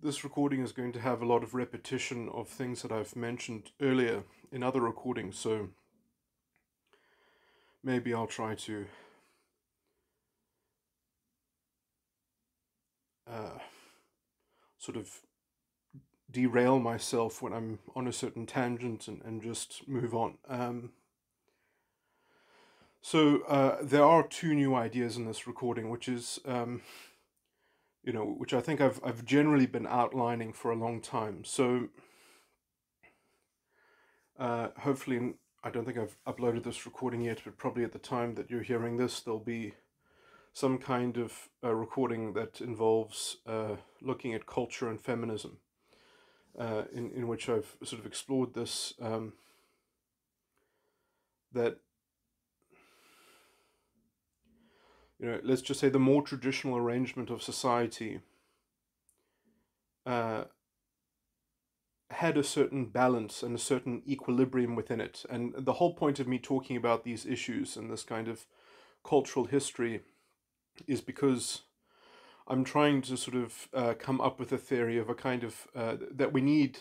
this recording is going to have a lot of repetition of things that I've mentioned earlier in other recordings, so maybe I'll try to sort of derail myself when I'm on a certain tangent and just move on. So there are two new ideas in this recording, which is, which I think I've generally been outlining for a long time. So hopefully, I don't think I've uploaded this recording yet, but probably at the time that you're hearing this, there'll be some kind of recording that involves looking at culture and feminism, in which I've sort of explored this, that, let's just say the more traditional arrangement of society had a certain balance and a certain equilibrium within it. And the whole point of me talking about these issues and this kind of cultural history is because I'm trying to sort of come up with a theory of a kind of that we need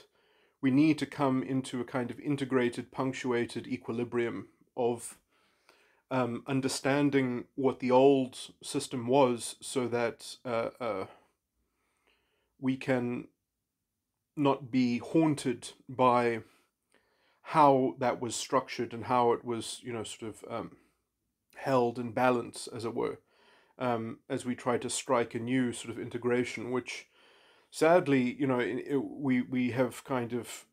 to come into a kind of integrated, punctuated equilibrium of understanding what the old system was, so that we can not be haunted by how that was structured and how it was, sort of held in balance, as it were, as we try to strike a new sort of integration, which sadly, we have kind of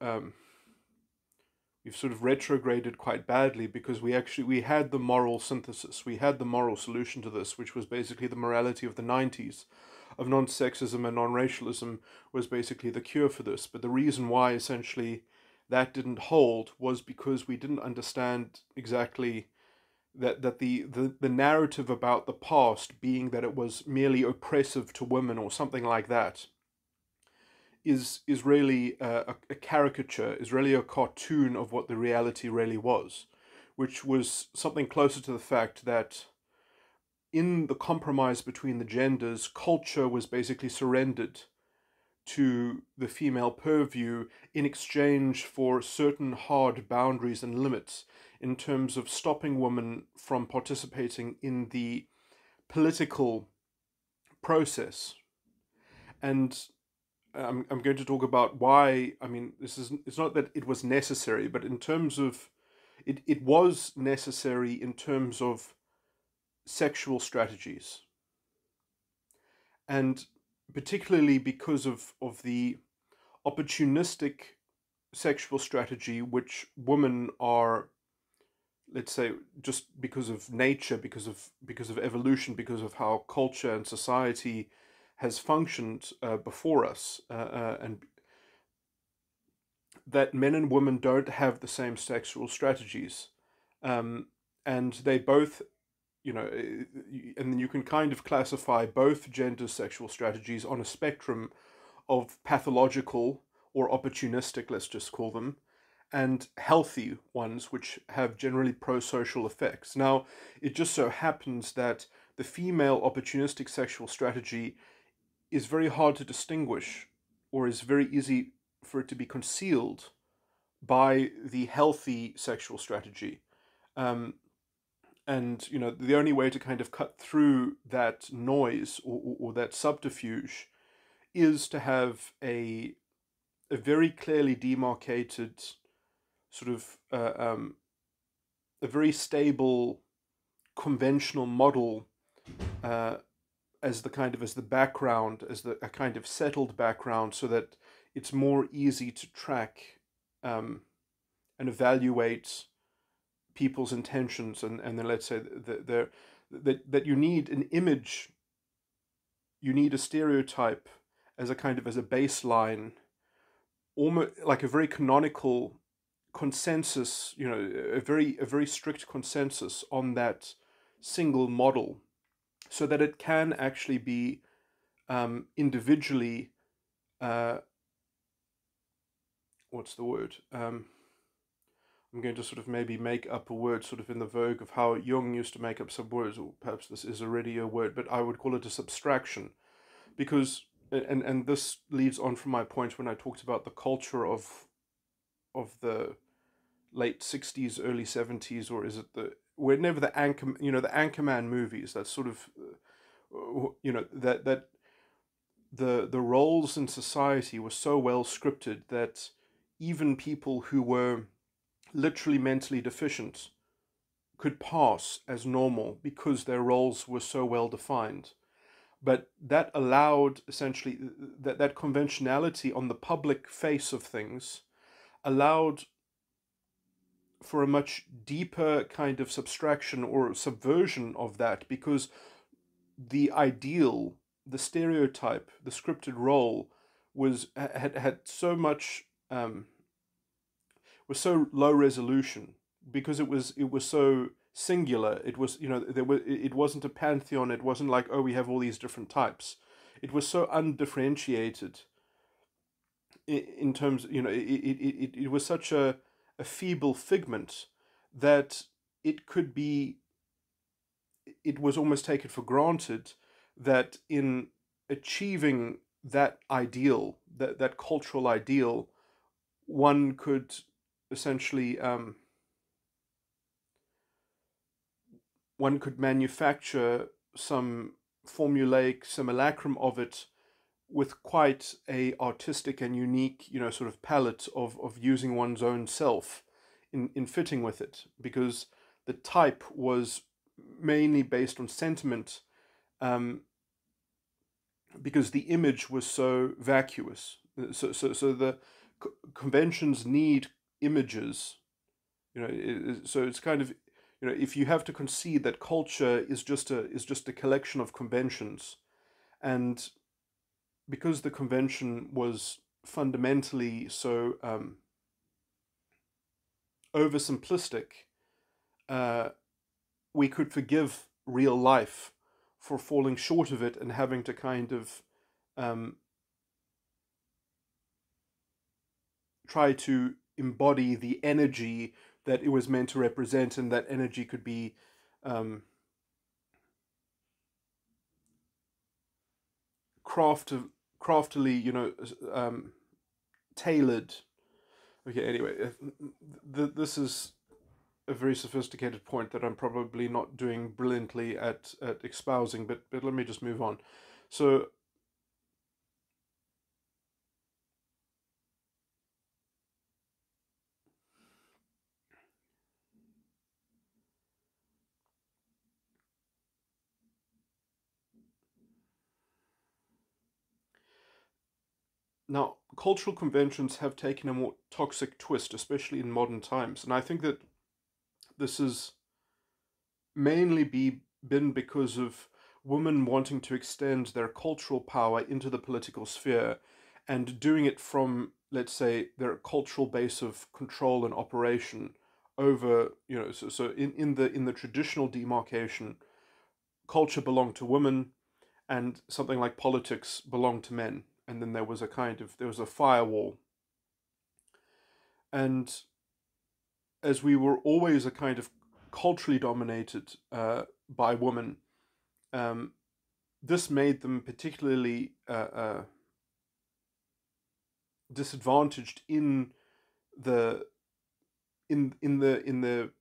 we've sort of retrograded quite badly, because we had the moral synthesis, we had the moral solution to this, which was basically the morality of the 90s, of non-sexism and non-racialism, was basically the cure for this. But the reason why essentially that didn't hold was because we didn't understand exactly that the narrative about the past being that it was merely oppressive to women or something like that is really a caricature, is really a cartoon of what the reality really was, which was something closer to the fact that in the compromise between the genders, culture was basically surrendered to the female purview in exchange for certain hard boundaries and limits in terms of stopping women from participating in the political process. And I'm going to talk about why. I mean, it's not that it was necessary, but in terms of it was necessary in terms of sexual strategies, and particularly because of the opportunistic sexual strategy which women are, let's say, just because of nature, because of evolution, because of how culture and society has functioned before us, and that men and women don't have the same sexual strategies, and they both, and then you can kind of classify both genders' sexual strategies on a spectrum of pathological or opportunistic, let's just call them, and healthy ones, which have generally pro-social effects. Now, it just so happens that the female opportunistic sexual strategy is very hard to distinguish, or is very easy for it to be concealed by the healthy sexual strategy. And the only way to kind of cut through that noise, or that subterfuge, is to have a very clearly demarcated sort of a very stable conventional model, as the background, as a kind of settled background, so that it's more easy to track and evaluate people's intentions, and then let's say that you need an image, you need a stereotype as a baseline, almost like a very canonical consensus, a very strict consensus on that single model, so that it can actually be individually, what's the word? I'm going to sort of maybe make up a word sort of in the vogue of how Jung used to make up some words, or perhaps this is already a word, but I would call it a subtraction, because and this leads on from my point when I talked about the culture of the late 60s, early 70s, or is it the whenever the anchor, the Anchorman movies, that sort of, that the roles in society were so well scripted that even people who were literally mentally deficient could pass as normal because their roles were so well defined. But that allowed essentially that conventionality on the public face of things allowed for a much deeper kind of subtraction or subversion of that, because the ideal, the stereotype, the scripted role had so much, was so low resolution, because it was so singular. It was, it wasn't a pantheon. It wasn't like, oh, we have all these different types. It was so undifferentiated in terms, it was such a feeble figment that it could be, it was almost taken for granted that in achieving that ideal, that cultural ideal, one could essentially, one could manufacture some formulaic simulacrum of it with quite a artistic and unique, sort of palette of using one's own self in fitting with it, because the type was mainly based on sentiment, um, because the image was so vacuous. So the conventions need images, so it's kind of, if you have to concede that culture is just a collection of conventions, and because the convention was fundamentally so, oversimplistic, uh, we could forgive real life for falling short of it and having to kind of, um, try to embody the energy that it was meant to represent, and that energy could be, um, craft craftily, tailored. Okay, anyway, this is a very sophisticated point that I'm probably not doing brilliantly at espousing, but let me just move on. So now, cultural conventions have taken a more toxic twist, especially in modern times, and I think that this has mainly been because of women wanting to extend their cultural power into the political sphere, and doing it from, let's say, their cultural base of control and operation over, so in the traditional demarcation, culture belonged to women, and something like politics belonged to men, and then there was a firewall. And as we were always a kind of culturally dominated, by women, um, this made them particularly, disadvantaged the in the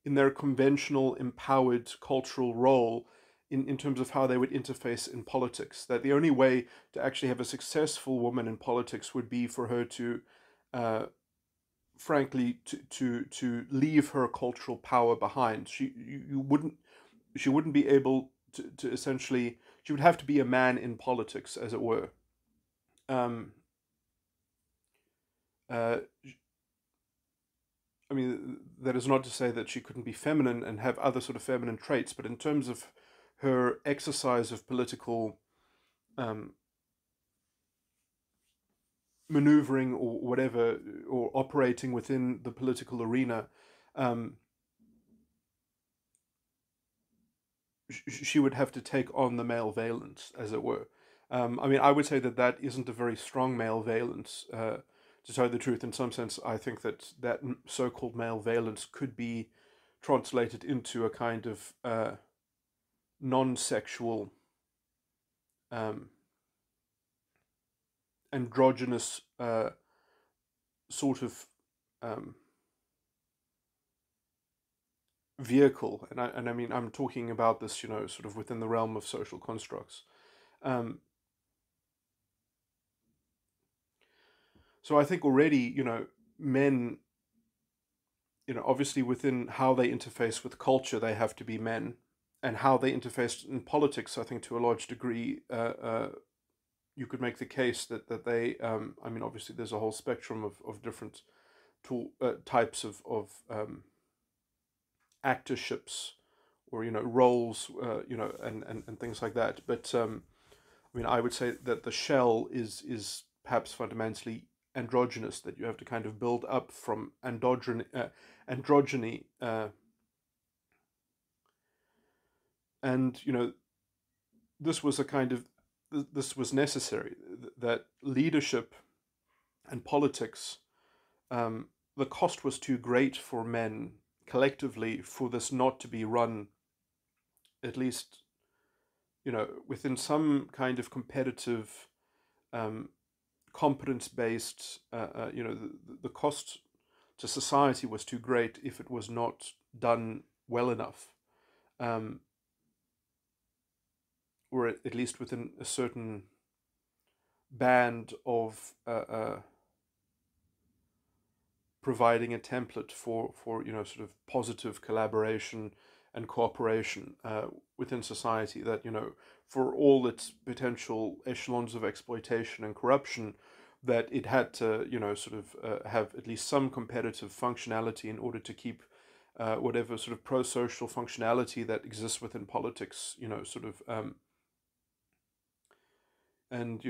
in their conventional empowered cultural role, in terms of how they would interface in politics. That the only way to actually have a successful woman in politics would be for her to, uh, frankly, to leave her cultural power behind. She wouldn't be able to essentially, she would have to be a man in politics, as it were. Um, uh, I mean, that is not to say that she couldn't be feminine and have other sort of feminine traits, but in terms of her exercise of political, um, maneuvering or whatever, or operating within the political arena, um, she would have to take on the male valence, as it were. I mean, I would say that that isn't a very strong male valence. To tell you the truth, in some sense, I think that so-called male valence could be translated into a kind of, non-sexual um, androgynous sort of um, vehicle, and I mean I'm talking about this, sort of within the realm of social constructs. Um, so I think already, men, obviously within how they interface with culture, they have to be men, and how they interface in politics, I think to a large degree, you could make the case that they, I mean, obviously there's a whole spectrum of different types of actorships or roles, and things like that. But I mean, I would say that the shell is perhaps fundamentally androgynous. That you have to kind of build up from androgyny, and this was a kind of this was necessary. That leadership and politics, the cost was too great for men collectively for this not to be run, at least within some kind of competitive, um, competence based, the cost to society was too great if it was not done well enough, um, or at least within a certain band of providing a template for sort of positive collaboration and cooperation within society, that for all its potential echelons of exploitation and corruption, that it had to sort of have at least some competitive functionality in order to keep whatever sort of pro-social functionality that exists within politics, sort of, and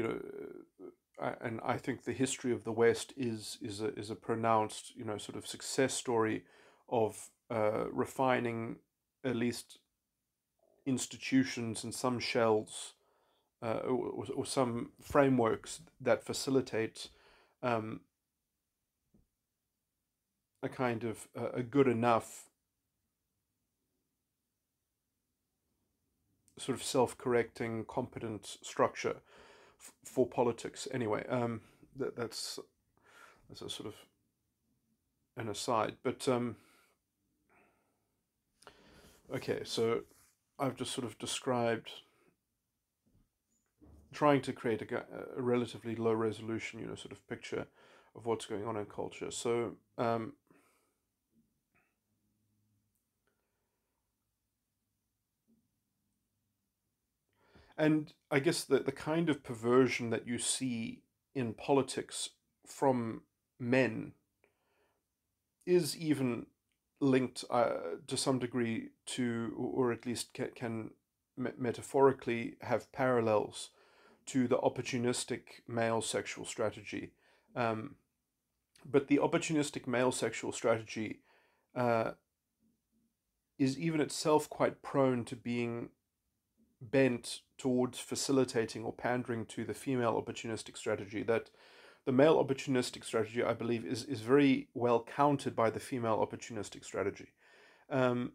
and I think the history of the West is a pronounced sort of success story of refining at least institutions and some shells, or some frameworks that facilitate um, a kind of a good enough sort of self-correcting, competent structure for politics. Anyway, that's a sort of an aside, but okay, so I've just sort of described trying to create a relatively low resolution, sort of picture of what's going on in culture. So, and I guess the kind of perversion that you see in politics from men is even linked to some degree to, or at least can metaphorically have parallels to the opportunistic male sexual strategy. Um, but the opportunistic male sexual strategy uh, is even itself quite prone to being bent towards facilitating or pandering to the female opportunistic strategy. That the male opportunistic strategy, I believe, is very well countered by the female opportunistic strategy. Um,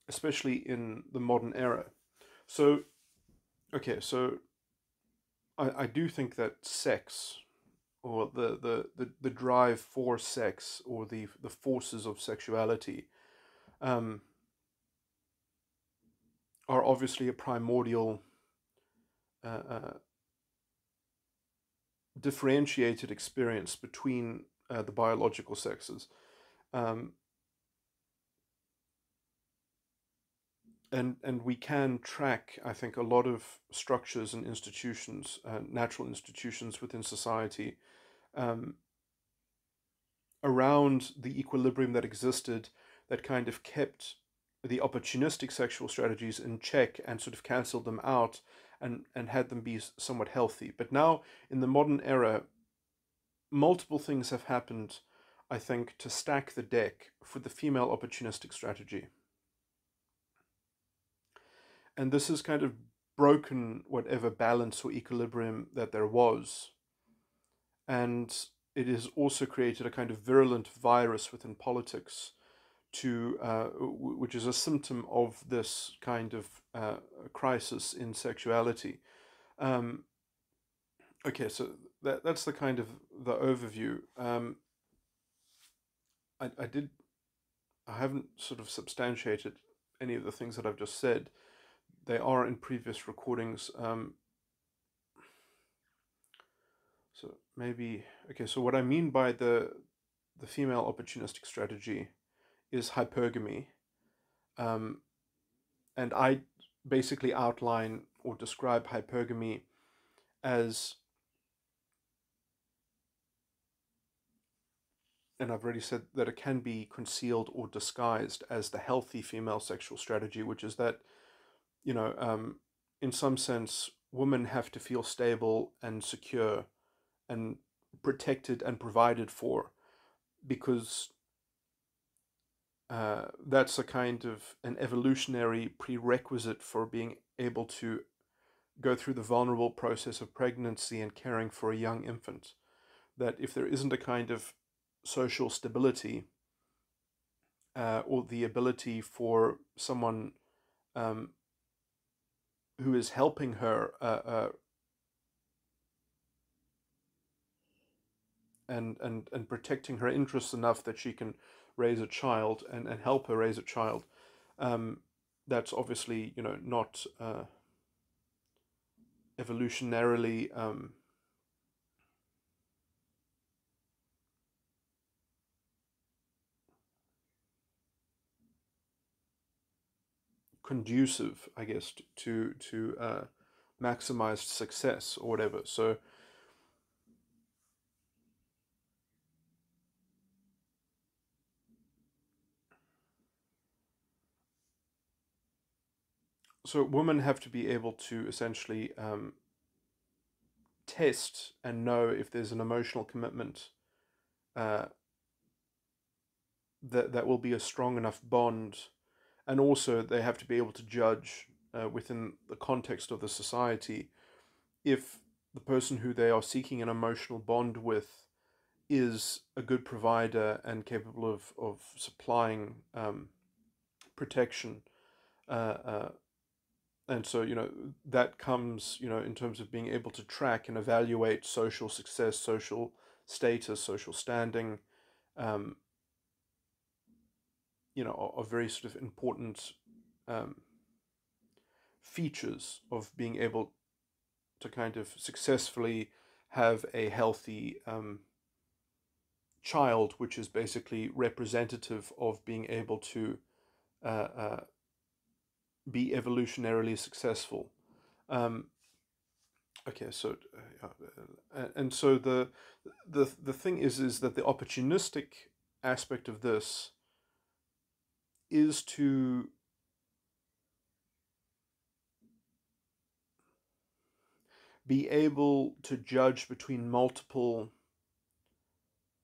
Especially in the modern era. So, okay, so I do think that sex, or the drive for sex, or the forces of sexuality, um, are obviously a primordial, uh, differentiated experience between the biological sexes. Um, and we can track, I think, a lot of structures and institutions, natural institutions within society, um, around the equilibrium that existed, that kind of kept the opportunistic sexual strategies in check and sort of cancelled them out, and had them be somewhat healthy. But now, in the modern era, multiple things have happened, I think, to stack the deck for the female opportunistic strategy. And this has kind of broken whatever balance or equilibrium that there was. And it has also created a kind of virulent virus within politics to which is a symptom of this kind of crisis in sexuality. Um, okay, so that's the kind of the overview. I did I haven't sort of substantiated any of the things that I've just said. They are in previous recordings. So maybe okay. So what I mean by the female opportunistic strategy is hypergamy, um, and I basically outline or describe hypergamy as, and I've already said that it can be concealed or disguised as the healthy female sexual strategy, which is that, you know, in some sense, women have to feel stable and secure and protected and provided for, because that's a kind of an evolutionary prerequisite for being able to go through the vulnerable process of pregnancy and caring for a young infant. That if there isn't a kind of social stability or the ability for someone um, who is helping her and protecting her interests enough that she can raise a child and help her raise a child, um, that's obviously, you know, not evolutionarily conducive, I guess, to maximized success or whatever. So women have to be able to essentially test and know if there's an emotional commitment uh, that will be a strong enough bond, and also they have to be able to judge within the context of the society if the person who they are seeking an emotional bond with is a good provider and capable of supplying protection. Uh, uh, and so, you know, that comes, you know, in terms of being able to track and evaluate social success, social status, social standing, um, you know, are very sort of important um, features of being able to kind of successfully have a healthy child, which is basically representative of being able to uh, uh, be evolutionarily successful. Um, okay, so and so the thing is that the opportunistic aspect of this is to be able to judge between multiple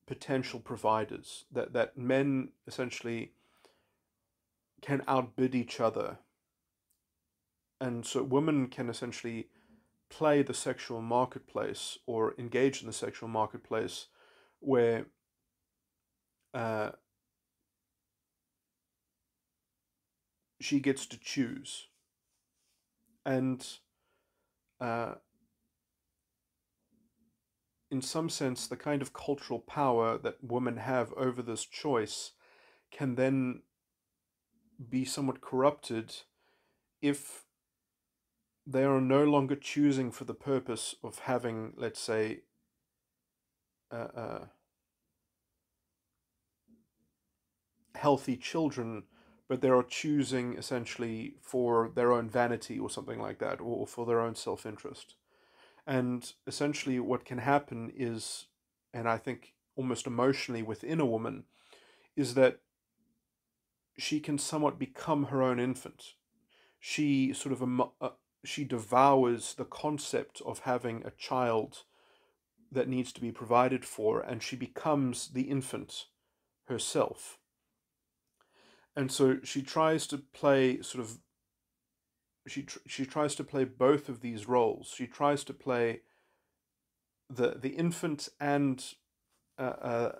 potential providers, that men essentially can outbid each other, and so women can essentially play the sexual marketplace or engage in the sexual marketplace where uh, she gets to choose. And uh, in some sense, the kind of cultural power that women have over this choice can then be somewhat corrupted if they are no longer choosing for the purpose of having, let's say, healthy children, but they are choosing essentially for their own vanity or something like that, or for their own self interest. And essentially, what can happen is, and I think almost emotionally within a woman, is that she can somewhat become her own infant. She sort of she devours the concept of having a child that needs to be provided for, and she becomes the infant herself. And so she tries to play sort of she tries to play both of these roles. She tries to play the infant and uh, uh,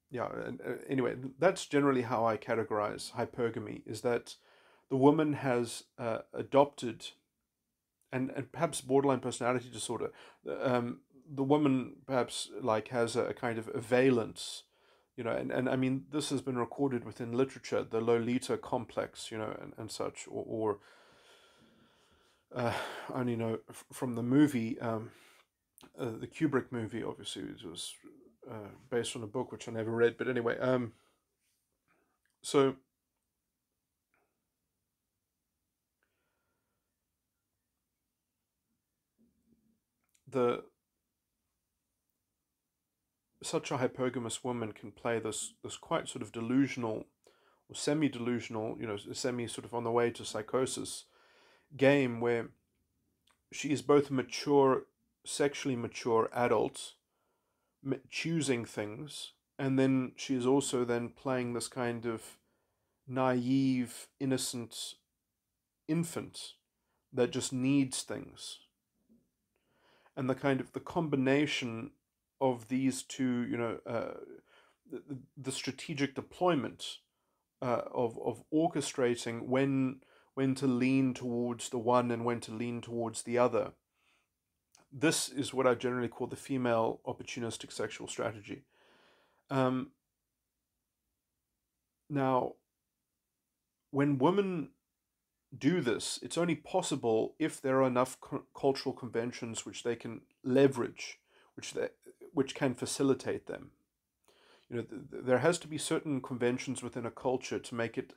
Yeah, and anyway, that's generally how I categorize hypergamy, is that the woman has adopted, and perhaps borderline personality disorder, the woman perhaps like has a kind of a valence, and I mean, this has been recorded within literature, the Lolita complex, and such, or uh, I only know from the movie, the Kubrick movie, obviously, it was based on a book which I never read, but anyway, so the such a hypergamous woman can play this quite sort of delusional or semi-delusional, semi sort of on the way to psychosis game, where she is both a mature, sexually mature adult choosing things, and then she is also then playing this kind of naive, innocent infant that just needs things. And the kind of the combination of these two, the strategic deployment of orchestrating when to lean towards the one and when to lean towards the other. This is what I generally call the female opportunistic sexual strategy. Um, Now, when women do this, it's only possible if there are enough cultural conventions which they can leverage, which they, which can facilitate them. There has to be certain conventions within a culture to make it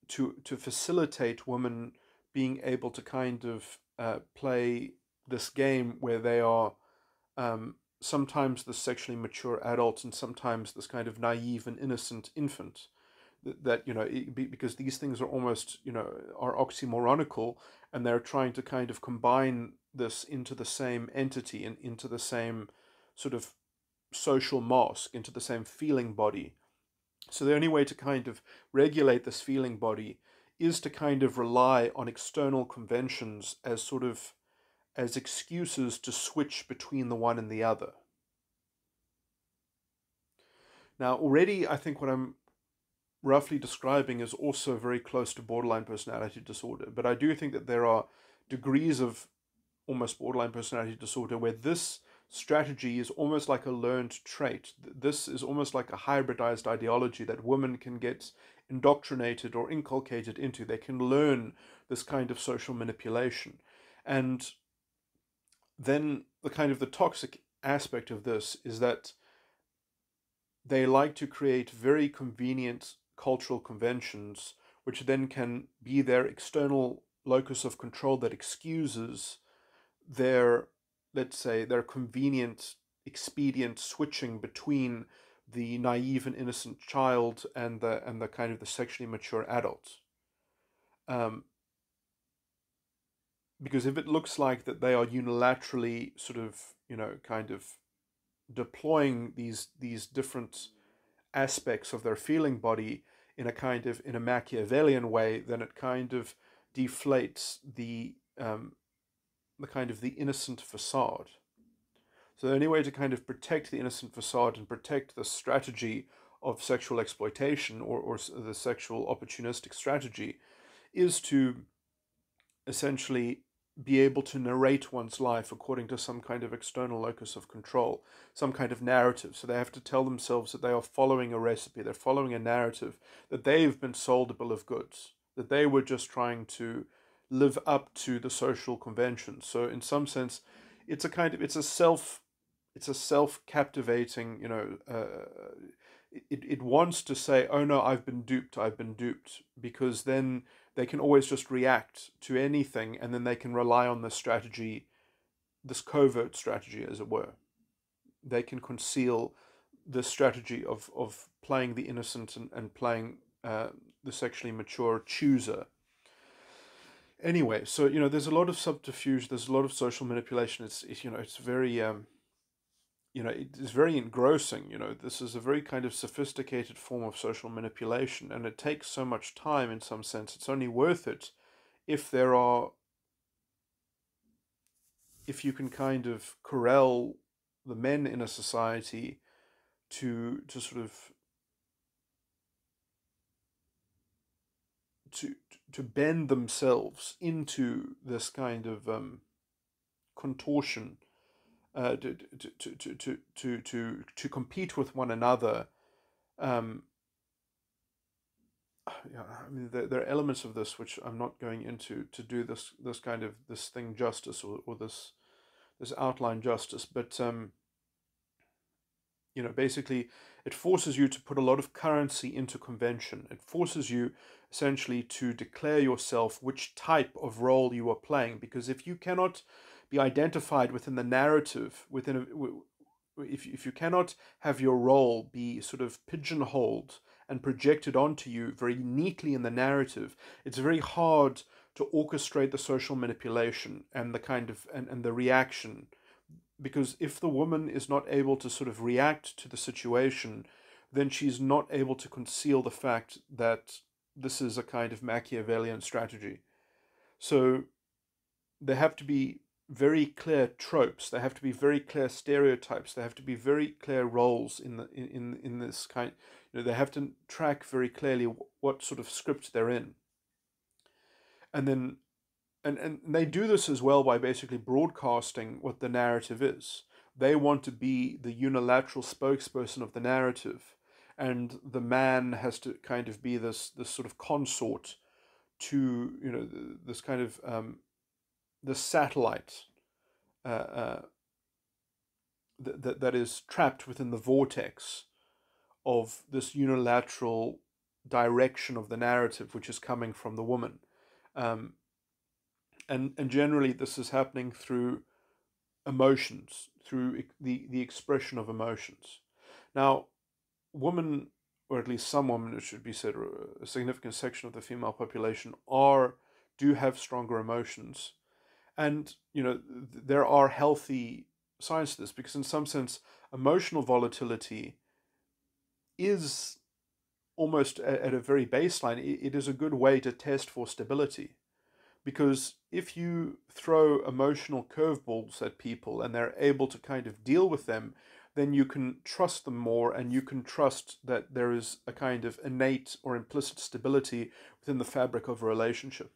to facilitate women being able to kind of play this game where they are sometimes the sexually mature adult and sometimes this kind of naive and innocent infant. That because these things are almost are oxymoronical, and they're trying to kind of combine this into the same entity and into the same sort of social mask, into the same feeling body. So the only way to kind of regulate this feeling body is to kind of rely on external conventions as sort of as excuses to switch between the one and the other. Now, already, I think what I'm roughly describing is also very close to borderline personality disorder, but I do think that there are degrees of almost borderline personality disorder where this strategy is almost like a learned trait. This is almost like a hybridized ideology that women can get indoctrinated or inculcated into. They can learn this kind of social manipulation. And then the kind of the toxic aspect of this is that they like to create very convenient cultural conventions which then can be their external locus of control that excuses their, let's say, their convenient, expedient switching between the naive and innocent child and the kind of the sexually mature adult. Um, because if it looks like that they are unilaterally sort of, kind of deploying these different aspects of their feeling body in a Machiavellian way, then it kind of deflates the kind of the innocent facade. So the only way to kind of protect the innocent facade and protect the strategy of sexual exploitation, or the sexual opportunistic strategy, is to essentially be able to narrate one's life according to some kind of external locus of control, some kind of narrative. So they have to tell themselves that they are following a recipe, they're following a narrative, that they've been sold a bill of goods, that they were just trying to live up to the social conventions. So in some sense, it's a self captivating, it wants to say, oh no, I've been duped, because then they can always just react to anything, and then they can rely on this strategy, this covert strategy, as it were. They can conceal the strategy of playing the innocent and playing the sexually mature chooser. Anyway, so there's a lot of subterfuge, there's a lot of social manipulation. It's very it is very engrossing. This is a very kind of sophisticated form of social manipulation, and it takes so much time. In some sense, it's only worth it if there are if you can kind of corral the men in a society to sort of to to bend themselves into this kind of contortion, to compete with one another. Um, yeah, I mean, there are elements of this which I'm not going into to do this kind of this thing justice, or this outline justice, but basically, it forces you to put a lot of currency into convention. It forces you essentially to declare yourself which type of role you are playing, because if you cannot be identified within the narrative, if you cannot have your role be sort of pigeonholed and projected onto you very neatly in the narrative, it's very hard to orchestrate the social manipulation and the kind of and the reaction, because if the woman is not able to sort of react to the situation, then she's not able to conceal the fact that this is a kind of Machiavellian strategy. So there have to be very clear tropes. There have to be very clear stereotypes. There have to be very clear roles in this kind. They have to track very clearly what sort of script they're in, and then and they do this as well by basically broadcasting what the narrative is. They want to be the unilateral spokesperson of the narrative, and the man has to kind of be this sort of consort to this kind of this satellite uh, uh, that is trapped within the vortex of this unilateral direction of the narrative, which is coming from the woman. Um, and generally, this is happening through emotions, through the expression of emotions. Now, women, or at least some women, it should be said, or a significant section of the female population, do have stronger emotions, and there are healthy signs to this, because in some sense, emotional volatility is almost at a very baseline. It is a good way to test for stability. Because if you throw emotional curveballs at people and they're able to kind of deal with them, then you can trust them more, and you can trust that there is a kind of innate or implicit stability within the fabric of a relationship.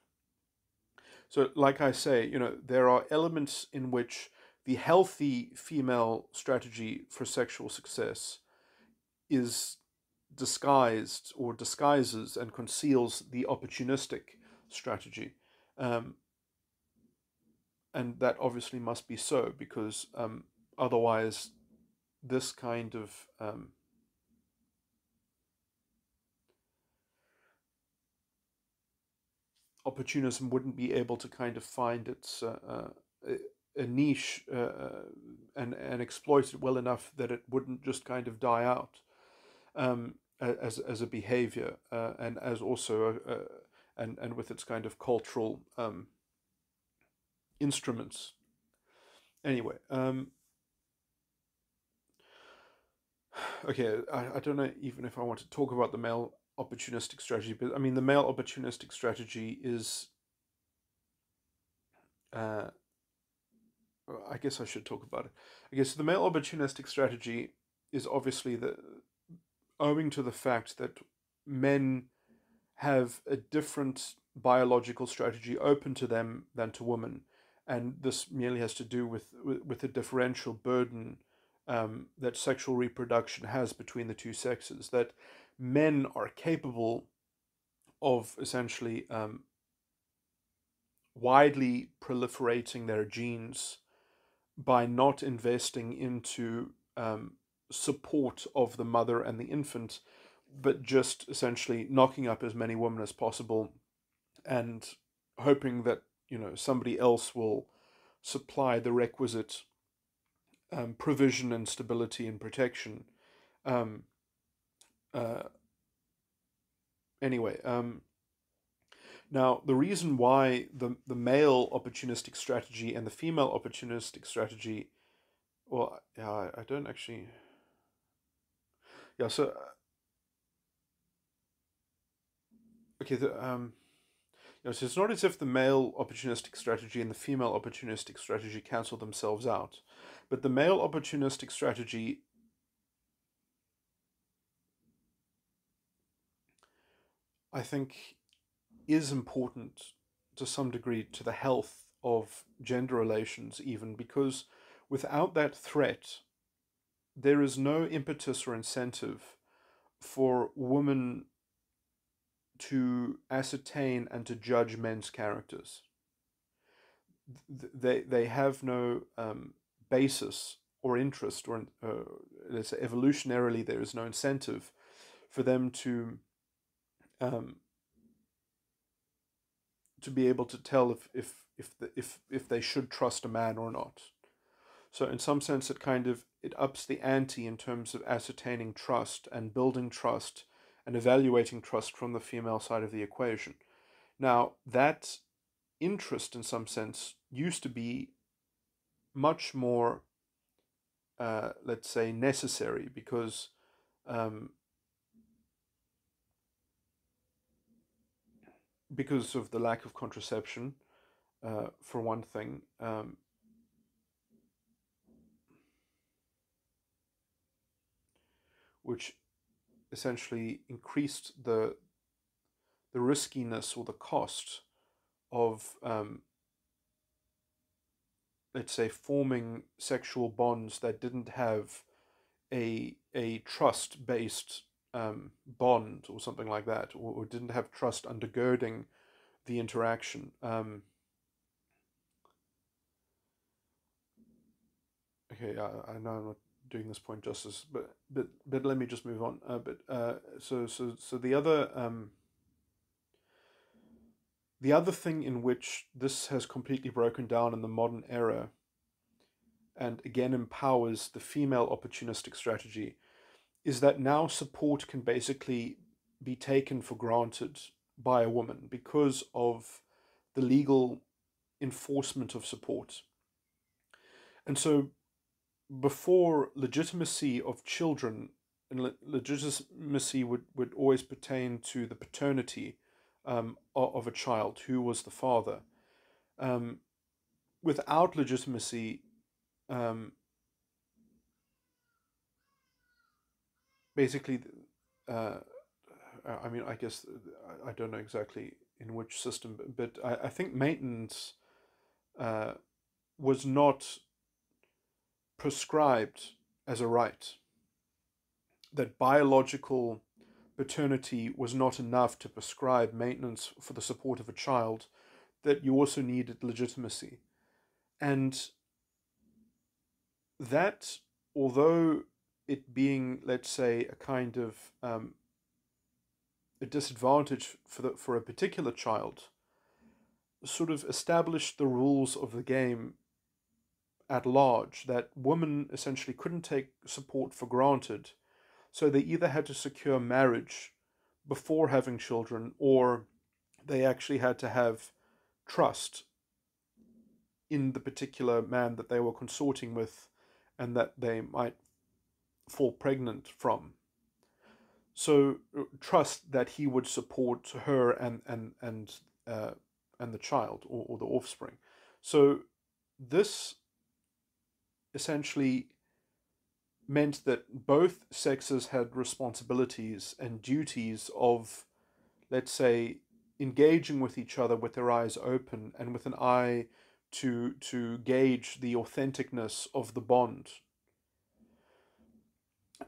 So, like I say, there are elements in which the healthy female strategy for sexual success is disguised, or disguises and conceals the opportunistic strategy. Um, and that obviously must be so, because otherwise this kind of opportunism wouldn't be able to kind of find its a niche, and exploit it well enough that it wouldn't just kind of die out, as a behavior, and as also and with its kind of cultural instruments. Anyway, okay, I don't know even if I want to talk about the male opportunistic strategy, but I mean, the male opportunistic strategy is, uh, I guess I should talk about it. I guess the male opportunistic strategy is obviously owing to the fact that men have a different biological strategy open to them than to women, and this merely has to do with the differential burden that sexual reproduction has between the two sexes. That men are capable of essentially widely proliferating their genes by not investing into support of the mother and the infant, but just essentially knocking up as many women as possible, and hoping that somebody else will supply the requisite provision and stability and protection. Um, uh, anyway, now the reason why the male opportunistic strategy and the female opportunistic strategy, well, yeah, I don't actually, yeah. So okay, so it's not as if the male opportunistic strategy and the female opportunistic strategy cancel themselves out, But the male opportunistic strategy, I think, is important to some degree to the health of gender relations, even because without that threat, there is no impetus or incentive for women to ascertain and to judge men's characters. They have no basis or interest, or let's say evolutionarily, there is no incentive for them um, to be able to tell if they should trust a man or not. So in some sense, it ups the ante in terms of ascertaining trust and building trust and evaluating trust from the female side of the equation. Now that interest, in some sense, used to be much more, let's say, necessary um, because of the lack of contraception, for one thing, which essentially increased the riskiness or the cost of, let's say, forming sexual bonds that didn't have a trust based bond or something like that, or didn't have trust undergirding the interaction. Okay, I know I'm not doing this point justice, but let me just move on. So the other thing in which this has completely broken down in the modern era, and again empowers the female opportunistic strategy, is that now support can basically be taken for granted by a woman because of the legal enforcement of support. And so before, legitimacy of children and legitimacy would always pertain to the paternity of a child, who was the father. Um, Without legitimacy, um, basically, uh, I mean, I guess I don't know exactly in which system, but I think maintenance uh, was not prescribed as a right. That biological paternity was not enough to prescribe maintenance for the support of a child, that you also needed legitimacy. And that, although it being, let's say, a kind of a disadvantage for a particular child, sort of established the rules of the game at large, that women essentially couldn't take support for granted. So they either had to secure marriage before having children, or they actually had to have trust in the particular man that they were consorting with and that they might fall pregnant from. So trust that he would support her and the child, or the offspring. So this essentially meant that both sexes had responsibilities and duties of, let's say, engaging with each other with their eyes open and with an eye to gauge the authenticness of the bond.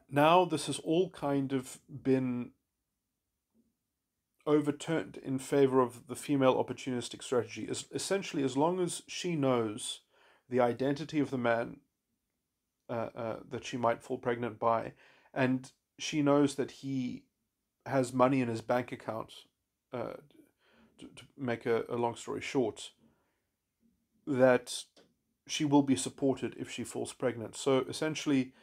Now this has all kind of been overturned in favor of the female opportunistic strategy. Essentially, as long as she knows the identity of the man that she might fall pregnant by, and she knows that he has money in his bank account, uh, to make a long story short, that she will be supported if she falls pregnant. So essentially,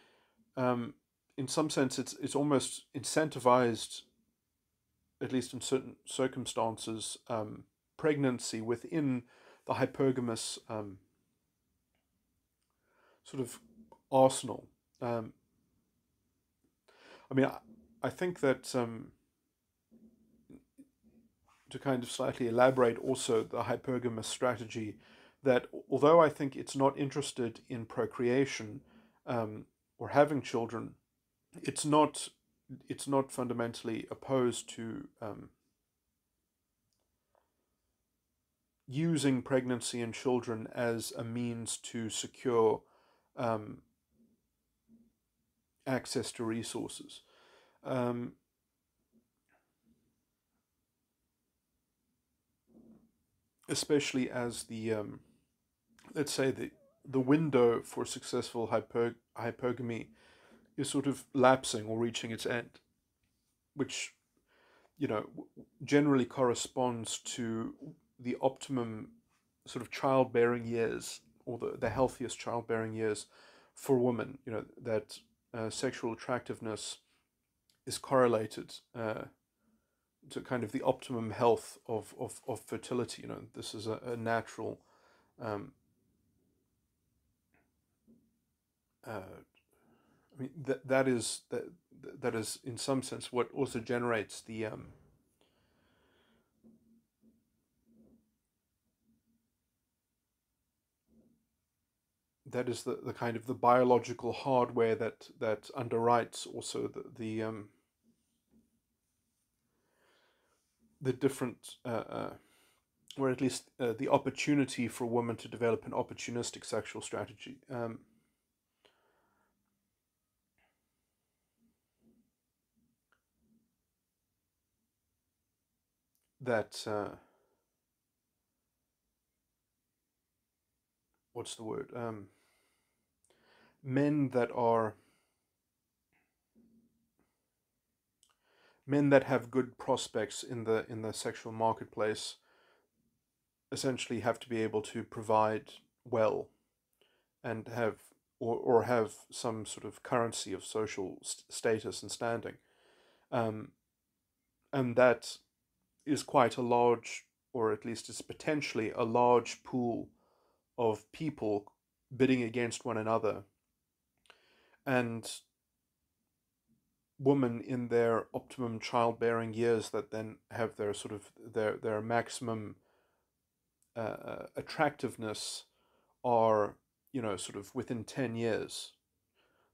um, in some sense, it's almost incentivized, at least in certain circumstances, pregnancy within the hypergamous sort of arsenal. Um, I mean, I think that, to kind of slightly elaborate also the hypergamous strategy, that although I think it's not interested in procreation, or having children, it's not it's not fundamentally opposed to using pregnancy and children as a means to secure um, access to resources. Um, Especially as let's say the window for successful hypergamy is sort of lapsing or reaching its end, which you know generally corresponds to the optimum sort of childbearing years, or the healthiest childbearing years for women. That sexual attractiveness is correlated to kind of the optimum health of fertility. This is a natural um, I mean that is in some sense what also generates that is the kind of the biological hardware that underwrites also the different or at least the opportunity for women to develop an opportunistic sexual strategy. That What's the word? Men that are men that have good prospects in the sexual marketplace essentially have to be able to provide well and have or have some sort of currency of social status and standing, um, and that is quite a large, or at least is potentially a large pool of people bidding against one another, and women in their optimum childbearing years that then have their sort of their maximum attractiveness are sort of within 10 years.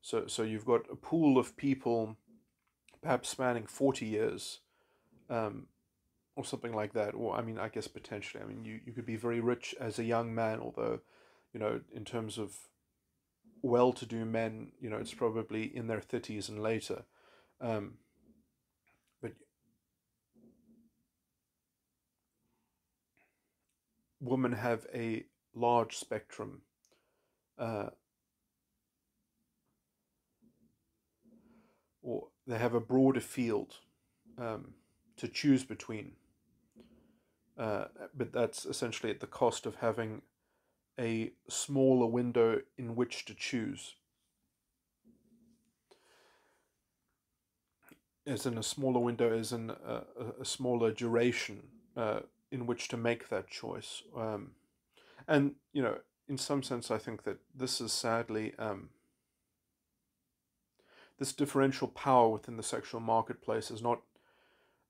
So you've got a pool of people perhaps spanning 40 years, um, or something like that. Or I mean, I guess potentially, I mean, you could be very rich as a young man, although in terms of well-to-do men, it's probably in their 30s and later. um, but women have a large spectrum, uh, or they have a broader field um, to choose between. Uh, but that's essentially at the cost of having a smaller window in which to choose, as in a smaller window, as in a smaller duration in which to make that choice. And, in some sense, I think that this is sadly, this differential power within the sexual marketplace is not,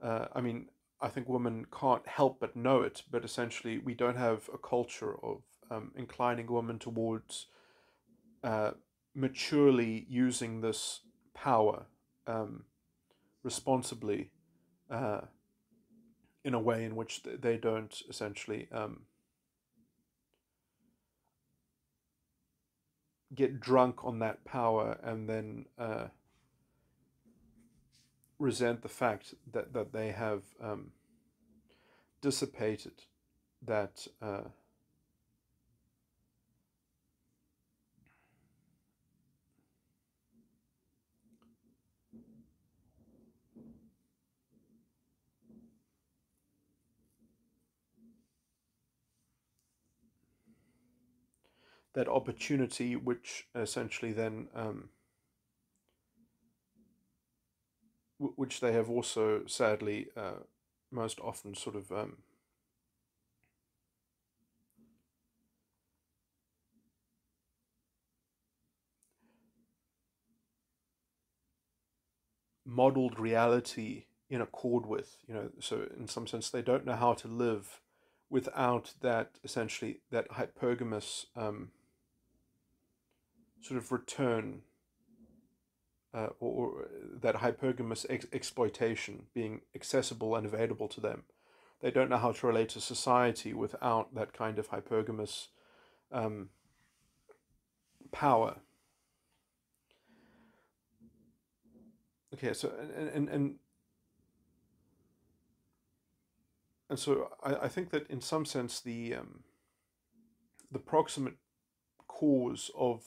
I mean, I think women can't help but know it, but essentially we don't have a culture of inclining women towards uh, maturely using this power um, responsibly, uh, in a way in which they don't essentially get drunk on that power and then resent the fact that they have dissipated that that opportunity, which essentially then which they have also sadly most often sort of modeled reality in accord with. So in some sense they don't know how to live without that, essentially, that hypergamous sort of return, or that hypergamous exploitation being accessible and available to them. They don't know how to relate to society without that kind of hypergamous um, power. Okay, so and so I think that in some sense the proximate cause of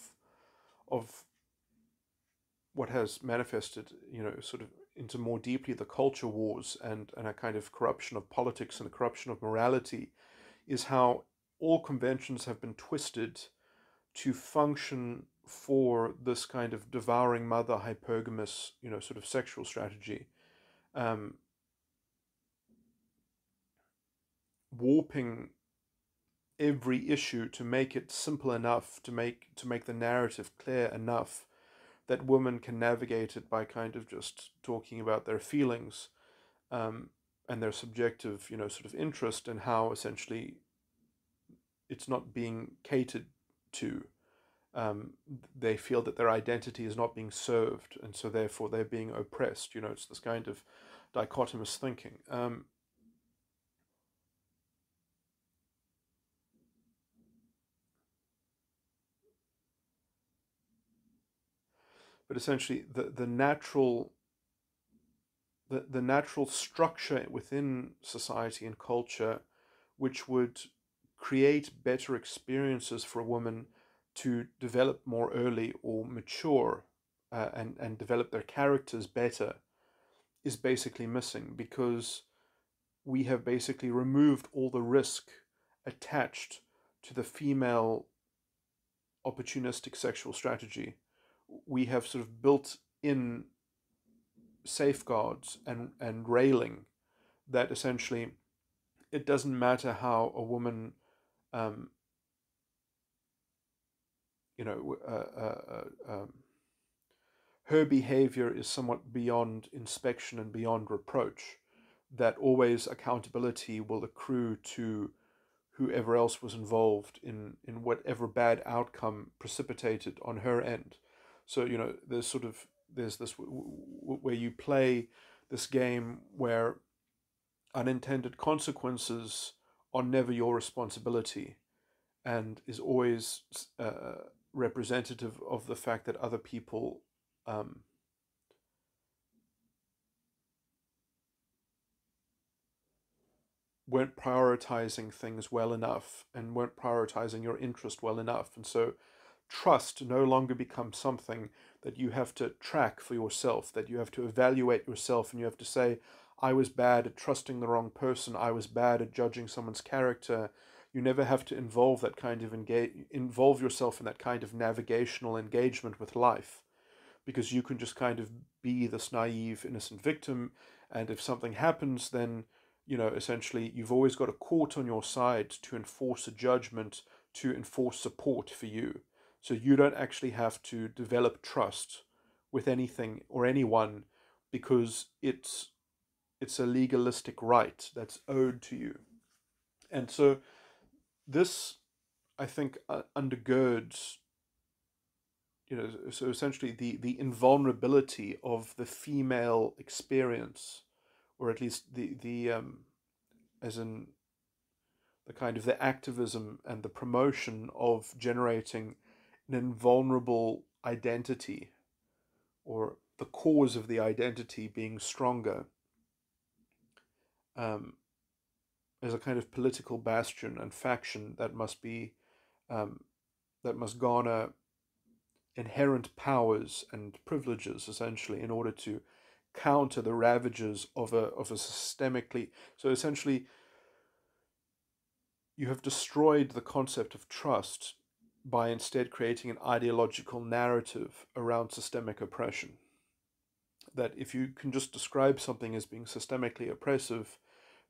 what has manifested, sort of into more deeply the culture wars and a kind of corruption of politics and a corruption of morality is how all conventions have been twisted to function for this kind of devouring mother hypergamous, sort of sexual strategy, um, warping every issue to make it simple enough to make the narrative clear enough that women can navigate it by kind of just talking about their feelings, um, and their subjective, sort of interest, and how essentially it's not being catered to. Um, they feel that their identity is not being served, and so therefore they're being oppressed. It's this kind of dichotomous thinking. But essentially, the natural structure within society and culture, which would create better experiences for a woman to develop more early or mature, and develop their characters better, is basically missing, because we have basically removed all the risk attached to the female opportunistic sexual strategy. We have sort of built in safeguards and railing that essentially it doesn't matter how a woman, um, you know, her behavior is somewhat beyond inspection and beyond reproach, that always accountability will accrue to whoever else was involved in whatever bad outcome precipitated on her end. So there's this where you play this game where unintended consequences are never your responsibility, and is always representative of the fact that other people, um, weren't prioritizing things well enough and weren't prioritizing your interest well enough. And so trust no longer becomes something that you have to track for yourself, that you have to evaluate yourself, and you have to say, I was bad at trusting the wrong person, I was bad at judging someone's character. You never have to involve yourself in that kind of navigational engagement with life, because you can just kind of be this naive, innocent victim. And if something happens, then, essentially you've always got a court on your side to enforce a judgment, to enforce support for you. So you don't actually have to develop trust with anything or anyone, because it's a legalistic right that's owed to you. And so this, I think, undergirds, so essentially the invulnerability of the female experience, or at least the as in the kind of the activism and the promotion of generating an invulnerable identity, or the cause of the identity being stronger, um, as a kind of political bastion and faction um, that must garner inherent powers and privileges, essentially, in order to counter the ravages of a systemically. So essentially, you have destroyed the concept of trust by instead creating an ideological narrative around systemic oppression. That if you can just describe something as being systemically oppressive,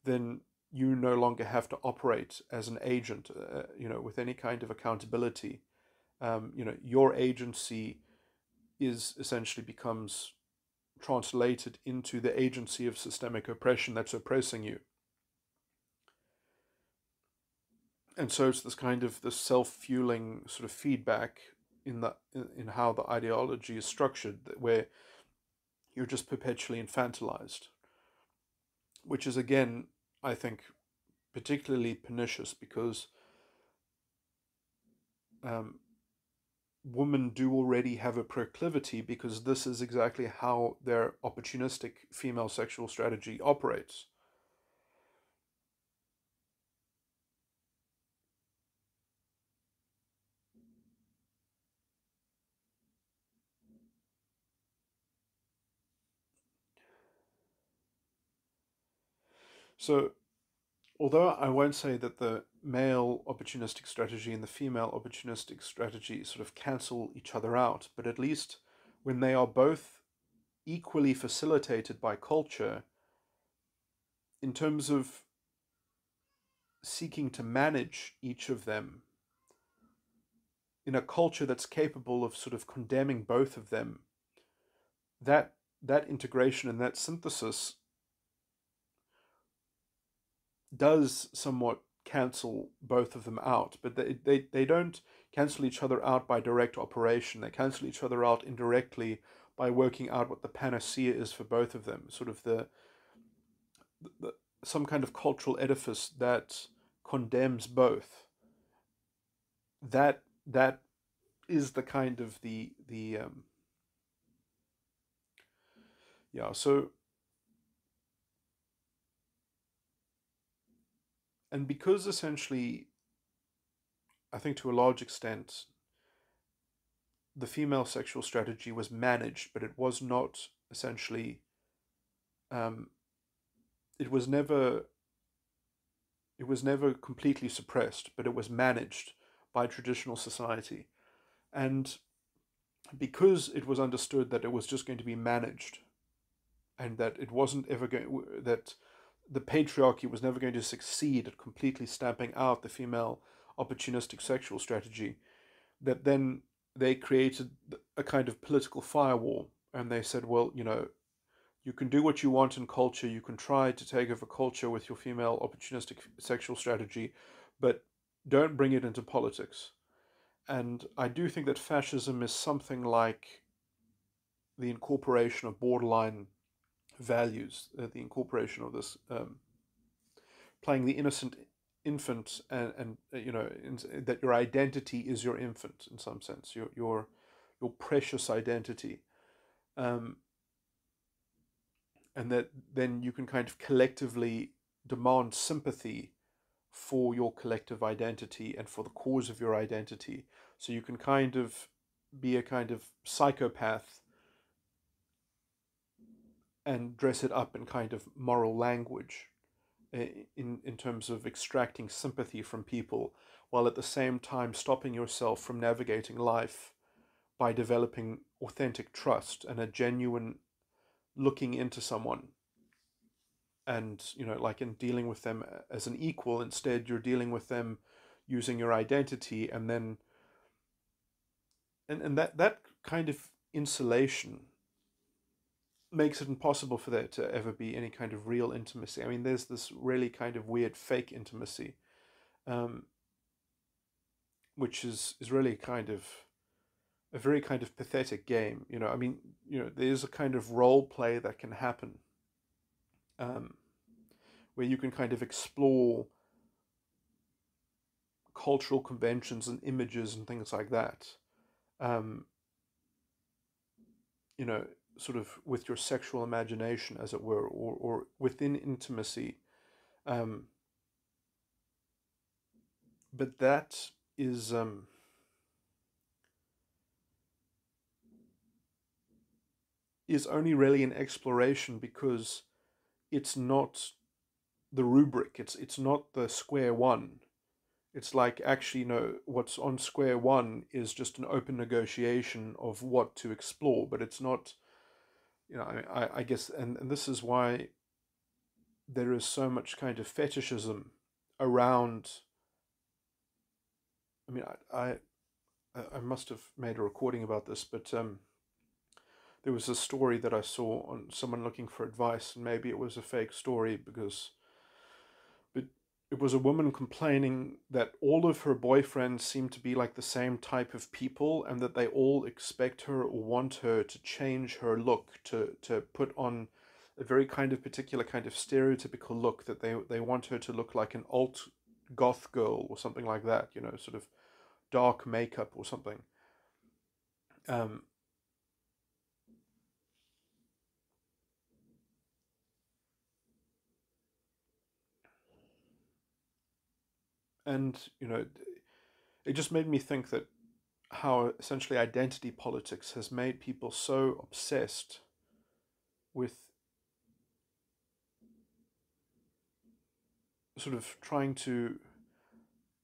then you no longer have to operate as an agent, with any kind of accountability. Your agency is essentially becomes translated into the agency of systemic oppression that's oppressing you. And so it's this kind of this self-fueling sort of feedback in how the ideology is structured, where you're just perpetually infantilized, which is again, I think, particularly pernicious because um, women do already have a proclivity, because this is exactly how their opportunistic female sexual strategy operates. So, although I won't say that the male opportunistic strategy and the female opportunistic strategy sort of cancel each other out, but at least when they are both equally facilitated by culture, in terms of seeking to manage each of them in a culture that's capable of sort of condemning both of them, that that integration and that synthesis does somewhat cancel both of them out, but they don't cancel each other out by direct operation. They cancel each other out indirectly by working out what the panacea is for both of them, sort of the some kind of cultural edifice that condemns both. That is the kind of the yeah. So, and because essentially, I think to a large extent, the female sexual strategy was managed, but it was not essentially. Um, it was never it was never completely suppressed, but it was managed by traditional society, and because it was understood that it was just going to be managed, and that it wasn't ever going that the patriarchy was never going to succeed at completely stamping out the female opportunistic sexual strategy, that then they created a kind of political firewall, and they said, well, you can do what you want in culture, you can try to take over culture with your female opportunistic sexual strategy, but don't bring it into politics. And I do think that fascism is something like the incorporation of borderline values, the incorporation of this playing the innocent infant, that your identity is your infant in some sense, your precious identity, um, and that then you can kind of collectively demand sympathy for your collective identity and for the cause of your identity. So you can kind of be a kind of psychopath and dress it up in kind of moral language, in terms of extracting sympathy from people, while at the same time stopping yourself from navigating life by developing authentic trust and a genuine looking into someone, and like in dealing with them as an equal. Instead, you're dealing with them using your identity, and then and that kind of insulation makes it impossible for there to ever be any kind of real intimacy. I mean, there's this really kind of weird fake intimacy, um, which is really kind of a very kind of pathetic game. I mean, there's a kind of role play that can happen, um, where you can kind of explore cultural conventions and images and things like that. Um, you know, Sort of with your sexual imagination, as it were, or within intimacy. Um, but that is only really an exploration, because it's not the rubric. It's not the square one. It's like, actually, what's on square one is just an open negotiation of what to explore, but it's not. I guess, and this is why there is so much kind of fetishism around. I mean, I must have made a recording about this, but there was a story that I saw on someone looking for advice, and maybe it was a fake story, because, but it was a woman complaining that all of her boyfriends seem to be like the same type of people, and that they all expect her or want her to change her look, to put on a very kind of particular kind of stereotypical look, that they want her to look like an alt goth girl or something like that, sort of dark makeup or something. Um, and it just made me think that how essentially identity politics has made people so obsessed with sort of trying to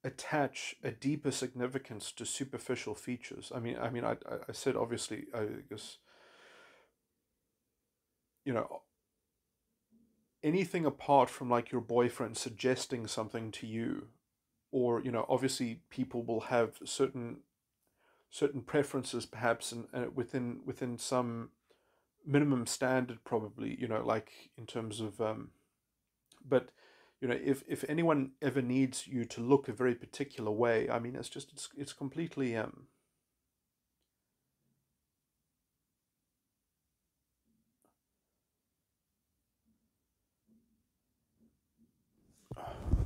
attach a deeper significance to superficial features. I said obviously, I guess, you know, anything apart from like your boyfriend suggesting something to you, or obviously people will have certain preferences, perhaps, and within some minimum standard, probably, like in terms of but if anyone ever needs you to look a very particular way, I mean, it's completely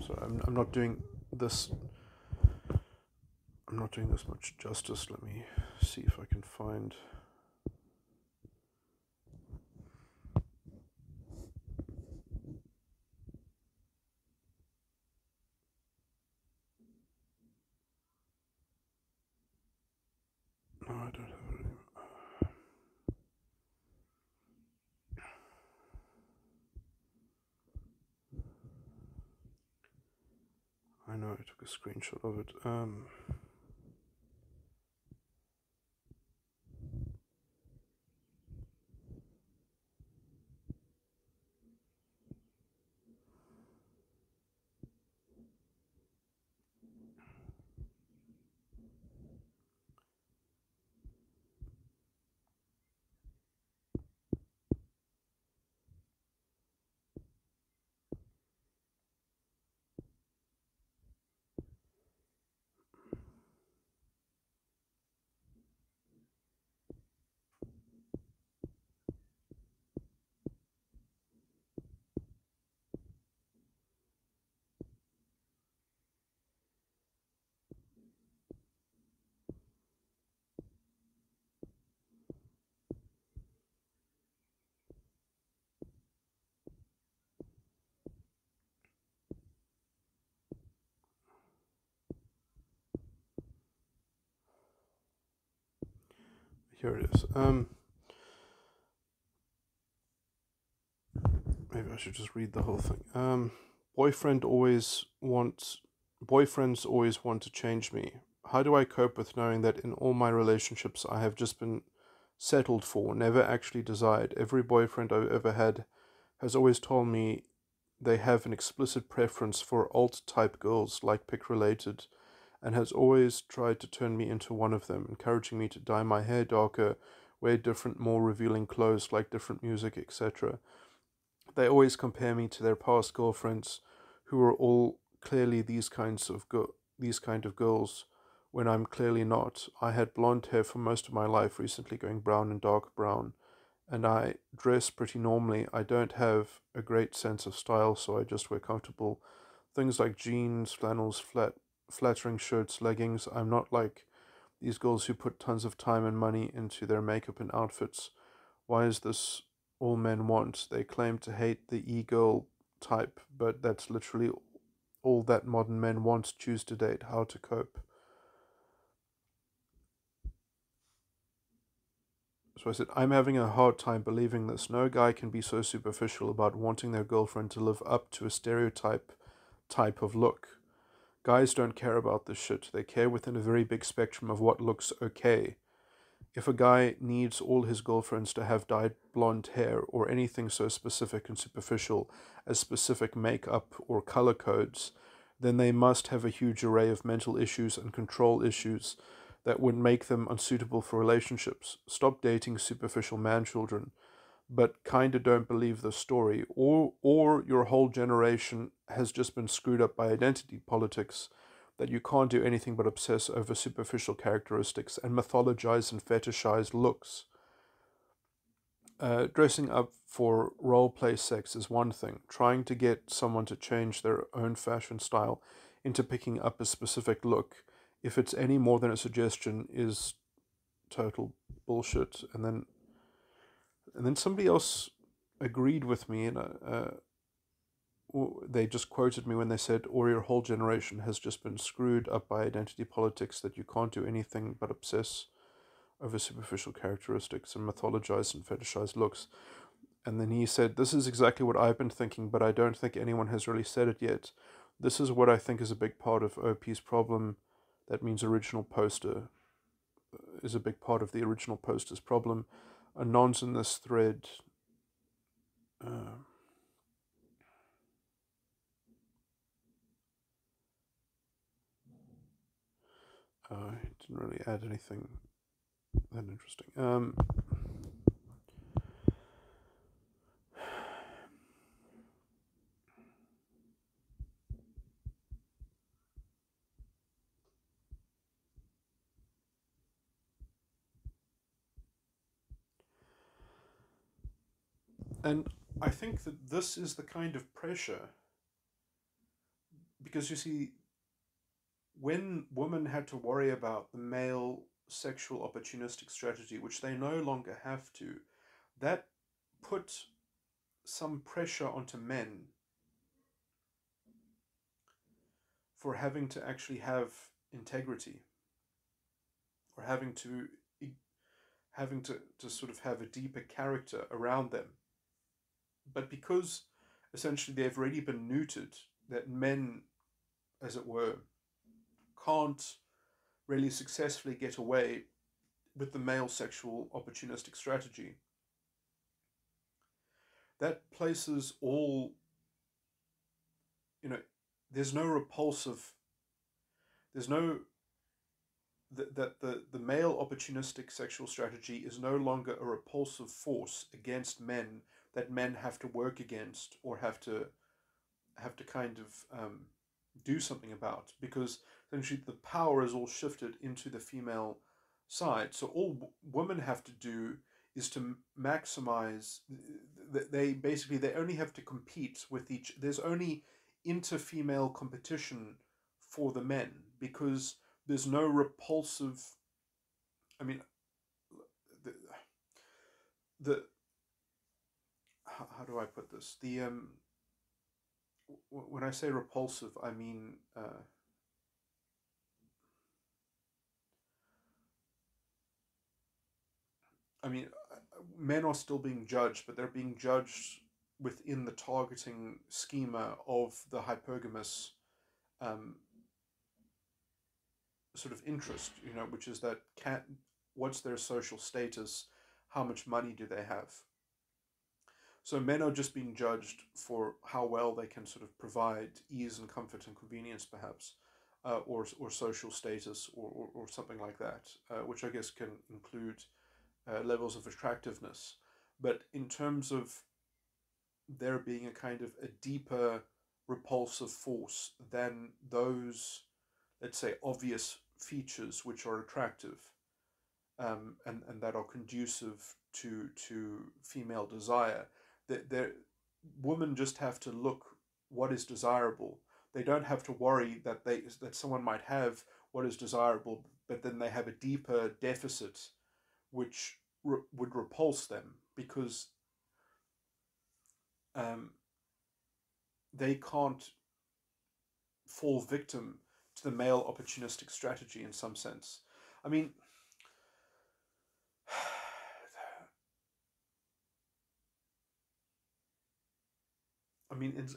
sorry, I'm not doing this. I'm not doing this much justice. Let me see if I can find. No, I don't have it. I know I took a screenshot of it. Here it is. Maybe I should just read the whole thing. Boyfriend always wants. Boyfriends always want to change me. How do I cope with knowing that in all my relationships I have just been settled for, never actually desired? Every boyfriend I've ever had has always told me they have an explicit preference for alt type girls, like pick related, and has always tried to turn me into one of them, encouraging me to dye my hair darker, wear different, more revealing clothes, like different music, etc. They always compare me to their past girlfriends, who are all clearly these kind of girls, when I'm clearly not. I had blonde hair for most of my life, recently going brown and dark brown, and I dress pretty normally. I don't have a great sense of style, so I just wear comfortable things like jeans, flannels, flattering shirts, leggings. I'm not like these girls who put tons of time and money into their makeup and outfits. Why is this all men want? They claim to hate the e-girl type, but that's literally all that modern men want. Choose to date. How to cope? So I said, I'm having a hard time believing this. No guy can be so superficial about wanting their girlfriend to live up to a stereotype type of look. Guys don't care about this shit. They care within a very big spectrum of what looks okay. If a guy needs all his girlfriends to have dyed blonde hair, or anything so specific and superficial as specific makeup or color codes, then they must have a huge array of mental issues and control issues that would make them unsuitable for relationships. Stop dating superficial man children. but kind of don't believe the story, or your whole generation has just been screwed up by identity politics, that you can't do anything but obsess over superficial characteristics and mythologize and fetishize looks. Dressing up for role play sex is one thing. Trying to get someone to change their own fashion style into picking up a specific look, if it's any more than a suggestion, is total bullshit. And then somebody else agreed with me, and they just quoted me when they said, "Or your whole generation has just been screwed up by identity politics, that you can't do anything but obsess over superficial characteristics and mythologize and fetishize looks." And then he said, "This is exactly what I've been thinking, but I don't think anyone has really said it yet. This is what I think is a big part of OP's problem. That means original poster is a big part of the original poster's problem. Anons in this thread." Uh, I didn't really add anything that interesting. And I think that this is the kind of pressure, because you see, when women had to worry about the male sexual opportunistic strategy, which they no longer have to, that put some pressure onto men for having to actually have integrity, or having to sort of have a deeper character around them. But because essentially they've already been neutered, that men, as it were, can't really successfully get away with the male sexual opportunistic strategy, that places all, you know, there's no repulsive, there's no, that the male opportunistic sexual strategy is no longer a repulsive force against men, that men have to work against, or have to kind of do something about, because essentially the power is all shifted into the female side. So all women have to do is to maximize. They only have to compete with each. There's only inter-female competition for the men, because there's no repulsive. I mean, the the how do I put this? When I say repulsive, I mean. I mean, men are still being judged, but they're being judged within the targeting schema of the hypergamous um, sort of interest, which is that what's their social status, how much money do they have? So men are just being judged for how well they can sort of provide ease and comfort and convenience, perhaps, or social status, or something like that, which I guess can include levels of attractiveness. But in terms of there being a kind of a deeper repulsive force than those, let's say, obvious features which are attractive, and that are conducive to female desire, that women just have to look what is desirable. They don't have to worry that someone might have what is desirable, but then they have a deeper deficit which would repulse them, because um, they can't fall victim to the male opportunistic strategy in some sense. I mean,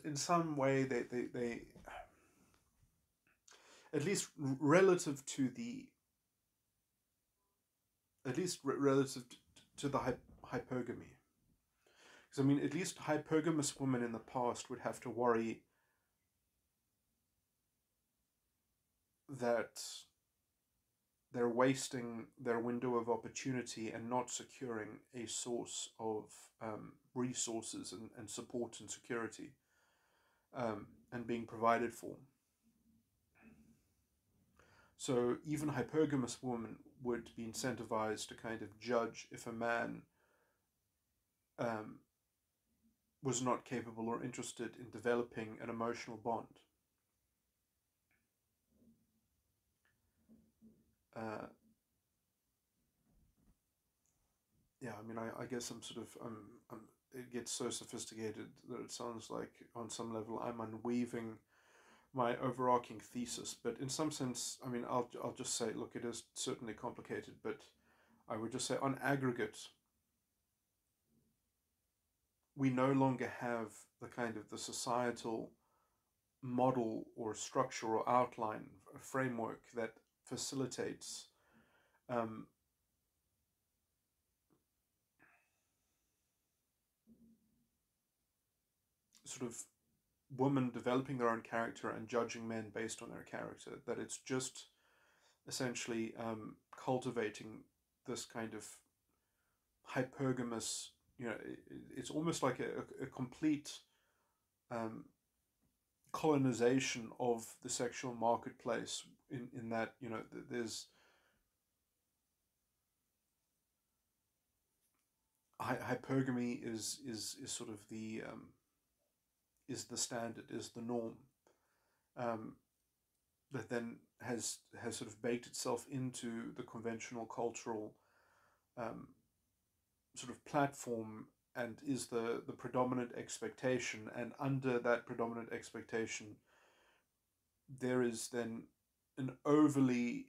in some way, they at least relative to the at least relative to the hypergamy. Because at least hypergamous women in the past would have to worry that they're wasting their window of opportunity and not securing a source of resources and support and security, and being provided for. So even hypergamous women would be incentivized to kind of judge if a man um, was not capable or interested in developing an emotional bond. Uh, yeah, I mean, I guess I'm sort of it gets so sophisticated that it sounds like on some level I'm unweaving my overarching thesis. But in some sense, I mean, I'll just say, look, it is certainly complicated, but I would just say on aggregate, we no longer have the kind of the societal model or structure or outline, a framework that facilitates um, sort of women developing their own character and judging men based on their character. That it's just essentially cultivating this kind of hypergamous, it's almost like a complete um, colonization of the sexual marketplace in that, there's hypergamy is sort of the is the standard, is the norm, um, that then has sort of baked itself into the conventional cultural um, sort of platform, and is the predominant expectation. And under that predominant expectation, there is then an overly,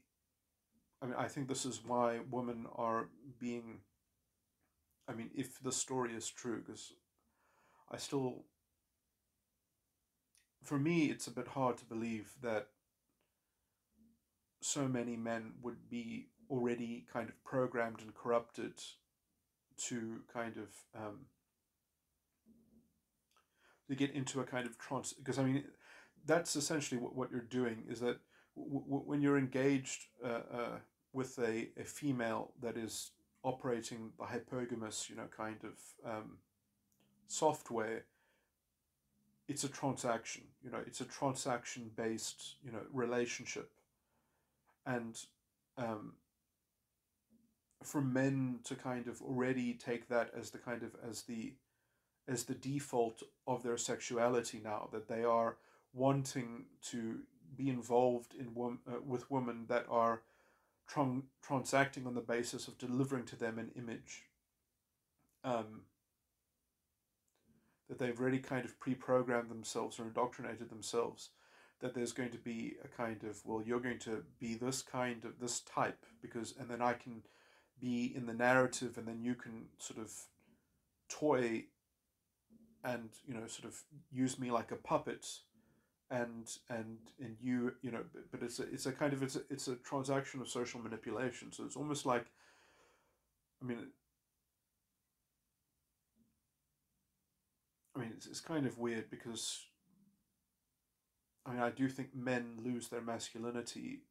I mean, I think this is why women are being, I mean, if the story is true, because I still, for me, it's a bit hard to believe that so many men would be already kind of programmed and corrupted to kind of to get into a kind of trance. Because I mean, that's essentially what you're doing, is that when you're engaged with a female that is operating the hypergamous, kind of software, it's a transaction. It's a transaction based, relationship. And um, for men to kind of already take that as the kind of as the default of their sexuality now, that they are wanting to be involved in with women that are transacting on the basis of delivering to them an image, um, that they've already kind of pre-programmed themselves or indoctrinated themselves, that there's going to be a kind of, well, you're going to be this kind of this type, because, and then I can be in the narrative, and then you can sort of toy and, sort of use me like a puppet, and but it's a kind of, it's a transaction of social manipulation. So it's almost like, I mean, it's kind of weird, because I mean, I do think men lose their masculinity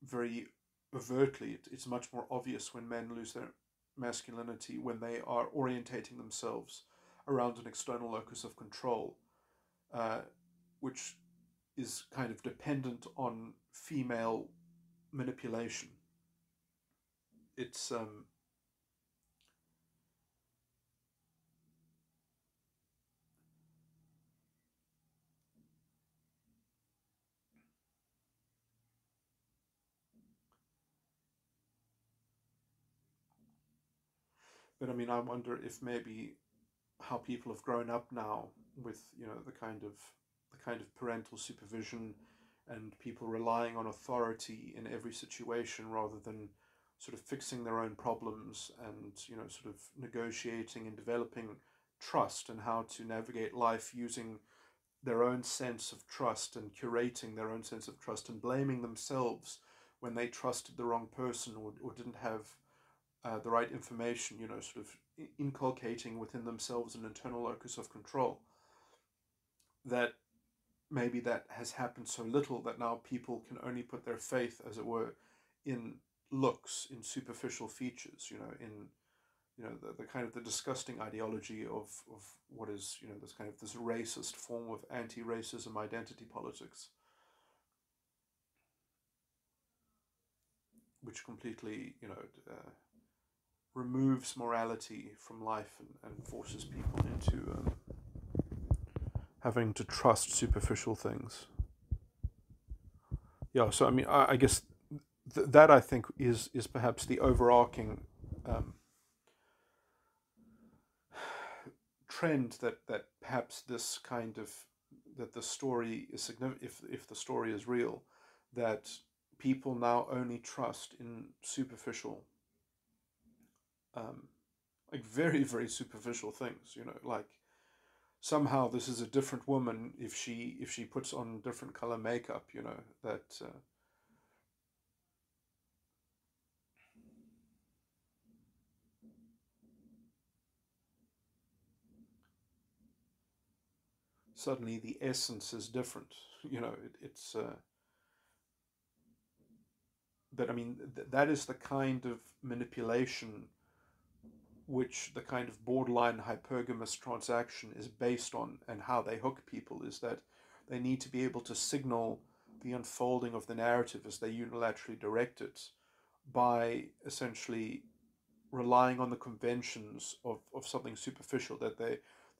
very overtly. It's much more obvious when men lose their masculinity when they are orientating themselves around an external locus of control, uh, which is kind of dependent on female manipulation. It's but I mean, I wonder if maybe how people have grown up now with, the kind of parental supervision, and people relying on authority in every situation rather than sort of fixing their own problems, and, sort of negotiating and developing trust, and how to navigate life using their own sense of trust, and curating their own sense of trust, and blaming themselves when they trusted the wrong person, or didn't have the right information, sort of inculcating within themselves an internal locus of control. That maybe that has happened so little that now people can only put their faith, as it were, in looks, in superficial features, in the kind of the disgusting ideology of what is, this kind of this racist form of anti-racism identity politics, which completely, removes morality from life, and forces people into having to trust superficial things. Yeah, so I mean, I guess that I think is perhaps the overarching um, trend, that perhaps this kind of, that the story is significant, if the story is real, that people now only trust in superficial, um, like very very superficial things. Like somehow this is a different woman if she puts on different color makeup. That suddenly the essence is different. It's But I mean, that is the kind of manipulation which the kind of borderline hypergamous transaction is based on, and how they hook people is that they need to be able to signal the unfolding of the narrative as they unilaterally direct it by essentially relying on the conventions of something superficial, that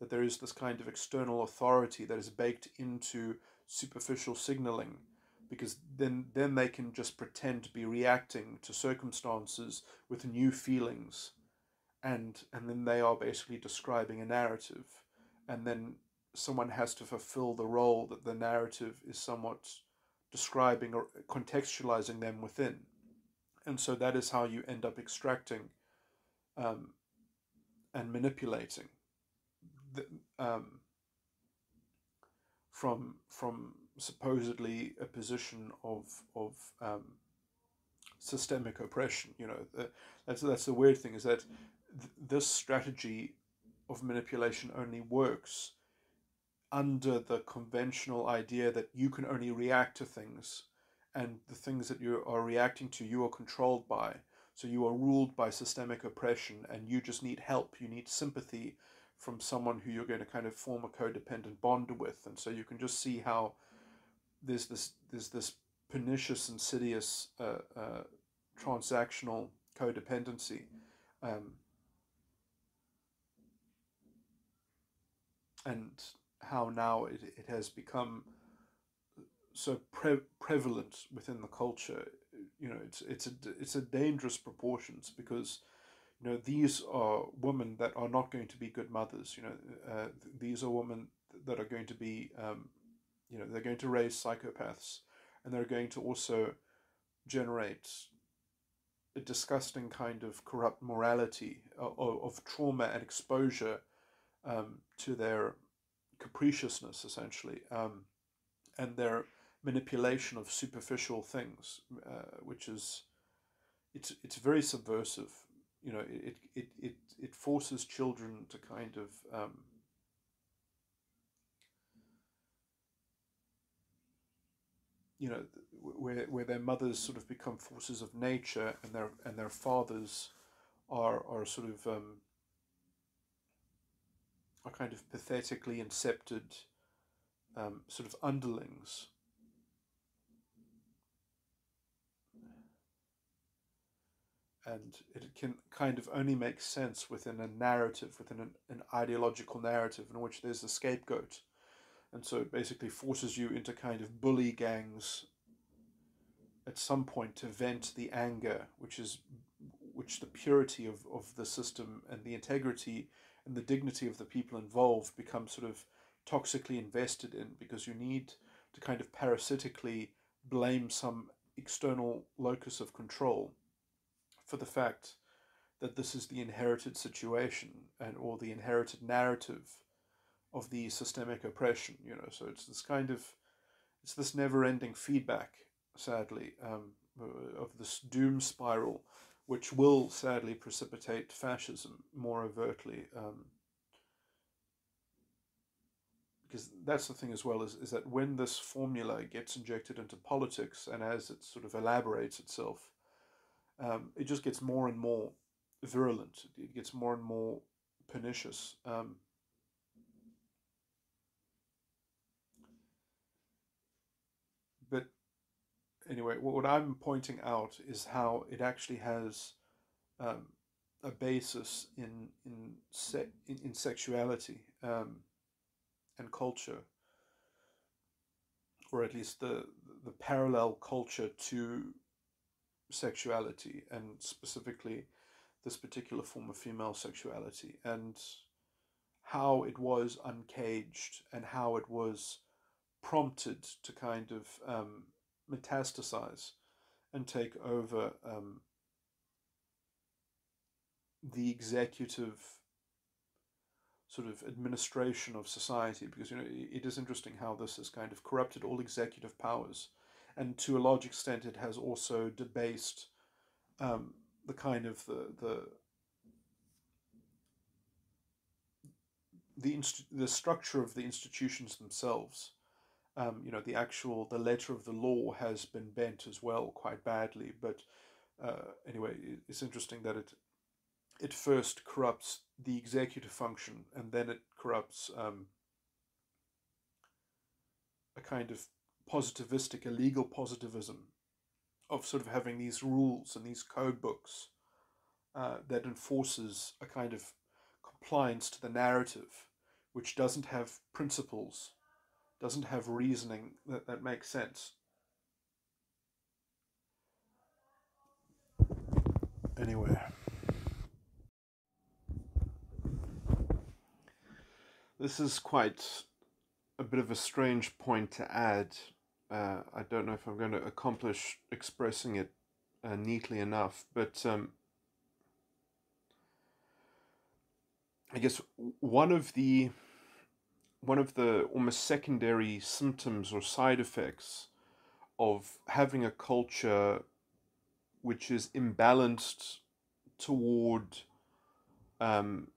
there is this kind of external authority that is baked into superficial signaling, because then they can just pretend to be reacting to circumstances with new feelings, and then they are basically describing a narrative, and then someone has to fulfill the role that the narrative is somewhat describing or contextualizing them within. And so that is how you end up extracting um, and manipulating the, um, from supposedly a position of systemic oppression. That's the weird thing, is that this strategy of manipulation only works under the conventional idea that you can only react to things, and the things that you are reacting to, you are controlled by. So you are ruled by systemic oppression, and you just need help. You need sympathy from someone who you're going to kind of form a codependent bond with. And so you can just see how there's this pernicious, insidious transactional codependency, um, and how now it has become so prevalent within the culture. It's a dangerous proportions, because these are women that are not going to be good mothers. These are women that are going to be, they're going to raise psychopaths, and they're going to also generate a disgusting kind of corrupt morality of trauma and exposure, to their capriciousness, essentially, and their manipulation of superficial things, which is, it's very subversive. It forces children to kind of, you know where their mothers sort of become forces of nature, and their fathers are sort of, are kind of pathetically incepted, sort of underlings. And it can kind of only make sense within a narrative, within an ideological narrative in which there's a scapegoat. And so it basically forces you into kind of bully gangs at some point to vent the anger, which the purity of the system, and the integrity and the dignity of the people involved become sort of toxically invested in, because you need to kind of parasitically blame some external locus of control for the fact that this is the inherited situation, and or the inherited narrative of the systemic oppression. So it's this never-ending feedback, sadly, of this doom spiral, which will sadly precipitate fascism more overtly. Because that's the thing as well, is that when this formula gets injected into politics, and as it sort of elaborates itself, it just gets more and more virulent. It gets more and more pernicious. But anyway, what I'm pointing out is how it actually has um, a basis in sexuality and culture, or at least the parallel culture to sexuality, and specifically this particular form of female sexuality, and how it was uncaged and how it was prompted to kind of metastasize and take over the executive sort of administration of society, because it is interesting how this has kind of corrupted all executive powers, and to a large extent it has also debased the kind of the structure of the institutions themselves. The letter of the law has been bent as well quite badly. But anyway, it's interesting that it first corrupts the executive function, and then it corrupts a kind of positivistic, illegal positivism of sort of having these rules and these code books that enforces a kind of compliance to the narrative, which doesn't have principles, doesn't have reasoning that makes sense. Anyway, this is quite a bit of a strange point to add. I don't know if I'm going to accomplish expressing it neatly enough, but I guess one of the almost secondary symptoms or side effects of having a culture which is imbalanced toward um,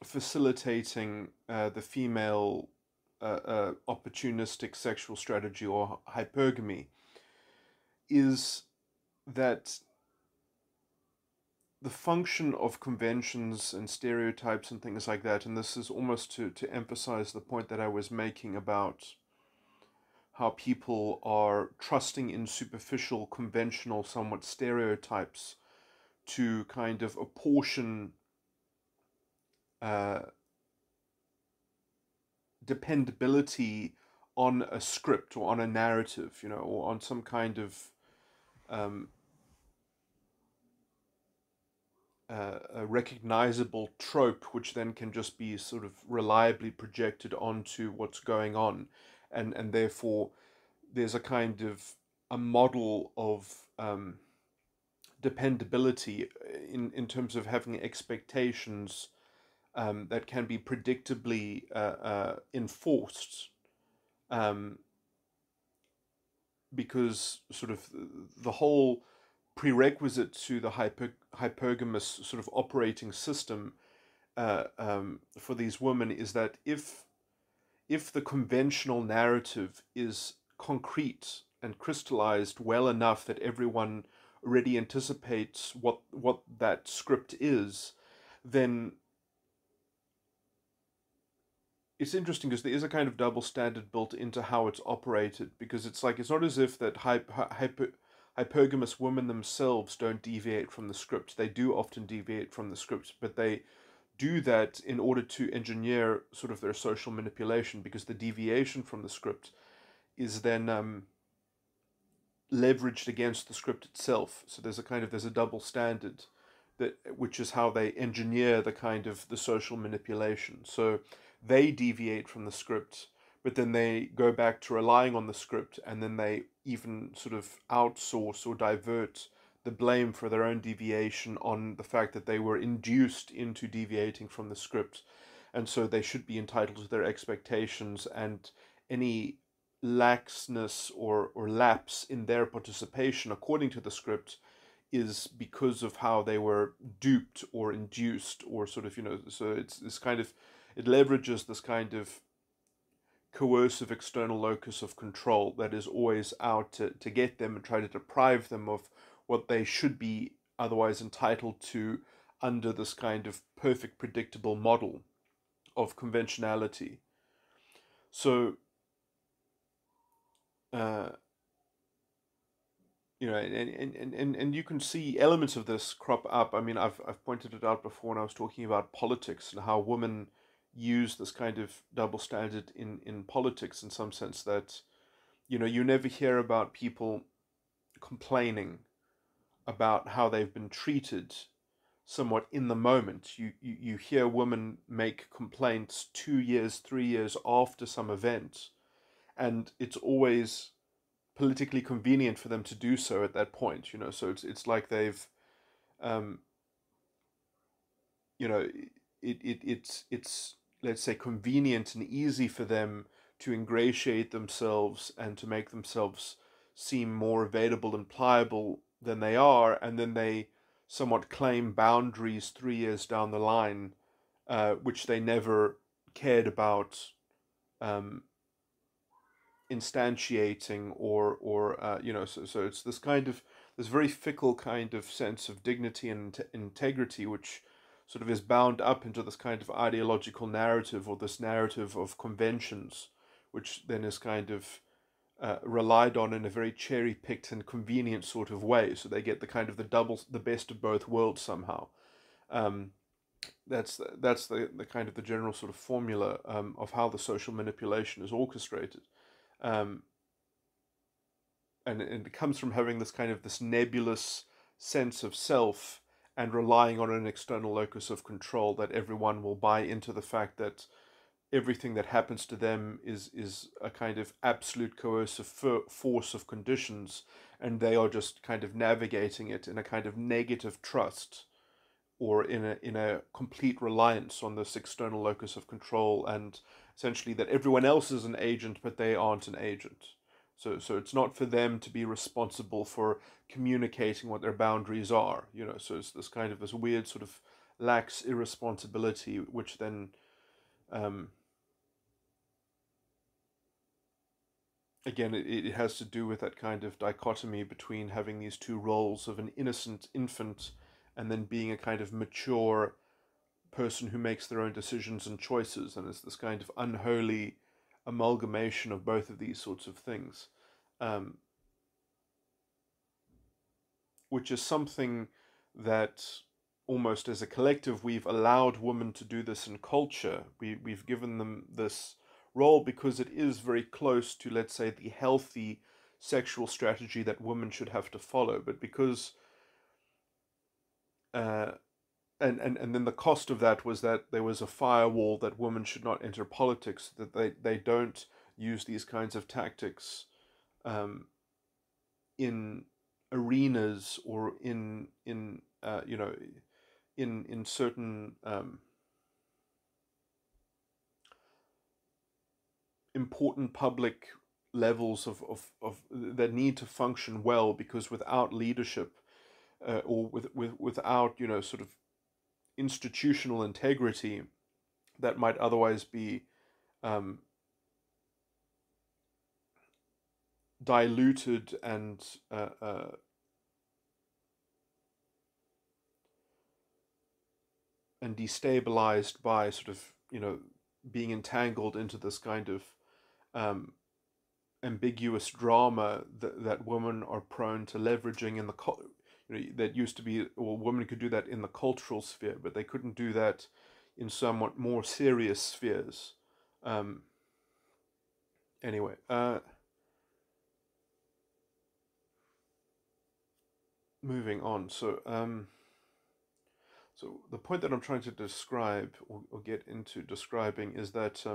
facilitating the female opportunistic sexual strategy or hypergamy is that the function of conventions and stereotypes and things like that, and this is almost to emphasize the point that I was making about how people are trusting in superficial, conventional, somewhat stereotypes to kind of apportion uh, dependability on a script or on a narrative, or on some kind of um, a recognizable trope, which then can just be sort of reliably projected onto what's going on, and therefore there's a kind of a model of dependability in terms of having expectations that can be predictably enforced, um, because sort of the whole prerequisite to the hypergamous sort of operating system for these women is that if the conventional narrative is concrete and crystallized well enough that everyone already anticipates what that script is, then it's interesting because there is a kind of double standard built into how it's operated, because it's like it's not as if that hypergamous women themselves don't deviate from the script. They do often deviate from the script, but they do that in order to engineer sort of their social manipulation, because the deviation from the script is then leveraged against the script itself. So there's a double standard, that which is how they engineer the kind of the social manipulation. So they deviate from the script, but then they go back to relying on the script, and then they even sort of outsource or divert the blame for their own deviation on the fact that they were induced into deviating from the script, and so they should be entitled to their expectations, and any laxness or lapse in their participation according to the script is because of how they were duped or induced, or sort of, so it's this kind of, it leverages this kind of coercive external locus of control that is always out to get them and try to deprive them of what they should be otherwise entitled to under this kind of perfect predictable model of conventionality. So, uh, and you can see elements of this crop up. I mean, I've pointed it out before when I was talking about politics and how women use this kind of double standard in politics in some sense that, you never hear about people complaining about how they've been treated somewhat in the moment. You hear women make complaints 2 years, 3 years after some event, and it's always politically convenient for them to do so at that point. So it's like they've, um, you know, it's let's say convenient and easy for them to ingratiate themselves and to make themselves seem more available and pliable than they are, and then they somewhat claim boundaries 3 years down the line, which they never cared about um, instantiating or so it's this kind of this very fickle kind of sense of dignity and integrity which sort of is bound up into this kind of ideological narrative or this narrative of conventions which then is kind of relied on in a very cherry picked and convenient sort of way, so they get the kind of the best of both worlds somehow. um, that's the kind of the general sort of formula of how the social manipulation is orchestrated. um, and it comes from having this kind of this nebulous sense of self and relying on an external locus of control that everyone will buy into the fact that everything that happens to them is a kind of absolute coercive force of conditions, and they are just kind of navigating it in a kind of negative trust or in a complete reliance on this external locus of control, and essentially that everyone else is an agent but they aren't an agent. So it's not for them to be responsible for communicating what their boundaries are. So it's this kind of this weird sort of lax irresponsibility, which then um, again it has to do with that kind of dichotomy between having these two roles of an innocent infant and then being a kind of mature person who makes their own decisions and choices, and it's this kind of unholy amalgamation of both of these sorts of things, um, which is something that almost as a collective we've allowed women to do this in culture. We've given them this role because it is very close to, let's say, the healthy sexual strategy that women should have to follow, but because uh, and then the cost of that was that there was a firewall that women should not enter politics, that they don't use these kinds of tactics in arenas or in certain important public levels of that need to function well, because without leadership or without sort of institutional integrity that might otherwise be um, diluted and destabilized by sort of being entangled into this kind of um, ambiguous drama that women are prone to leveraging in that used to be, well, women could do that in the cultural sphere, but they couldn't do that in somewhat more serious spheres. Um, anyway, moving on. So the point that I'm trying to describe or get into describing is that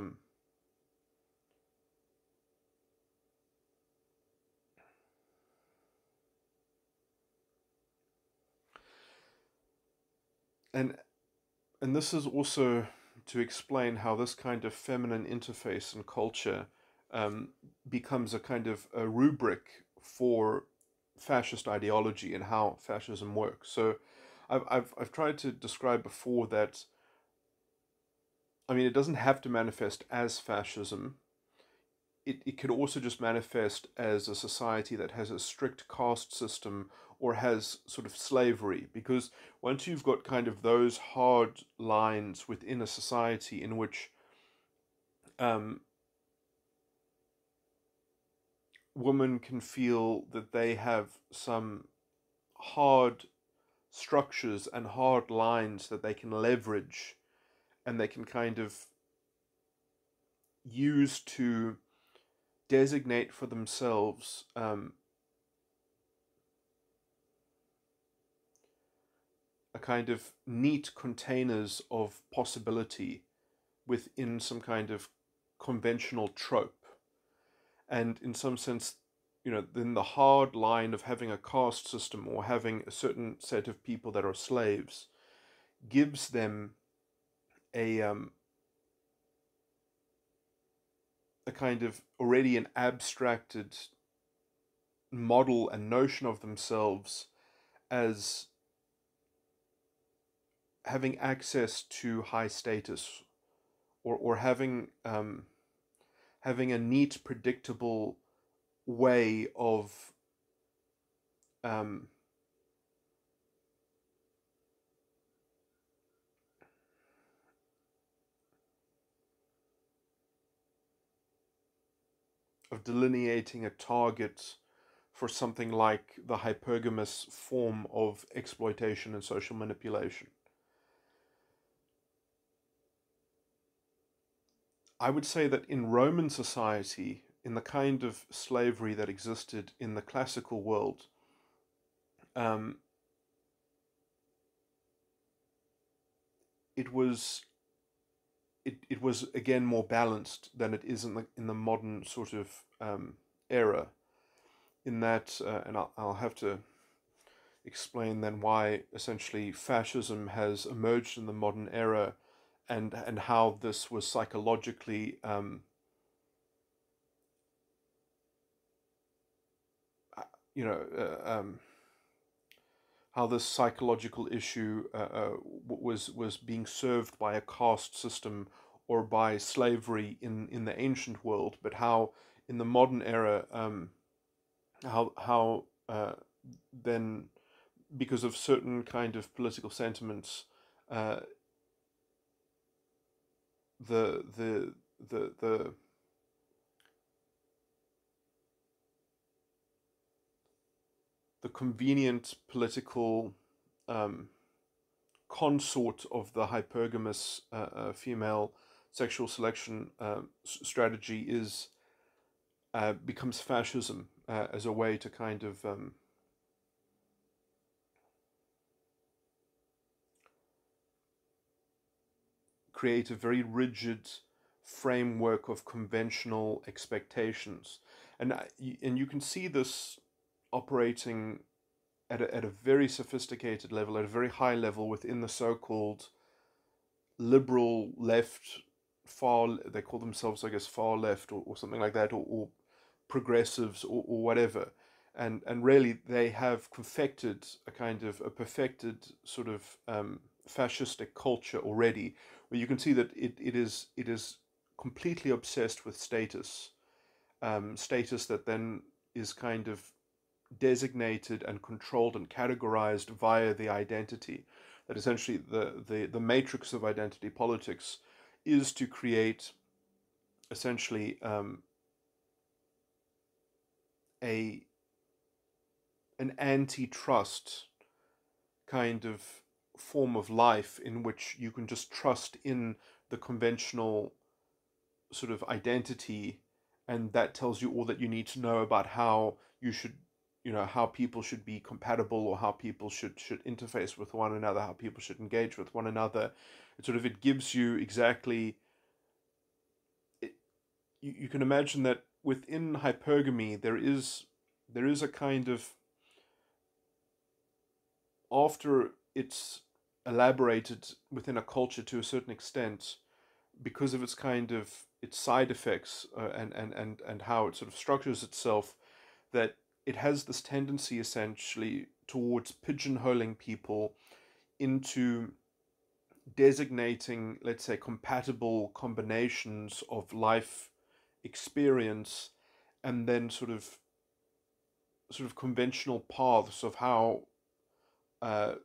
and and this is also to explain how this kind of feminine interface in culture um, becomes a kind of a rubric for fascist ideology and how fascism works. So I've tried to describe before that, I mean, it doesn't have to manifest as fascism, it could also just manifest as a society that has a strict caste system or has sort of slavery, because once you've got kind of those hard lines within a society in which um, women can feel that they have some hard structures and hard lines that they can leverage and they can kind of use to designate for themselves a kind of neat containers of possibility within some kind of conventional trope. And in some sense, then the hard line of having a caste system or having a certain set of people that are slaves gives them a a kind of already an abstracted model and notion of themselves as having access to high status, or having a neat, predictable way um, of delineating a target for something like the hypergamous form of exploitation and social manipulation. I would say that in Roman society, in the kind of slavery that existed in the classical world, um, it was it was again more balanced than it is in the modern sort of era. In that, and I'll have to explain then why essentially fascism has emerged in the modern era, and how this was psychologically you know how this psychological issue was being served by a caste system or by slavery in the ancient world, but how in the modern era how then, because of certain kind of political sentiments, uh, the the the the convenient political um, consort of the hypergamous female sexual selection strategy is becomes fascism as a way to kind of create a very rigid framework of conventional expectations, and and you can see this operating at a very sophisticated level, at a very high level within the so-called liberal left, far, they call themselves, I guess, far left, or something like that, or progressives, or whatever. And really they have confected a perfected sort of fascistic culture already, where you can see that it is completely obsessed with status, status that then is kind of designated and controlled and categorized via the identity. That essentially the matrix of identity politics is to create essentially a an antitrust kind of form of life in which you can just trust in the conventional sort of identity, and that tells you all that you need to know about how you should, how people should be compatible, or how people should interface with one another, how people should engage with one another. It gives you exactly it, you can imagine that within hypergamy there is a kind of, after it's elaborated within a culture to a certain extent, because of its kind of its side effects, and how it sort of structures itself, that it has this tendency essentially towards pigeonholing people into designating, let's say, compatible combinations of life experience, and then sort of conventional paths of how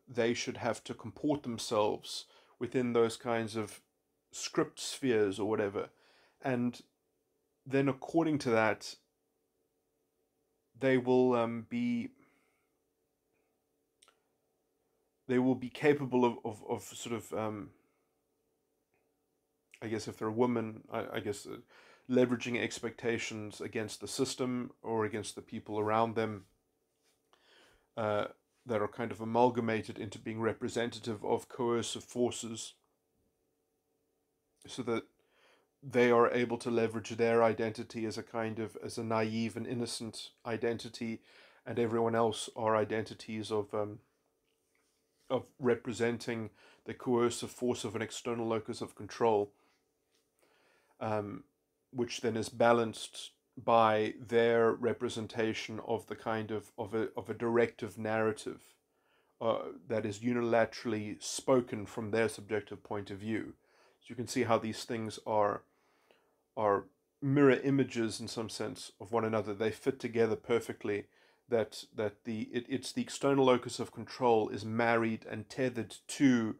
they should have to comport themselves within those kinds of script spheres or whatever. And then according to that, they will be capable of sort of I guess if they're a woman, I guess leveraging expectations against the system or against the people around them, uh, that are kind of amalgamated into being representative of coercive forces, so that they are able to leverage their identity as a naive and innocent identity, and everyone else are identities of representing the coercive force of an external locus of control, um, which then is balanced by their representation of the kind of a directive narrative, that is unilaterally spoken from their subjective point of view. So you can see how these things are mirror images in some sense of one another. They fit together perfectly. It's the external locus of control is married and tethered to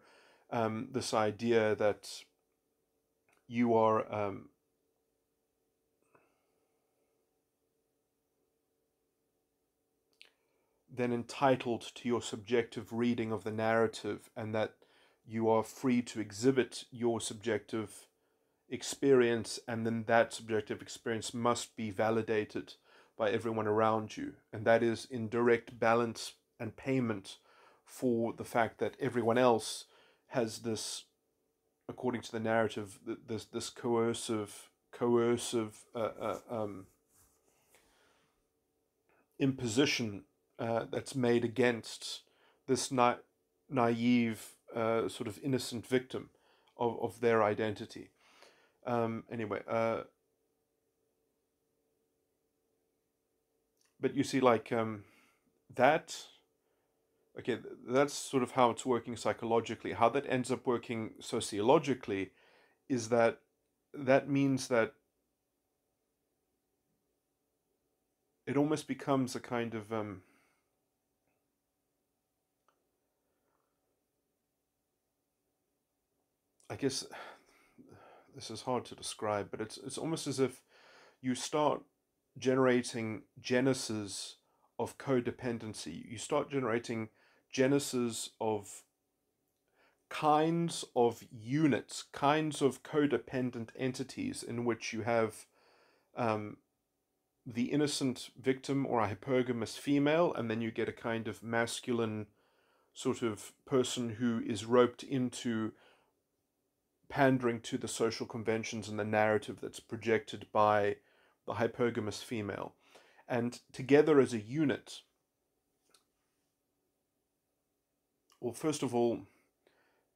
this idea that you are then entitled to your subjective reading of the narrative, and that you are free to exhibit your subjective experience, and then that subjective experience must be validated by everyone around you. And that is in direct balance and payment for the fact that everyone else has this, according to the narrative, this coercive imposition that's made against this naive, sort of innocent victim of their identity. Anyway, but you see, like that. Okay, that's sort of how it's working psychologically. How that ends up working sociologically is that means that it almost becomes a kind of I guess this is hard to describe, but it's almost as if you start generating genesis of codependency. You start generating genesis of kinds of units, kinds of codependent entities in which you have um, the innocent victim or a hypergamous female, and then you get a kind of masculine sort of person who is roped into pandering to the social conventions and the narrative that's projected by the hypergamous female. And together as a unit, well, first of all,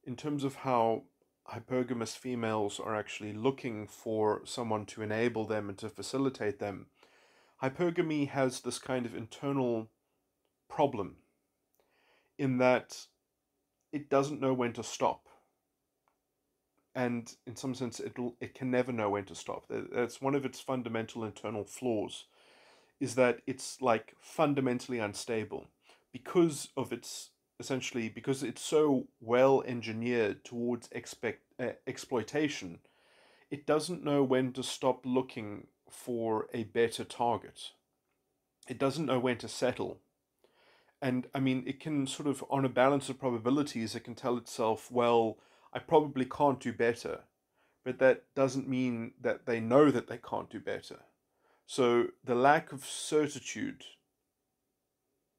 in terms of how hypergamous females are actually looking for someone to enable them and to facilitate them, hypergamy has this kind of internal problem in that it doesn't know when to stop. And in some sense, it can never know when to stop. That's one of its fundamental internal flaws, is that it's like fundamentally unstable because of its essentially because it's so well engineered towards exploitation. It doesn't know when to stop looking for a better target. It doesn't know when to settle. And I mean, it can sort of, on a balance of probabilities, it can tell itself, well, I probably can't do better. But that doesn't mean that they know that they can't do better. So the lack of certitude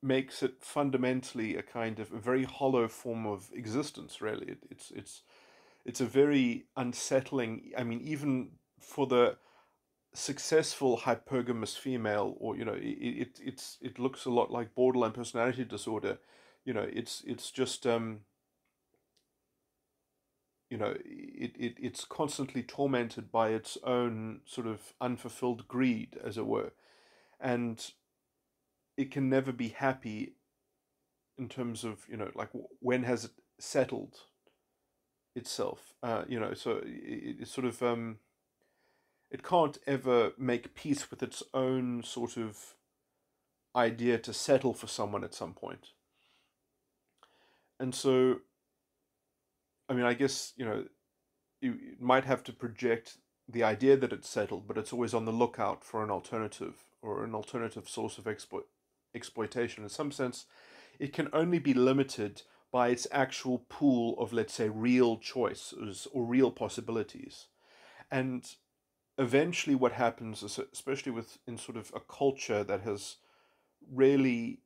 makes it fundamentally a kind of a very hollow form of existence. Really, it's a very unsettling. I mean, even for the successful hypergamous female, or it looks a lot like borderline personality disorder. It's just it's constantly tormented by its own sort of unfulfilled greed, as it were, and it can never be happy in terms of like when has it settled itself. So it's sort of it can't ever make peace with its own sort of idea to settle for someone at some point. And so, I mean, I guess, you might have to project the idea that it's settled, but it's always on the lookout for an alternative or an alternative source of exploitation. In some sense, it can only be limited by its actual pool of, let's say, real choices or real possibilities. And eventually, what happens is, especially with in sort of a culture that has really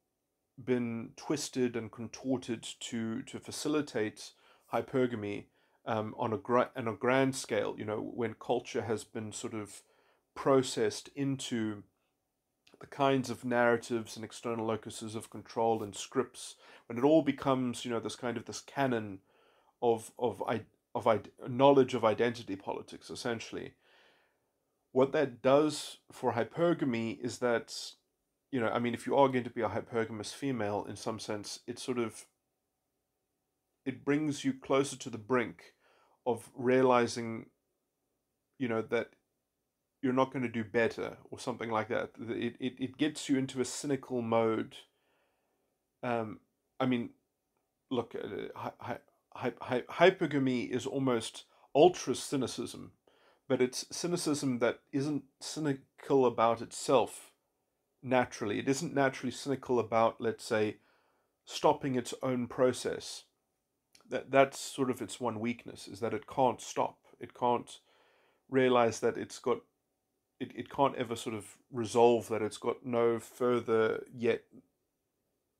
been twisted and contorted to facilitate hypergamy, on on a grand scale. When culture has been sort of processed into the kinds of narratives and external locuses of control and scripts, when it all becomes, this canon of knowledge of identity politics, essentially. What that does for hypergamy is that, I mean, if you are going to be a hypergamous female, in some sense, it brings you closer to the brink of realizing, that you're not going to do better or something like that. It gets you into a cynical mode. I mean, look, hypergamy is almost ultra cynicism, but it's cynicism that isn't cynical about itself naturally. It isn't naturally cynical about, let's say, stopping its own process. That's sort of its one weakness, is that it can't stop. It can't realize that it can't ever sort of resolve that it's got no further yet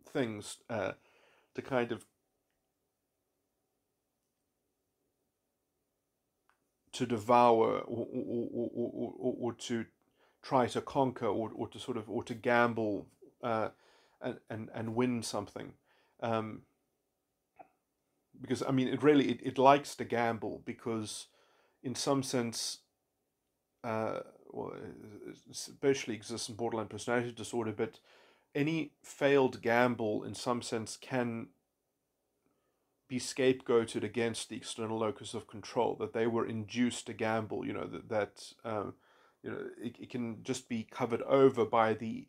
things to kind of to devour, or to try to conquer, or to sort of, or to gamble, and win something. um, because I mean, it likes to gamble, because in some sense, uh, well, it especially exists in borderline personality disorder, but any failed gamble in some sense can be scapegoated against the external locus of control, that they were induced to gamble. It can just be covered over by the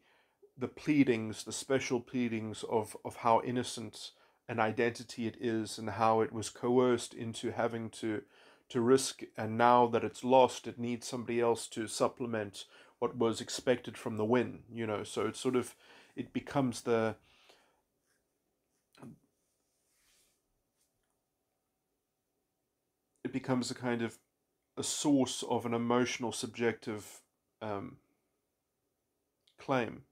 pleadings, the special pleadings of how innocent an identity it is, and how it was coerced into having to risk, and now that it's lost, it needs somebody else to supplement what was expected from the win. So it's sort of, it becomes a kind of a source of an emotional subjective um, claim.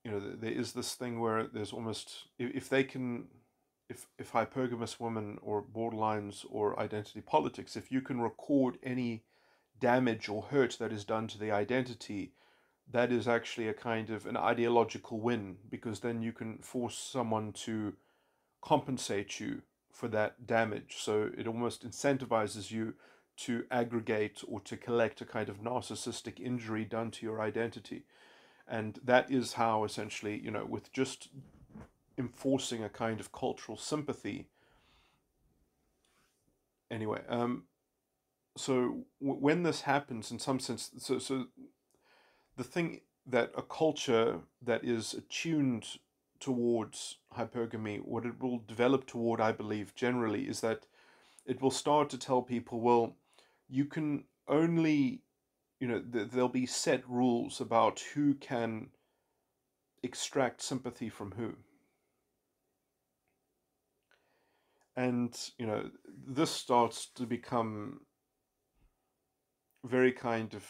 There is this thing where there's almost, if they can, if hypergamous women or borderlines or identity politics, if you can record any damage or hurt that is done to the identity, that is actually a kind of an ideological win, because then you can force someone to compensate you for that damage. So it almost incentivizes you to aggregate or to collect a kind of narcissistic injury done to your identity. And that is how, essentially, with just enforcing a kind of cultural sympathy. Anyway, so when this happens, in some sense, so the thing that a culture that is attuned towards hypergamy, what it will develop toward, I believe, generally, is that it will start to tell people, well, you can only, there'll be set rules about who can extract sympathy from who. And, this starts to become very kind of,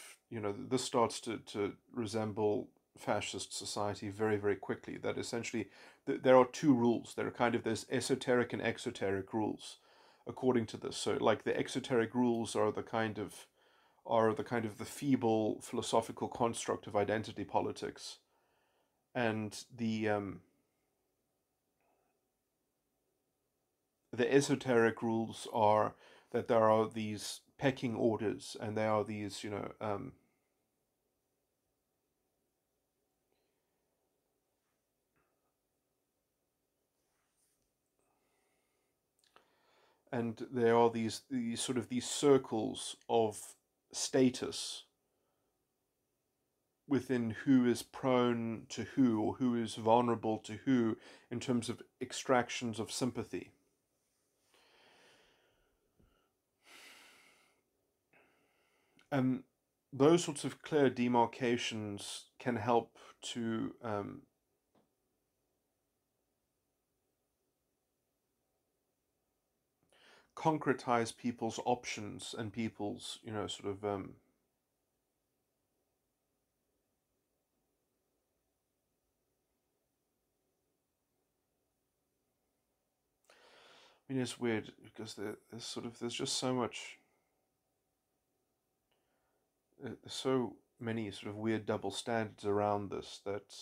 this starts to resemble fascist society very, very quickly. That essentially, there are two rules. There's esoteric and exoteric rules, according to this. So, like, the exoteric rules are the feeble philosophical construct of identity politics, and the esoteric rules are that there are these pecking orders, and there are these, and there are these sort of these circles of status within who is prone to who, or who is vulnerable to who, in terms of extractions of sympathy. And those sorts of clear demarcations can help to concretize people's options and people's, sort of I mean, it's weird because there's just so much, there's so many sort of weird double standards around this that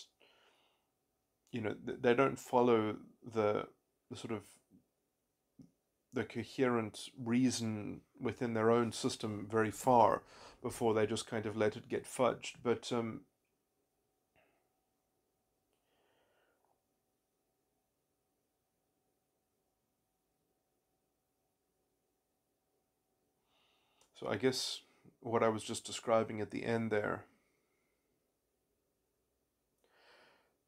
they don't follow the sort of the coherent reason within their own system very far before they just kind of let it get fudged. But so I guess what I was just describing at the end there.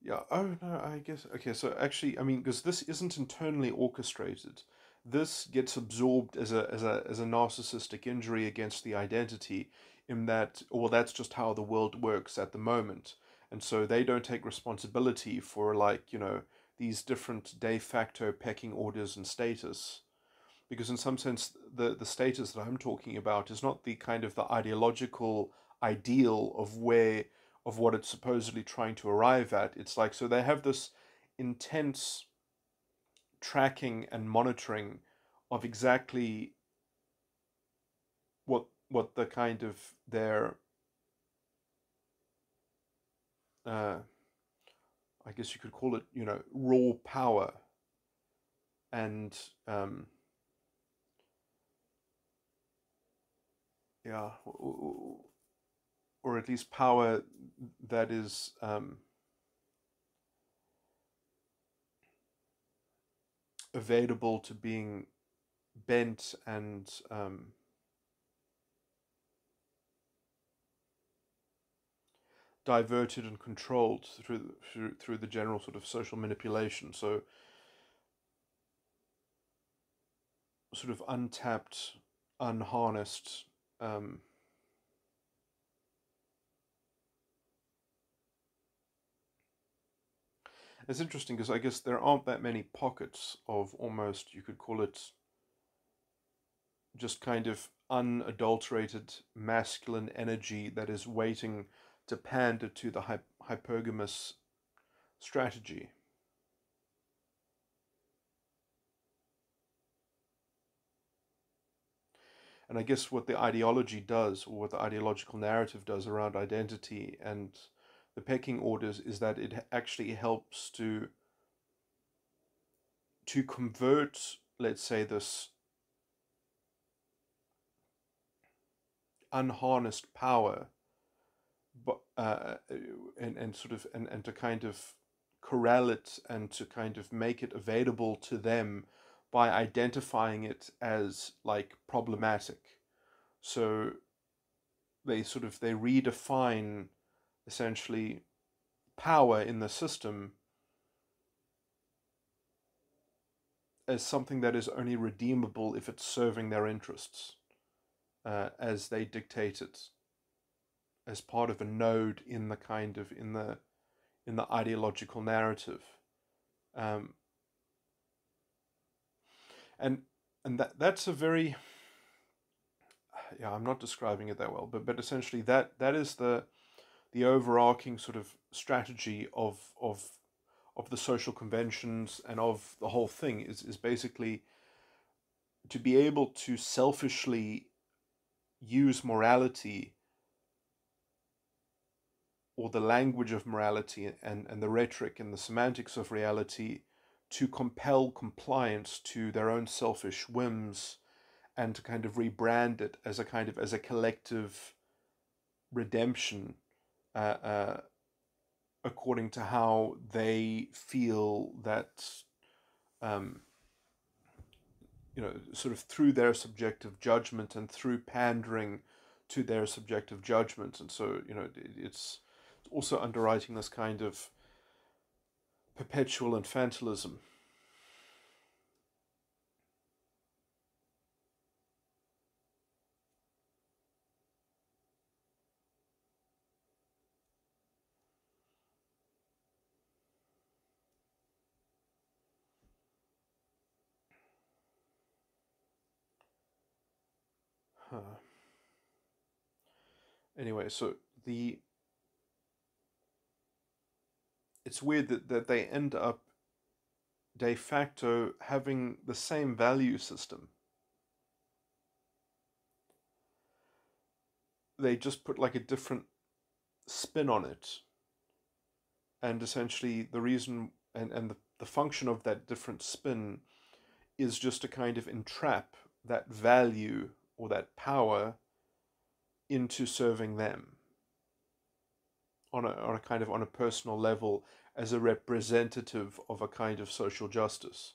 Yeah. Oh no. I guess. Okay. So actually, I mean, because this isn't internally orchestrated, this gets absorbed as a narcissistic injury against the identity. In that, well, that's just how the world works at the moment, and so they don't take responsibility for, like, these different de facto pecking orders and status. Because in some sense, the status that I'm talking about is not the kind of the ideological ideal of what it's supposedly trying to arrive at. It's like, so they have this intense tracking and monitoring of exactly what the kind of their uh, I guess you could call it, raw power, and yeah, or at least power that is available to being bent and diverted and controlled through the general sort of social manipulation. So sort of untapped, unharnessed. It's interesting because I guess there aren't that many pockets of, almost you could call it, just kind of unadulterated masculine energy that is waiting to pander to the hypergamous strategy. And I guess what the ideology does, or what the ideological narrative does around identity and the pecking orders, is that it actually helps to convert, let's say, this unharnessed power, but and sort of and to kind of corral it and to kind of make it available to them by identifying it as, like, problematic. So they redefine essentially power in the system as something that is only redeemable if it's serving their interests, as they dictate it, as part of a node in the kind of in the ideological narrative, um, and that's a very, yeah, I'm not describing it that well, but essentially that is the overarching sort of strategy of the social conventions and of the whole thing is basically to be able to selfishly use morality, or the language of morality, and the rhetoric and the semantics of reality, to compel compliance to their own selfish whims, and to kind of rebrand it as a kind of as a collective redemption, uh, uh, according to how they feel that um, sort of through their subjective judgment and through pandering to their subjective judgment. And so, it's also underwriting this kind of perpetual infantilism. Huh. Anyway, so the it's weird that they end up de facto having the same value system. They just put like a different spin on it, and essentially the reason and the function of that different spin is just to kind of entrap that value or that power into serving them on a kind of on a personal level as a representative of a kind of social justice.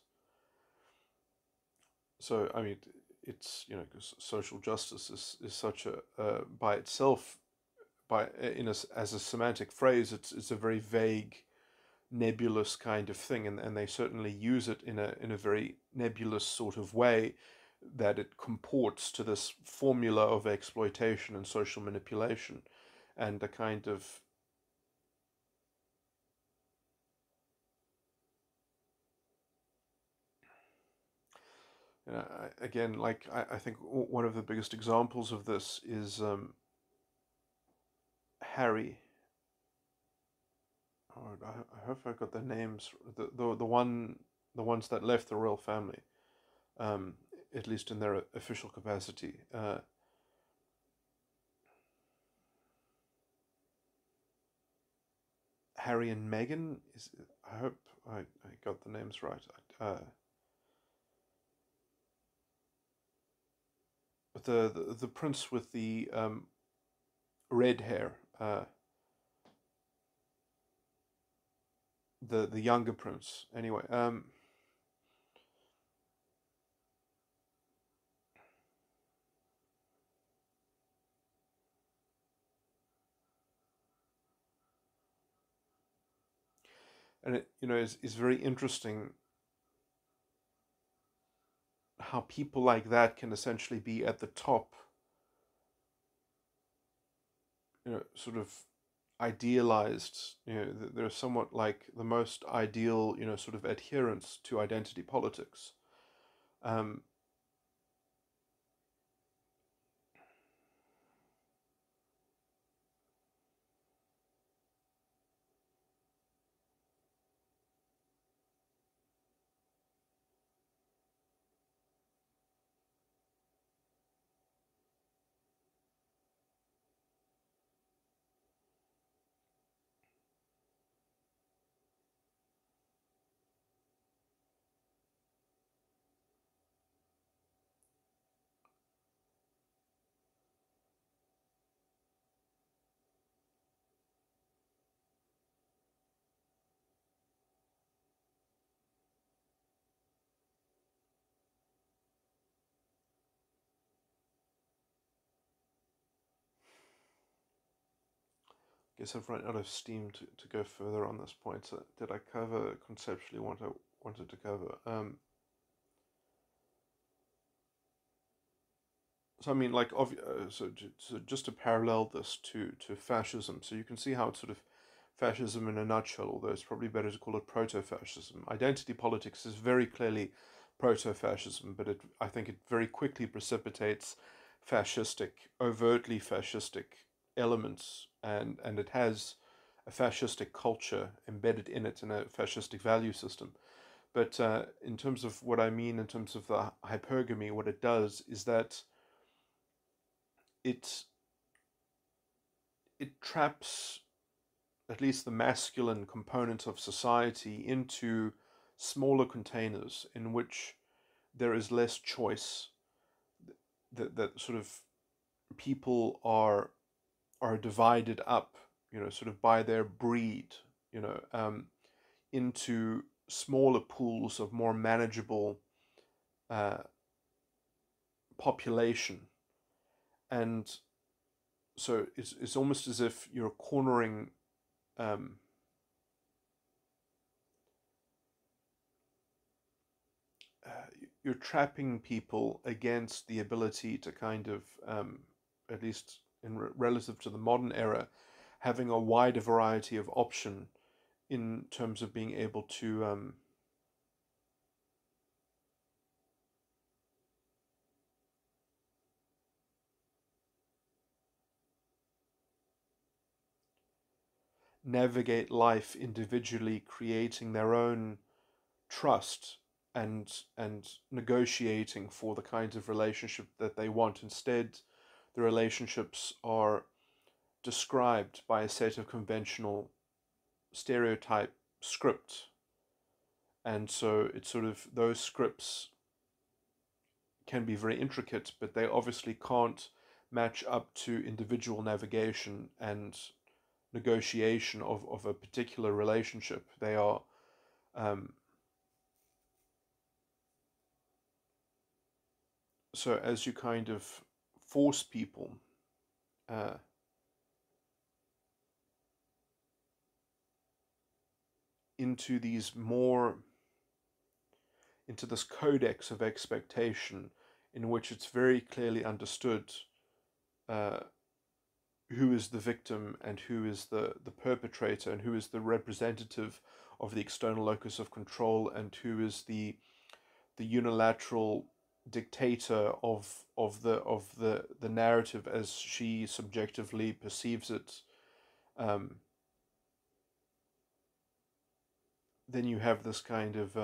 So I mean, it's because social justice is such a by itself, as a semantic phrase, it's a very vague, nebulous kind of thing, and they certainly use it in a very nebulous sort of way, that it comports to this formula of exploitation and social manipulation, and a kind of again, like I think one of the biggest examples of this is Harry. Oh, I hope I got the names. The ones that left the royal family, um, at least in their official capacity. Harry and Meghan is. I hope I got the names right. The prince with the red hair. The younger prince. Anyway, and it is very interesting how people like that can essentially be at the top, sort of idealized. They're somewhat like the most ideal, sort of adherents to identity politics. Um, guess I've run out of steam to go further on this point. So did I cover conceptually what I wanted to cover? So I mean, like, so just to parallel this to fascism, so you can see how it's sort of fascism in a nutshell, although it's probably better to call it proto-fascism. Identity politics is very clearly proto-fascism, but I think it very quickly precipitates overtly fascistic elements, and it has a fascistic culture embedded in it and a fascistic value system. But in terms of what I mean, in terms of the hypergamy, what it does is that it it traps at least the masculine component of society into smaller containers in which there is less choice, that sort of people are divided up, sort of by their breed, into smaller pools of more manageable population. And so it's almost as if you're cornering, um, you're trapping people against the ability to kind of, at least in relative to the modern era, having a wider variety of option in terms of being able to, navigate life individually, creating their own trust and negotiating for the kinds of relationship that they want. Instead, the relationships are described by a set of conventional stereotype script. And so it's sort of, those scripts can be very intricate, but they obviously can't match up to individual navigation and negotiation of a particular relationship. They are, um, so as you kind of force people, uh, into these more, into this codex of expectation, in which it's very clearly understood, uh, who is the victim and who is the perpetrator, and who is the representative of the external locus of control, and who is the unilateral dictator of the narrative as she subjectively perceives it. Um, then you have this kind of,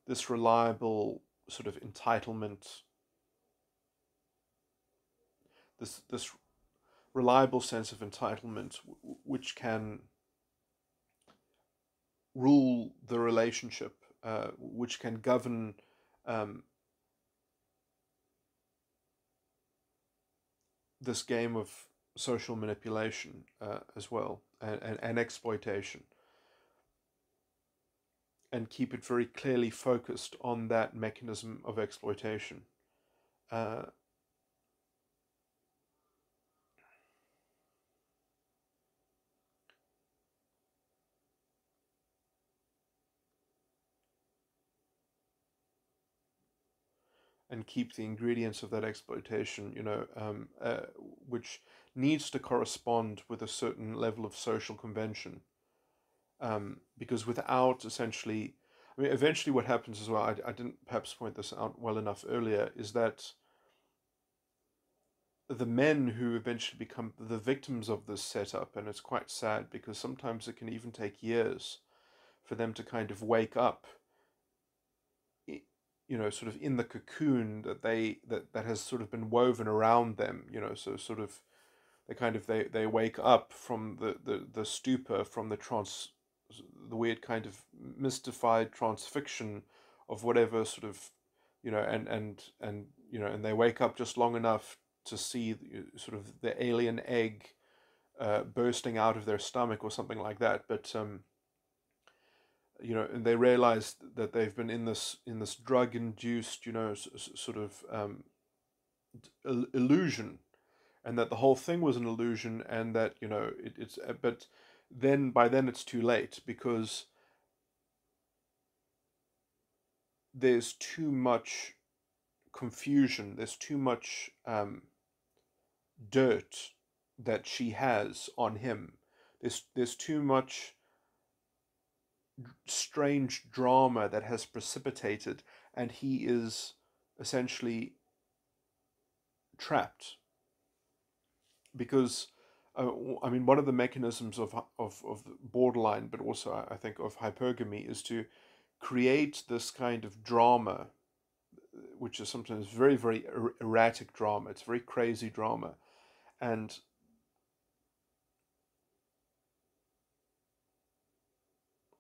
this reliable sort of entitlement, this reliable sense of entitlement, which can rule the relationship, which can govern, um, this game of social manipulation, as well, and exploitation, and keep it very clearly focused on that mechanism of exploitation. Uh, and keep the ingredients of that exploitation, which needs to correspond with a certain level of social convention. Because without, essentially, I mean, eventually what happens as well, I didn't perhaps point this out well enough earlier, is that the men who eventually become the victims of this setup, and it's quite sad because sometimes it can even take years for them to kind of wake up, sort of in the cocoon that has sort of been woven around them, so sort of they wake up from the stupor, from the weird kind of mystified transfixion of whatever sort of, and they wake up just long enough to see sort of the alien egg, bursting out of their stomach or something like that. But and they realize that they've been in this drug induced, sort of, illusion, and that the whole thing was an illusion, and that it's but then by then it's too late, because there's too much confusion, there's too much, dirt that she has on him. There's too much strange drama that has precipitated, and he is essentially trapped. Because, I mean, one of the mechanisms of borderline, but also I think of hypergamy, is to create this kind of drama, which is sometimes very, very erratic drama. It's very crazy drama. And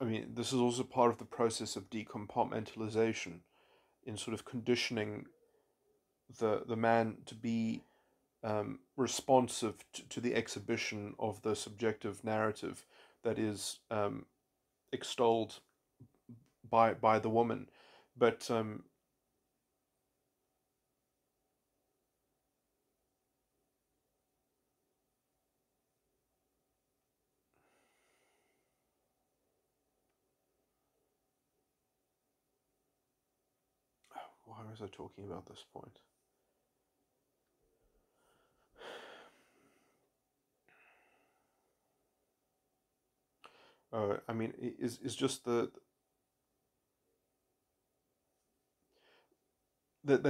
I mean, this is also part of the process of decompartmentalization, in sort of conditioning the man to be, responsive to the exhibition of the subjective narrative that is, extolled by the woman. But Why was I talking about this point? I mean, is just that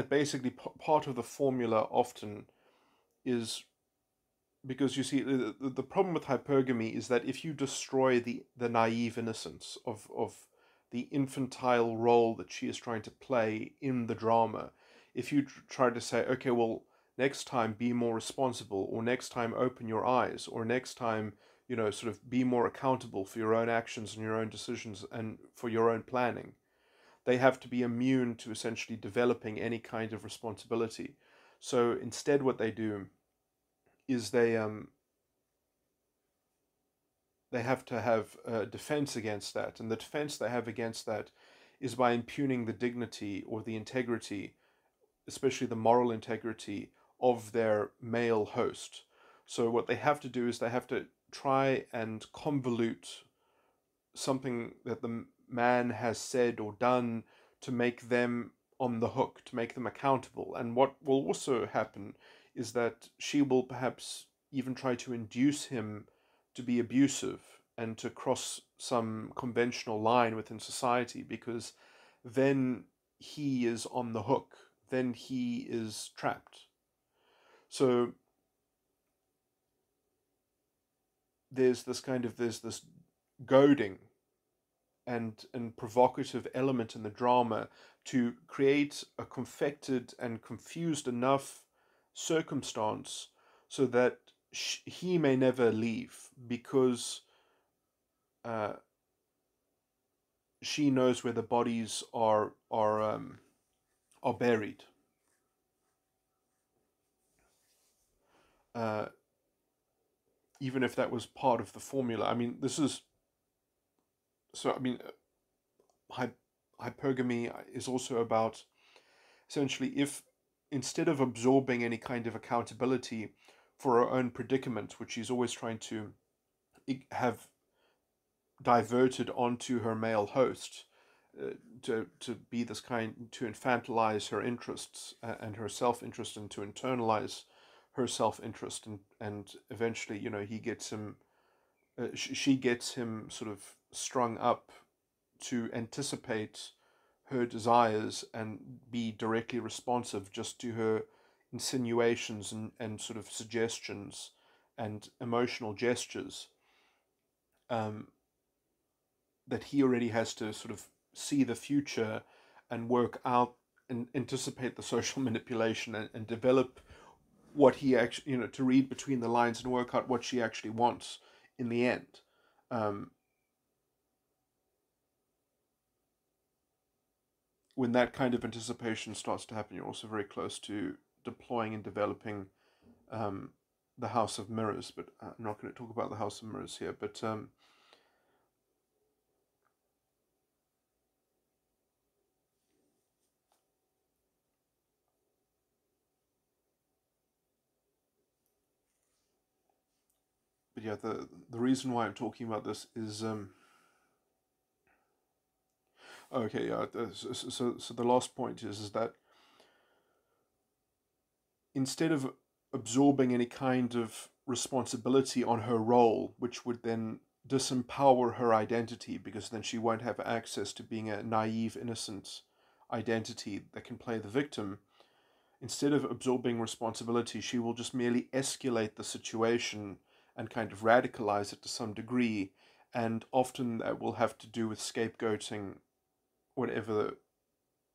basically part of the formula often is, because you see the problem with hypergamy is that if you destroy the naive innocence of the infantile role that she is trying to play in the drama, if you try to say, okay, well, next time be more responsible, or next time open your eyes, or next time, sort of be more accountable for your own actions and your own decisions and for your own planning, they have to be immune to essentially developing any kind of responsibility. So instead, what they do is they have to have a defense against that, and the defense they have against that is by impugning the dignity or the integrity, especially the moral integrity of their male host. So what they have to do is they have to try and convolute something that the man has said or done to make them on the hook, to make them accountable. And what will also happen is that she will perhaps even try to induce him to be abusive and to cross some conventional line within society, because then he is on the hook, then he is trapped. So there's this goading and provocative element in the drama to create a confected and confused enough circumstance so that he may never leave, because uh, she knows where the bodies are buried. Uh, Even if that was part of the formula. I mean, this is so. I mean, hypergamy is also about, essentially, if instead of absorbing any kind of accountability for her own predicament, which she's always trying to have diverted onto her male host, to be this kind, to infantilize her interests and her self-interest, and to internalize her self-interest, and eventually, he gets him, she gets him sort of strung up to anticipate her desires and be directly responsive just to her insinuations and sort of suggestions and emotional gestures, um, that he already has to sort of see the future and work out and anticipate the social manipulation, and develop what he actually, to read between the lines and work out what she actually wants in the end. Um, when that kind of anticipation starts to happen, you're also very close to deploying and developing um, the House of Mirrors. But I'm not going to talk about the House of Mirrors here. But yeah, the reason why I'm talking about this is okay. Yeah, so the last point is that instead of absorbing any kind of responsibility on her role, which would then disempower her identity, because then she won't have access to being a naive, innocent identity that can play the victim. Instead of absorbing responsibility, she will just merely escalate the situation and kind of radicalize it to some degree. And often that will have to do with scapegoating whatever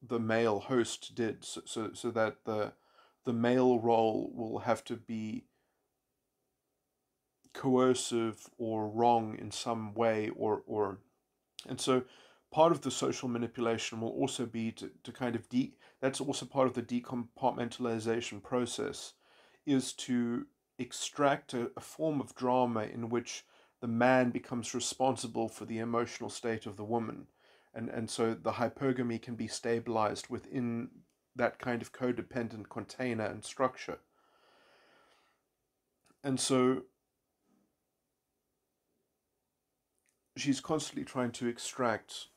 the male host did, so that the male role will have to be coercive or wrong in some way, or and so part of the social manipulation will also be to kind of that's also part of the decompartmentalization process, is to extract a form of drama in which the man becomes responsible for the emotional state of the woman, and so the hypergamy can be stabilized within that kind of codependent container and structure. And so she's constantly trying to extract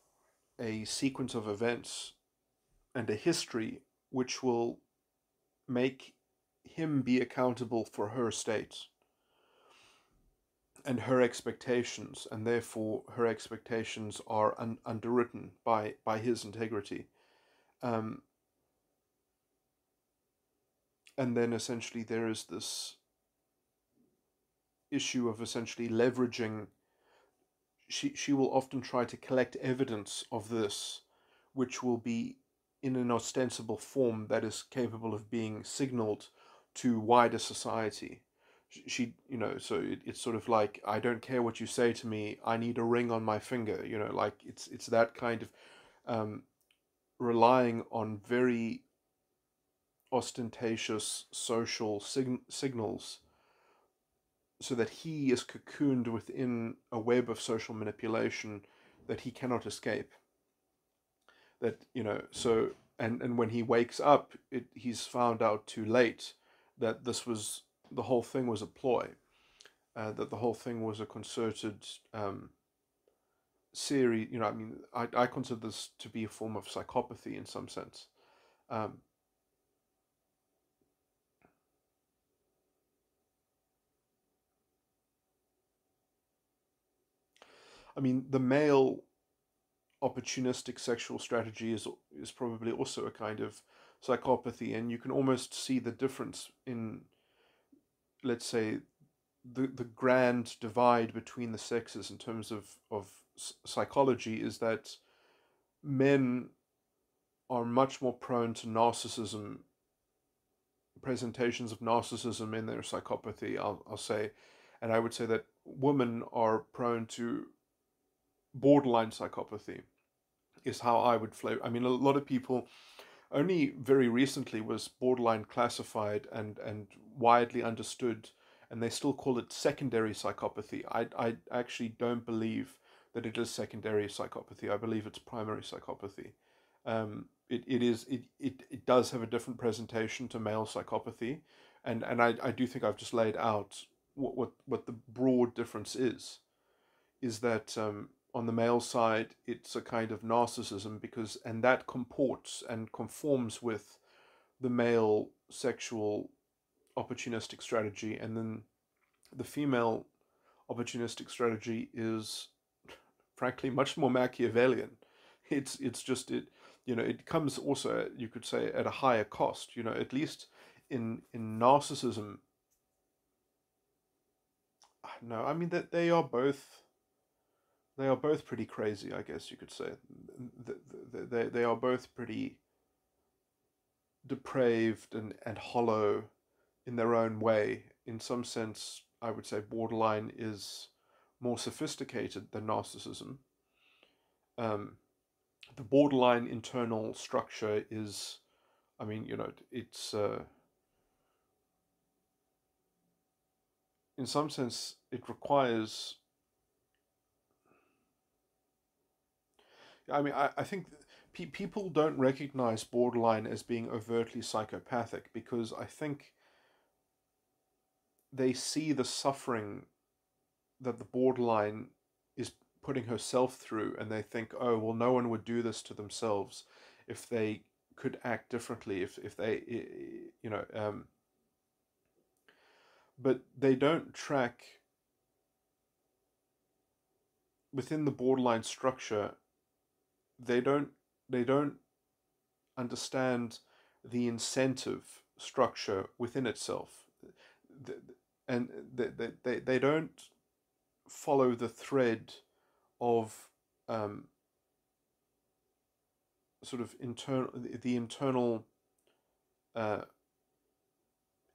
a sequence of events and a history which will make him be accountable for her state and her expectations, and therefore her expectations are underwritten by his integrity. Um, and then essentially there is this issue of essentially leveraging. She will often try to collect evidence of this, which will be in an ostensible form that is capable of being signaled to wider society. So it's sort of like, I don't care what you say to me, I need a ring on my finger. Like it's that kind of um, relying on very ostentatious social signals, so that he is cocooned within a web of social manipulation that he cannot escape. And when he wakes up, he's found out too late that the whole thing was a ploy, that the whole thing was a concerted series. I mean, I consider this to be a form of psychopathy in some sense. Um, I mean, the male opportunistic sexual strategy is probably also a kind of psychopathy, and you can almost see the difference in, let's say, the grand divide between the sexes in terms of psychology is that men are much more prone to narcissism, presentations of narcissism in their psychopathy, I'll say. And I would say that women are prone to borderline psychopathy, is how I would flavor. I mean, a lot of people, only very recently was borderline classified and widely understood, and they still call it secondary psychopathy. I actually don't believe that it is secondary psychopathy. I believe it's primary psychopathy. It does have a different presentation to male psychopathy, and I do think I've just laid out what the broad difference is that on the male side, it's a kind of narcissism, and that comports and conforms with the male sexual opportunistic strategy, and then the female opportunistic strategy is, frankly, much more Machiavellian. It's just it, it comes also, you could say, at a higher cost. At least in narcissism, no, I mean that they are both pretty crazy, I guess you could say. They are both pretty depraved and hollow in their own way. In some sense, I would say borderline is more sophisticated than narcissism. Um, the borderline internal structure is, I mean, it's in some sense it requires. I mean, I think people don't recognize borderline as being overtly psychopathic, because I think they see the suffering that the borderline is putting herself through, and they think, oh, well, no one would do this to themselves if they could act differently, if they, but they don't track within the borderline structure. They don't understand the incentive structure within itself, and they don't follow the thread of sort of the internal uh,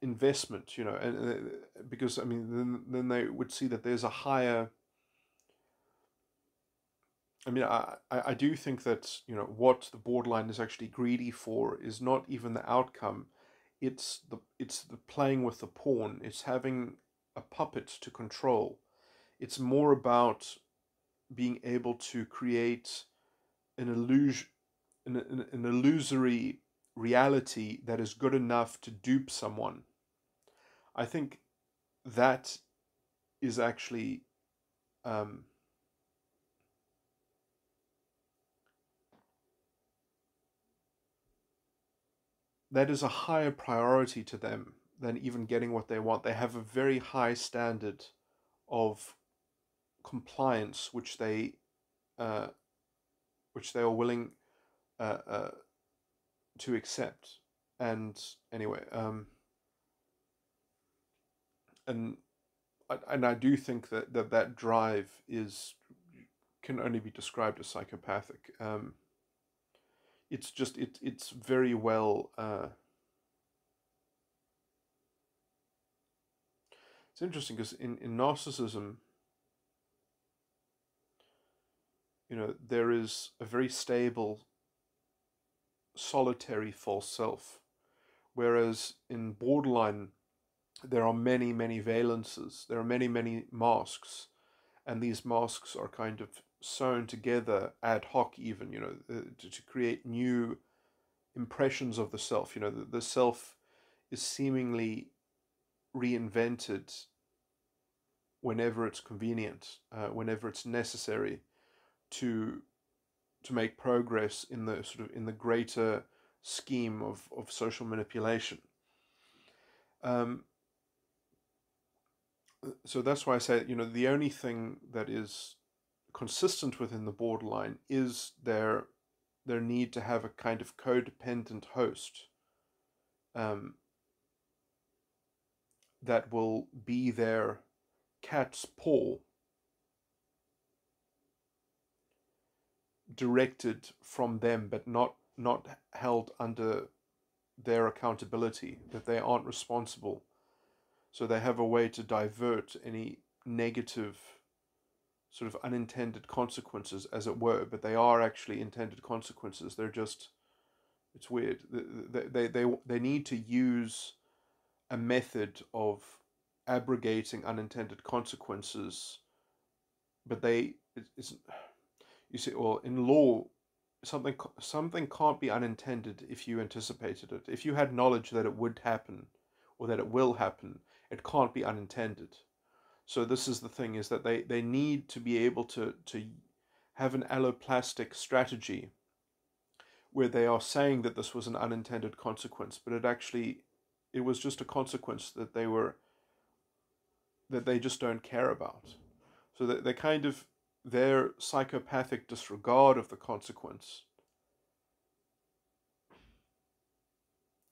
investment, and because I mean, then they would see that there's a higher. I mean, I do think that what the borderline is actually greedy for is not even the outcome. It's the playing with the pawn. It's having a puppet to control. It's more about being able to create an illusion, an illusory reality that is good enough to dupe someone. I think that is actually um, that is a higher priority to them than even getting what they want. They have a very high standard of compliance, uh, which they are willing uh, uh, to accept. And anyway, and I do think that drive is can only be described as psychopathic. It's just it's very well. It's interesting because in narcissism, there is a very stable, solitary false self, whereas in borderline there are many many valences. There are many many masks, and these masks are kind of sewn together ad hoc, even to create new impressions of the self. The self is seemingly reinvented whenever it's convenient, whenever it's necessary to make progress in the greater scheme of social manipulation. Um, so that's why I say, the only thing that is consistent within the borderline is their need to have a kind of codependent host, um, that will be their cat's paw, directed from them, but not held under their accountability, that they aren't responsible. So they have a way to divert any negative sort of unintended consequences, as it were, but they are actually intended consequences. They're just, it's weird. They need to use a method of abrogating unintended consequences, but it's, you see, well, in law, something can't be unintended if you anticipated it. If you had knowledge that it would happen or that it will happen, it can't be unintended. So this is the thing, is that they need to be able to have an alloplastic strategy where they are saying that this was an unintended consequence, but it was just a consequence that they just don't care about. So that they kind of, their psychopathic disregard of the consequence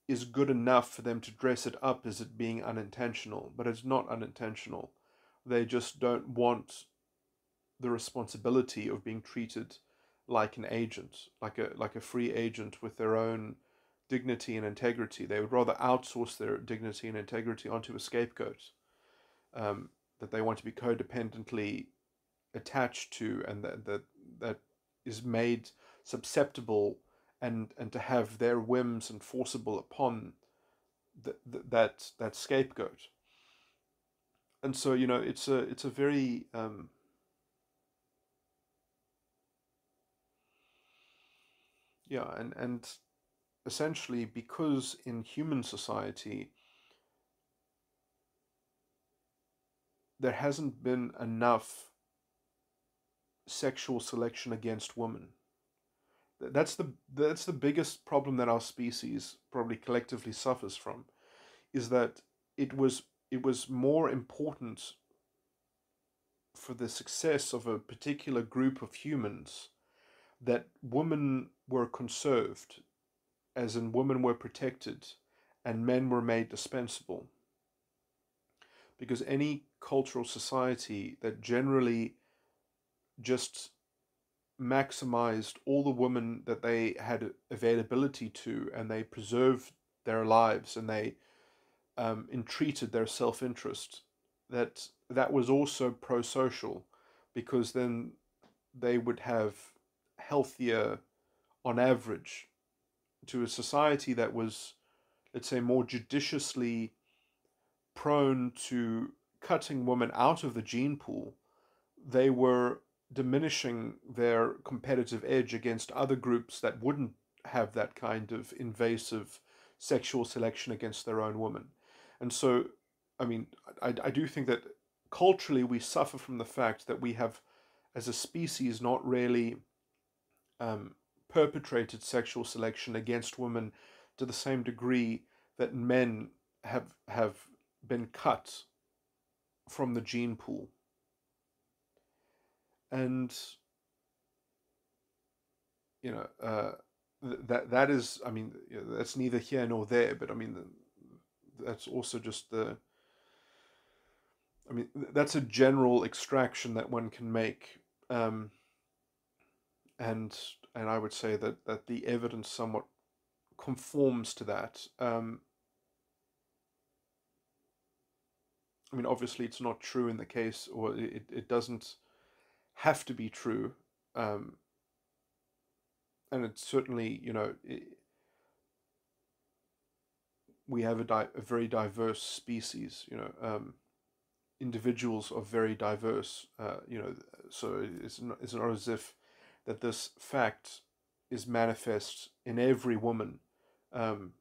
is good enough for them to dress it up as it being unintentional, but it's not unintentional. They just don't want the responsibility of being treated like an agent, like a free agent with their own dignity and integrity. They would rather outsource their dignity and integrity onto a scapegoat, that they want to be codependently attached to, and that is made susceptible, and to have their whims enforceable upon that scapegoat. And so it's a very yeah, and essentially, because in human society there hasn't been enough sexual selection against women. That's the biggest problem that our species probably collectively suffers from, is that it was more important for the success of a particular group of humans that women were conserved, as in women were protected and men were made dispensable. Because any cultural society that generally just maximized all the women that they had availability to, and they preserved their lives, and they entreated their self-interest, that was also pro-social, because then they would have healthier, on average, to a society that was, let's say, more judiciously prone to cutting women out of the gene pool. They were diminishing their competitive edge against other groups that wouldn't have that kind of invasive sexual selection against their own women. And so, I mean, I do think that culturally we suffer from the fact that we have, as a species, not really perpetrated sexual selection against women to the same degree that men have been cut from the gene pool. And you know, that is, I mean, that's neither here nor there. But I mean, that's also just the. I mean, that's a general extraction that one can make, um, and I would say that the evidence somewhat conforms to that. I mean, obviously, it's not true in the case, or it doesn't have to be true, um, and it's certainly, we have a very diverse species. Individuals are very diverse. So it's not as if that this fact is manifest in every woman. Um,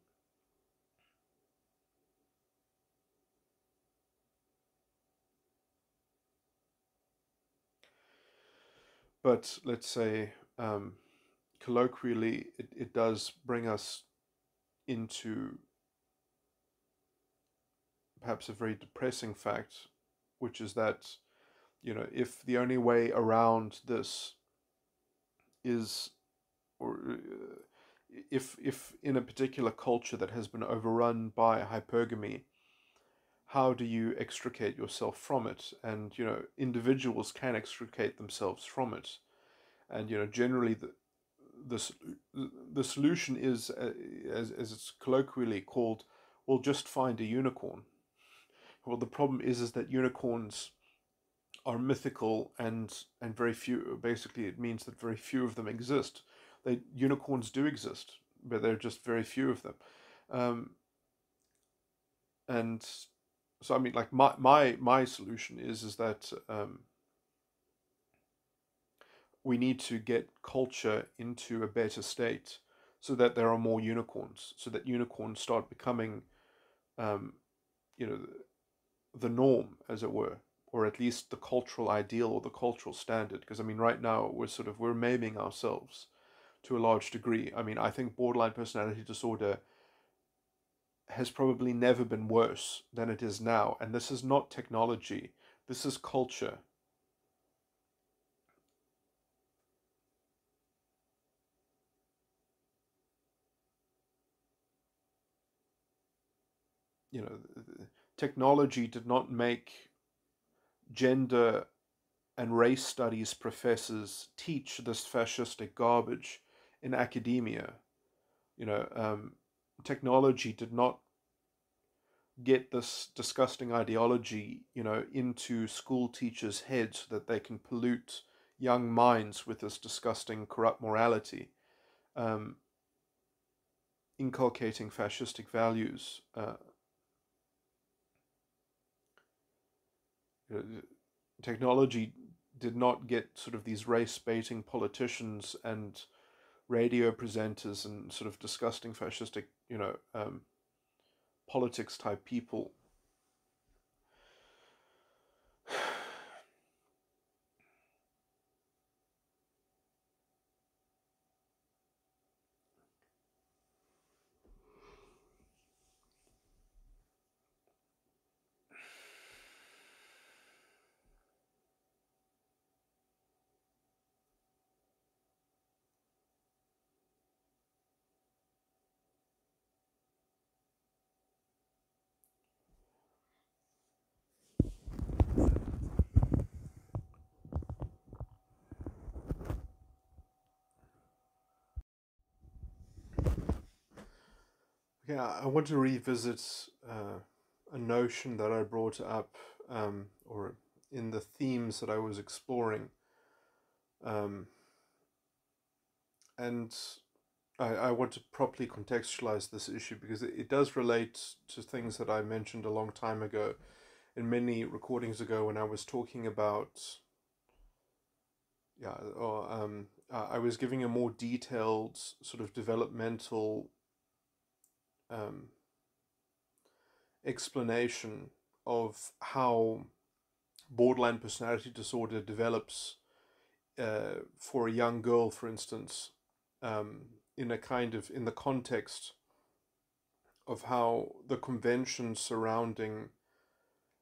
but let's say, colloquially, it does bring us into perhaps a very depressing fact, which is that, if the only way around this is, or if in a particular culture that has been overrun by hypergamy, how do you extricate yourself from it? And individuals can extricate themselves from it. And generally the the solution is, as it's colloquially called, well, just find a unicorn. Well, the problem is that unicorns are mythical, and very few. Basically, it means that very few of them exist. Unicorns do exist, but there are just very few of them. Um, and so, I mean, like, my solution is that, we need to get culture into a better state, so that there are more unicorns, so that unicorns start becoming, um, you know, the norm, as it were, or at least the cultural ideal or the cultural standard. Because I mean, right now we're maiming ourselves to a large degree. I mean, I think borderline personality disorder has probably never been worse than it is now, and this is not technology. This is culture. Technology did not make gender and race studies professors teach this fascistic garbage in academia. You know, technology did not get this disgusting ideology, into school teachers' heads so that they can pollute young minds with this disgusting, corrupt morality, um, inculcating fascistic values. Technology did not get sort of these race baiting politicians and radio presenters and sort of disgusting fascistic, politics type people. Yeah, I want to revisit a notion that I brought up, or in the themes that I was exploring, um, and I want to properly contextualize this issue because it does relate to things that I mentioned a long time ago, in many recordings ago, when I was talking about, yeah, or I was giving a more detailed sort of developmental, um, explanation of how borderline personality disorder develops, for a young girl, for instance, in a kind of in the context of how the conventions surrounding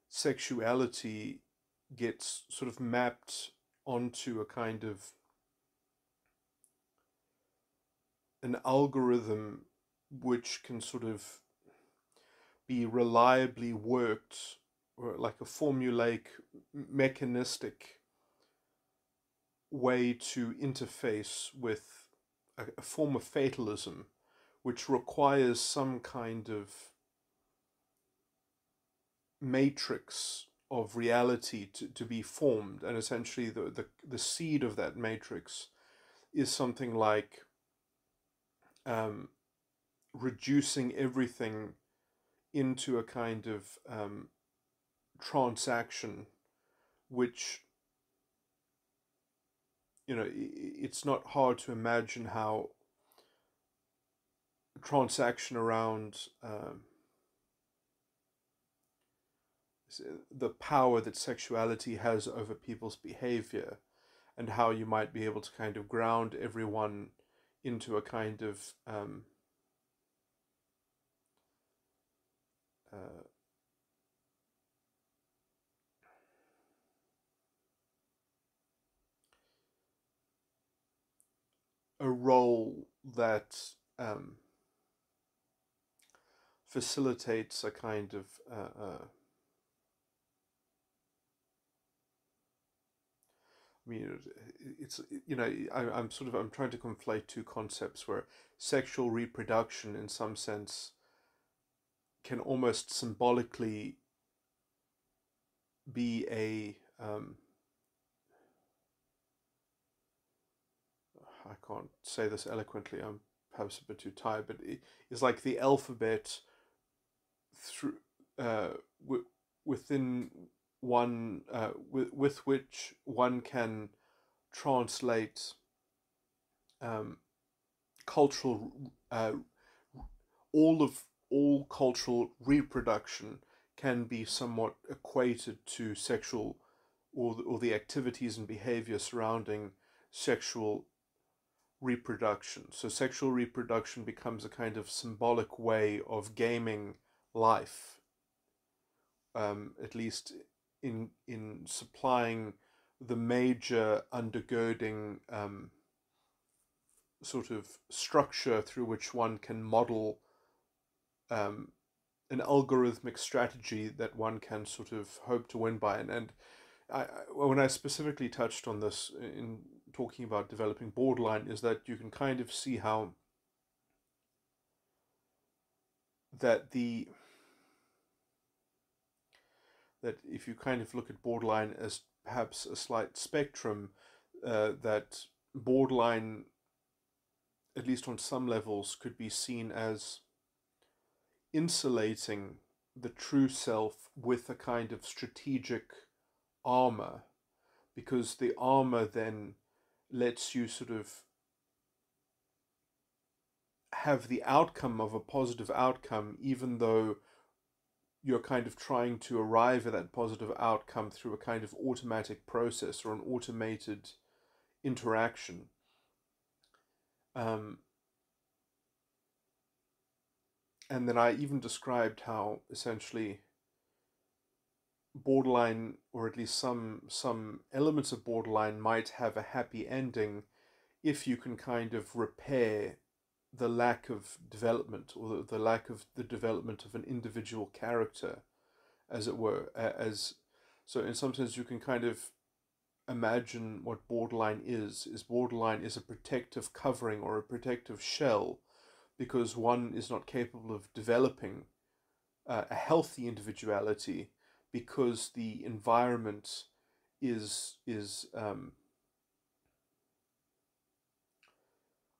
sexuality gets sort of mapped onto a kind of an algorithm which can sort of be reliably worked, or like a formulaic, mechanistic way to interface with a form of fatalism which requires some kind of matrix of reality to be formed. And essentially the seed of that matrix is something like um, reducing everything into a kind of transaction, which, it's not hard to imagine how a transaction around the power that sexuality has over people's behavior, and how you might be able to kind of ground everyone into a kind of uh, a role that um, facilitates a kind of I mean, it's I'm trying to conflate two concepts where sexual reproduction, in some sense, can almost symbolically be a I can't say this eloquently. I'm perhaps a bit too tired, but it's like the alphabet through w- within one with which one can translate um, cultural all of all cultural reproduction can be somewhat equated to sexual, or the activities and behavior surrounding sexual reproduction. So sexual reproduction becomes a kind of symbolic way of gaming life, at least in supplying the major undergirding sort of structure through which one can model um, an algorithmic strategy that one can sort of hope to win by. And when I specifically touched on this in talking about developing borderline, is that you can kind of see how that the that if you kind of look at borderline as perhaps a slight spectrum, that borderline, at least on some levels, could be seen as insulating the true self with a kind of strategic armor, because the armor then lets you sort of have the outcome of a positive outcome, even though you're kind of trying to arrive at that positive outcome through a kind of automatic process or an automated interaction. Um, and then I even described how essentially borderline, or at least some elements of borderline, might have a happy ending if you can kind of repair the lack of development, or the lack of the development of an individual character, as it were. As so, in some sense, you can kind of imagine what borderline is borderline is a protective covering or a protective shell, because one is not capable of developing a healthy individuality, because the environment is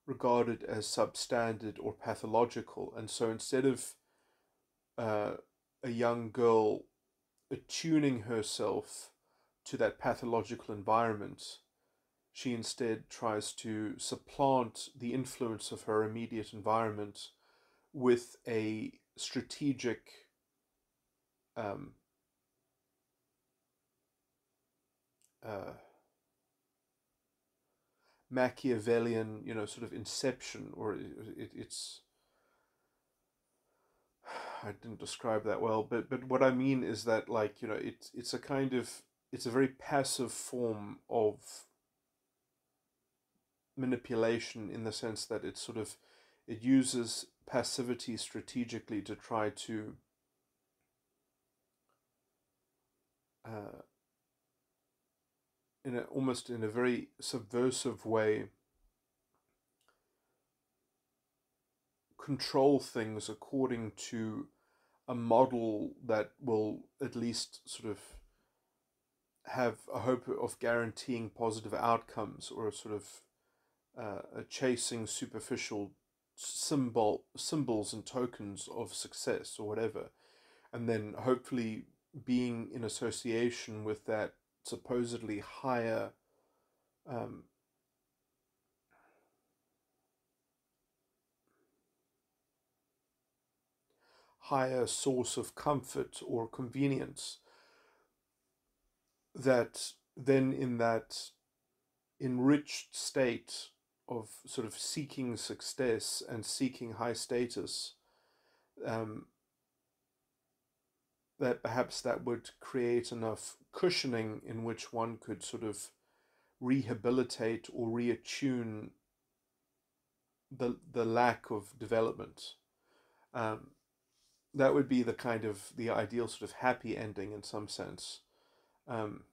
regarded as substandard or pathological. And so instead of uh, a young girl attuning herself to that pathological environment, she instead tries to supplant the influence of her immediate environment with a strategic um, uh, Machiavellian, sort of inception, or it's I didn't describe that well, but what I mean is that, like, it's a kind of, it's a very passive form of manipulation, in the sense that it's sort of, it uses passivity strategically to try to uh, almost in a very subversive way, control things according to a model that will at least sort of have a hope of guaranteeing positive outcomes, or a sort of chasing superficial symbols and tokens of success or whatever, and then hopefully being in association with that supposedly um, higher source of comfort or convenience, that then in that enriched state of sort of seeking success and seeking high status, um, that perhaps that would create enough cushioning in which one could sort of rehabilitate or reattune the lack of development. Um, that would be the kind of the ideal sort of happy ending in some sense. Um,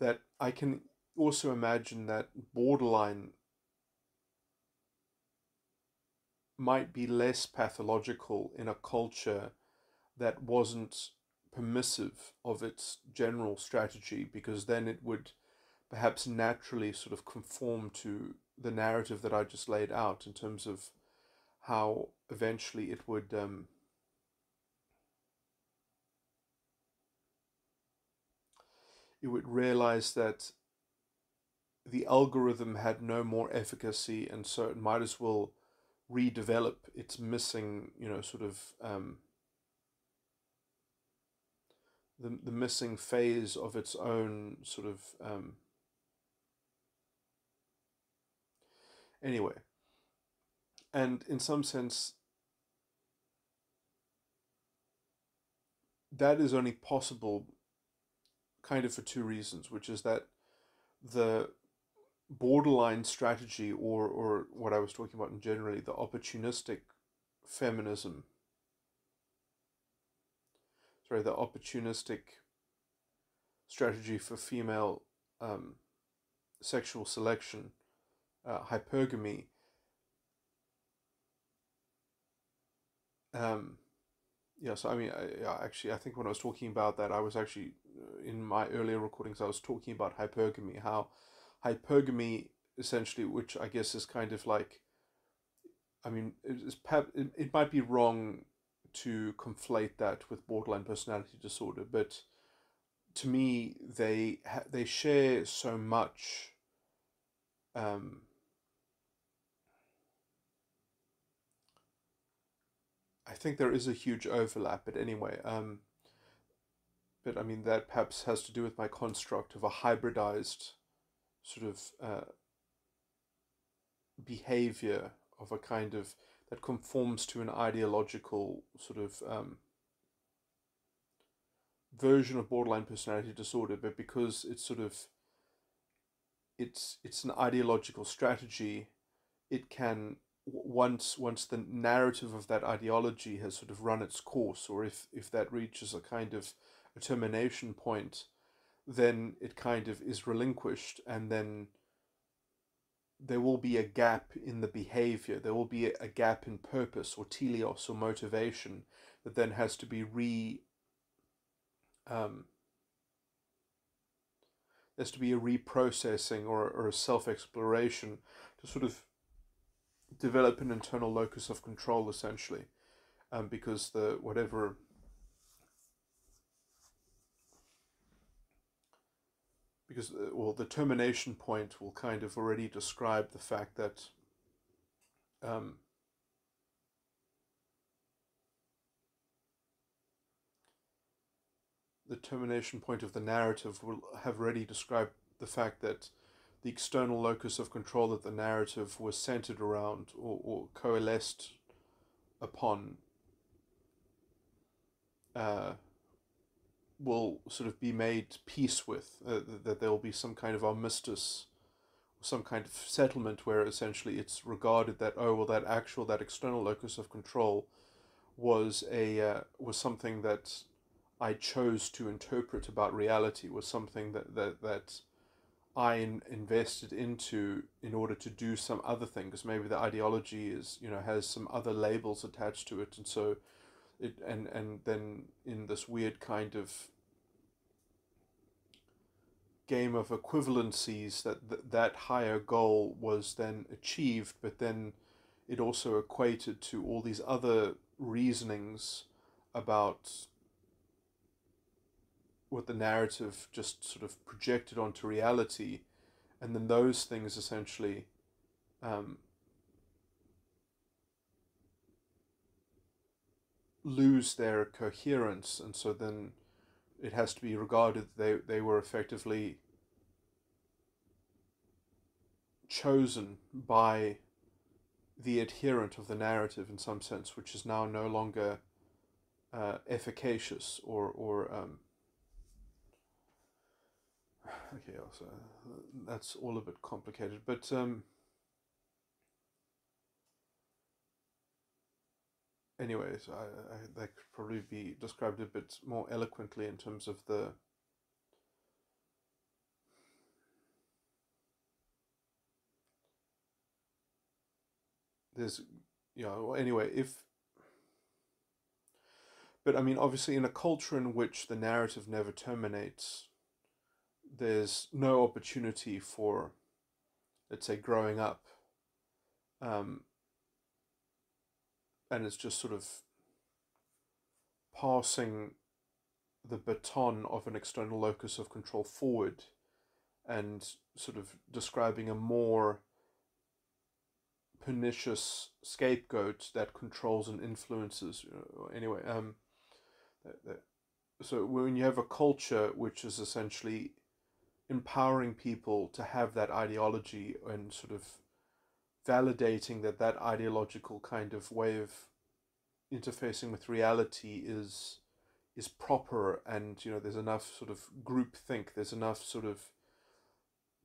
that I can also imagine that borderline might be less pathological in a culture that wasn't permissive of its general strategy, because then it would perhaps naturally sort of conform to the narrative that I just laid out, in terms of how eventually it would realize that the algorithm had no more efficacy, and so it might as well redevelop its missing, sort of the missing phase of its own sort of anyway. And in some sense, that is only possible kind of for two reasons, which is that the borderline strategy, or what I was talking about in generally, the opportunistic feminism, the opportunistic strategy for female um, sexual selection, hypergamy, um, yeah, so I mean, yeah, actually, I think when I was talking about that, I was actually, in my earlier recordings, I was talking about hypergamy, how hypergamy essentially, which I guess is kind of like, I mean, it might be wrong to conflate that with borderline personality disorder, but to me, they share so much. Um, I think there is a huge overlap, but anyway, but I mean, that perhaps has to do with my construct of a hybridized sort of behavior of a kind of that conforms to an ideological sort of version of borderline personality disorder, but because it's sort of it's an ideological strategy, it can, once the narrative of that ideology has sort of run its course, or if that reaches a kind of a termination point, then it kind of is relinquished, and then there will be a gap in the behavior, there will be a gap in purpose or teleos or motivation, that then has to be um, there's to be a reprocessing, or a self-exploration, to sort of develop an internal locus of control, essentially, because the whatever because well, the termination point will kind of already describe the fact that um, the termination point of the narrative will have already described the fact that the external locus of control that the narrative was centered around, or coalesced upon will sort of be made peace with, that there will be some kind of armistice, some kind of settlement where essentially it's regarded that, oh well, that external locus of control was something that I chose to interpret about reality, was something that I invested into in order to do some other thing, because maybe the ideology is, has some other labels attached to it, and so and then in this weird kind of game of equivalencies, that higher goal was then achieved, but then it also equated to all these other reasonings about what the narrative just sort of projected onto reality, and then those things essentially um, lose their coherence, and so then it has to be regarded they were effectively chosen by the adherent of the narrative in some sense, which is now no longer efficacious or okay. Also, that's all a bit complicated, but anyways, that could probably be described a bit more eloquently in terms of there's anyway, if but I mean, obviously, in a culture in which the narrative never terminates, there's no opportunity for, let's say, growing up, um, and it's just sort of passing the baton of an external locus of control forward and sort of describing a more pernicious scapegoat that controls and influences. Anyway, so when you have a culture which is essentially empowering people to have that ideology and sort of validating that ideological kind of way of interfacing with reality is proper, and there's enough sort of group think, there's enough sort of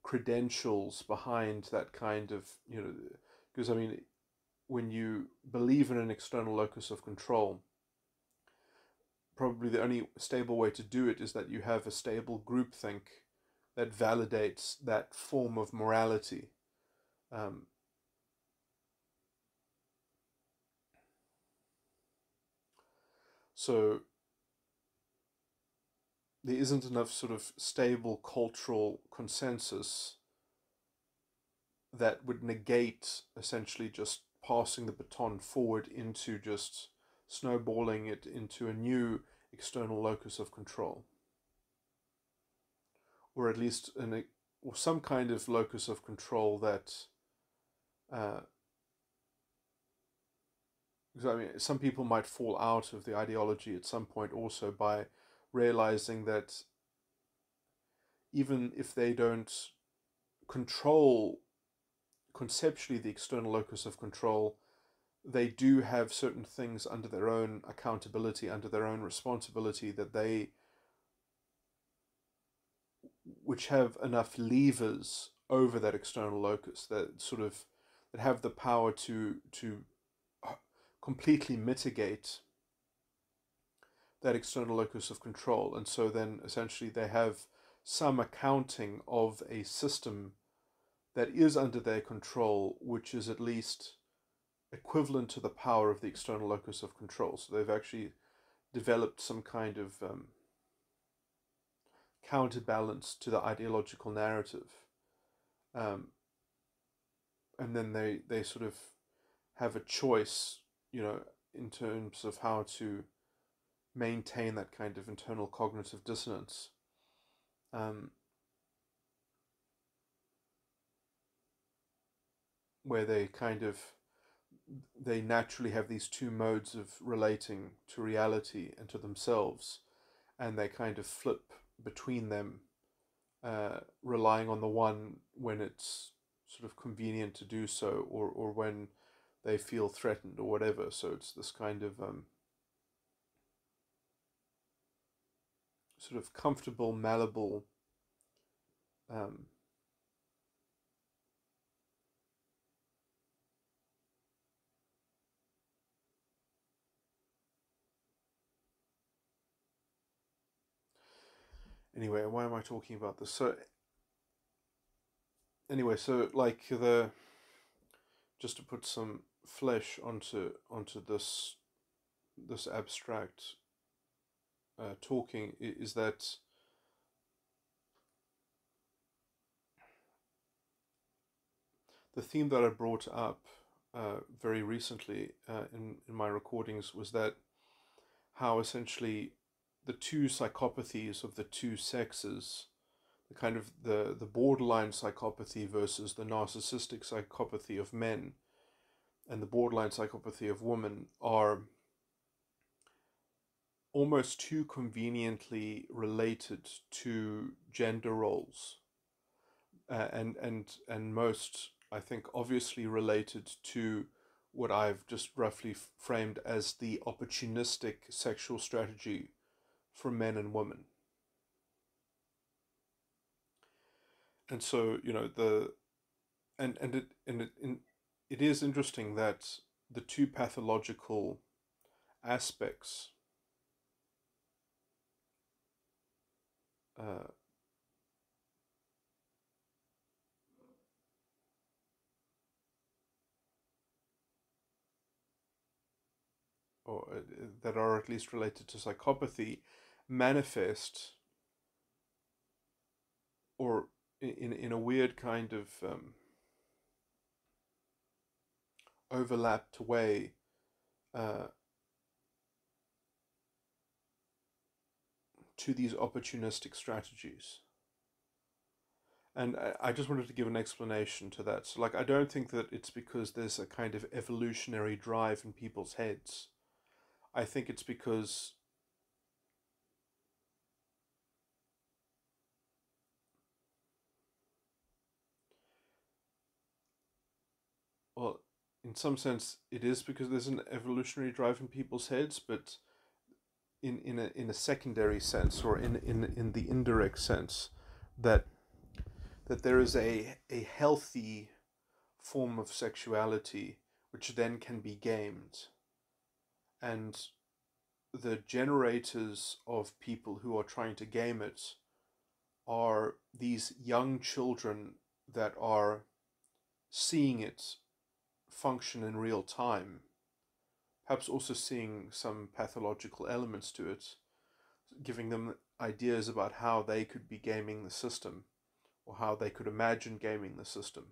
credentials behind that kind of, because I mean, when you believe in an external locus of control, probably the only stable way to do it is that you have a stable groupthink that validates that form of morality. Um, so there isn't enough sort of stable cultural consensus that would negate essentially just passing the baton forward into just snowballing it into a new external locus of control, or at least or some kind of locus of control that uh, because I mean, some people might fall out of the ideology at some point also by realizing that even if they don't control conceptually the external locus of control, they do have certain things under their own accountability, under their own responsibility, that they, which have enough levers over that external locus, that sort of that have the power to completely mitigate that external locus of control. And so then essentially they have some accounting of a system that is under their control, which is at least equivalent to the power of the external locus of control. So they've actually developed some kind of counterbalance to the ideological narrative. Um, and then they sort of have a choice, in terms of how to maintain that kind of internal cognitive dissonance. Um, where they naturally have these two modes of relating to reality and to themselves, and they kind of flip between them, relying on the one when it's sort of convenient to do so, or when they feel threatened or whatever. So it's this kind of sort of comfortable, malleable um, anyway, why am I talking about this? So anyway, so like the just to put some flesh onto this abstract talking, is that the theme that I brought up very recently in my recordings was that how essentially the two psychopathies of the two sexes, the kind of the borderline psychopathy versus the narcissistic psychopathy of men and the borderline psychopathy of women, are almost too conveniently related to gender roles, and most, I think, obviously related to what I've just roughly framed as the opportunistic sexual strategy for men and women. And so, the it is interesting that the two pathological aspects uh, or that are at least related to psychopathy manifest, or in a weird kind of overlapped way, uh, to these opportunistic strategies. And I just wanted to give an explanation to that. So, like, I don't think that it's because there's a kind of evolutionary drive in people's heads. I think it's because, well, in some sense, it is because there's an evolutionary drive in people's heads, but in a secondary sense, or in the indirect sense, that there is a healthy form of sexuality which then can be gamed, and the generators of people who are trying to game it are these young children that are seeing it function in real time, perhaps also seeing some pathological elements to it, giving them ideas about how they could be gaming the system, or how they could imagine gaming the system.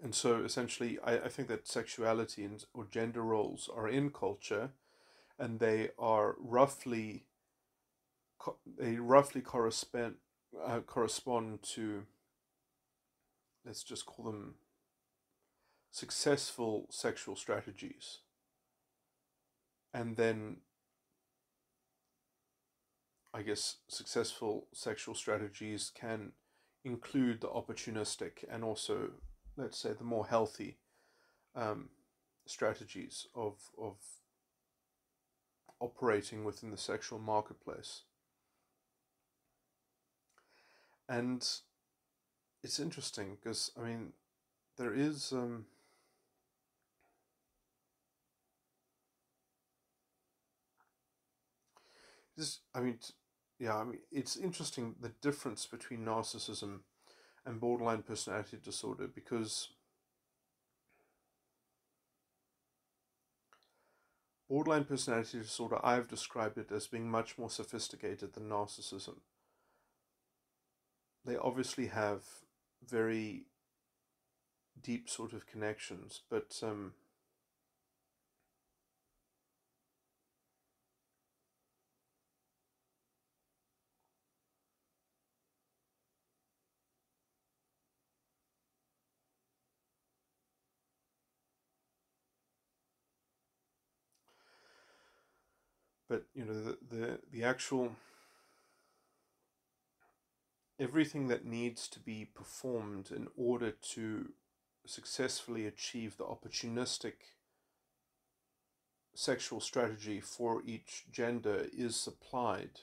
And so essentially, I think that sexuality or gender roles are in culture, and they roughly correspond to, let's just call them, successful sexual strategies. And then I guess successful sexual strategies can include the opportunistic and also, let's say, the more healthy um, strategies of operating within the sexual marketplace. And it's interesting because, I mean, there is this. I mean, yeah. I mean, it's interesting the difference between narcissism and borderline personality disorder, because borderline personality disorder, I've described it as being much more sophisticated than narcissism. They obviously have very deep sort of connections, but the actual everything that needs to be performed in order to successfully achieve the opportunistic sexual strategy for each gender is supplied,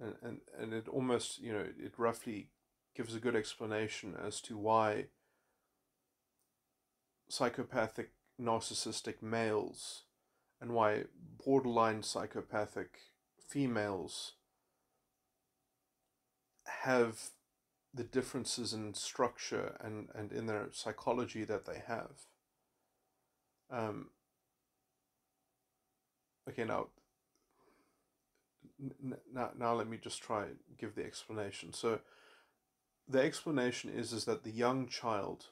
and it almost, it roughly gives a good explanation as to why psychopathic narcissistic males and why borderline psychopathic females have the differences in structure and in their psychology that they have. Okay, now let me just try and give the explanation. So the explanation is that the young child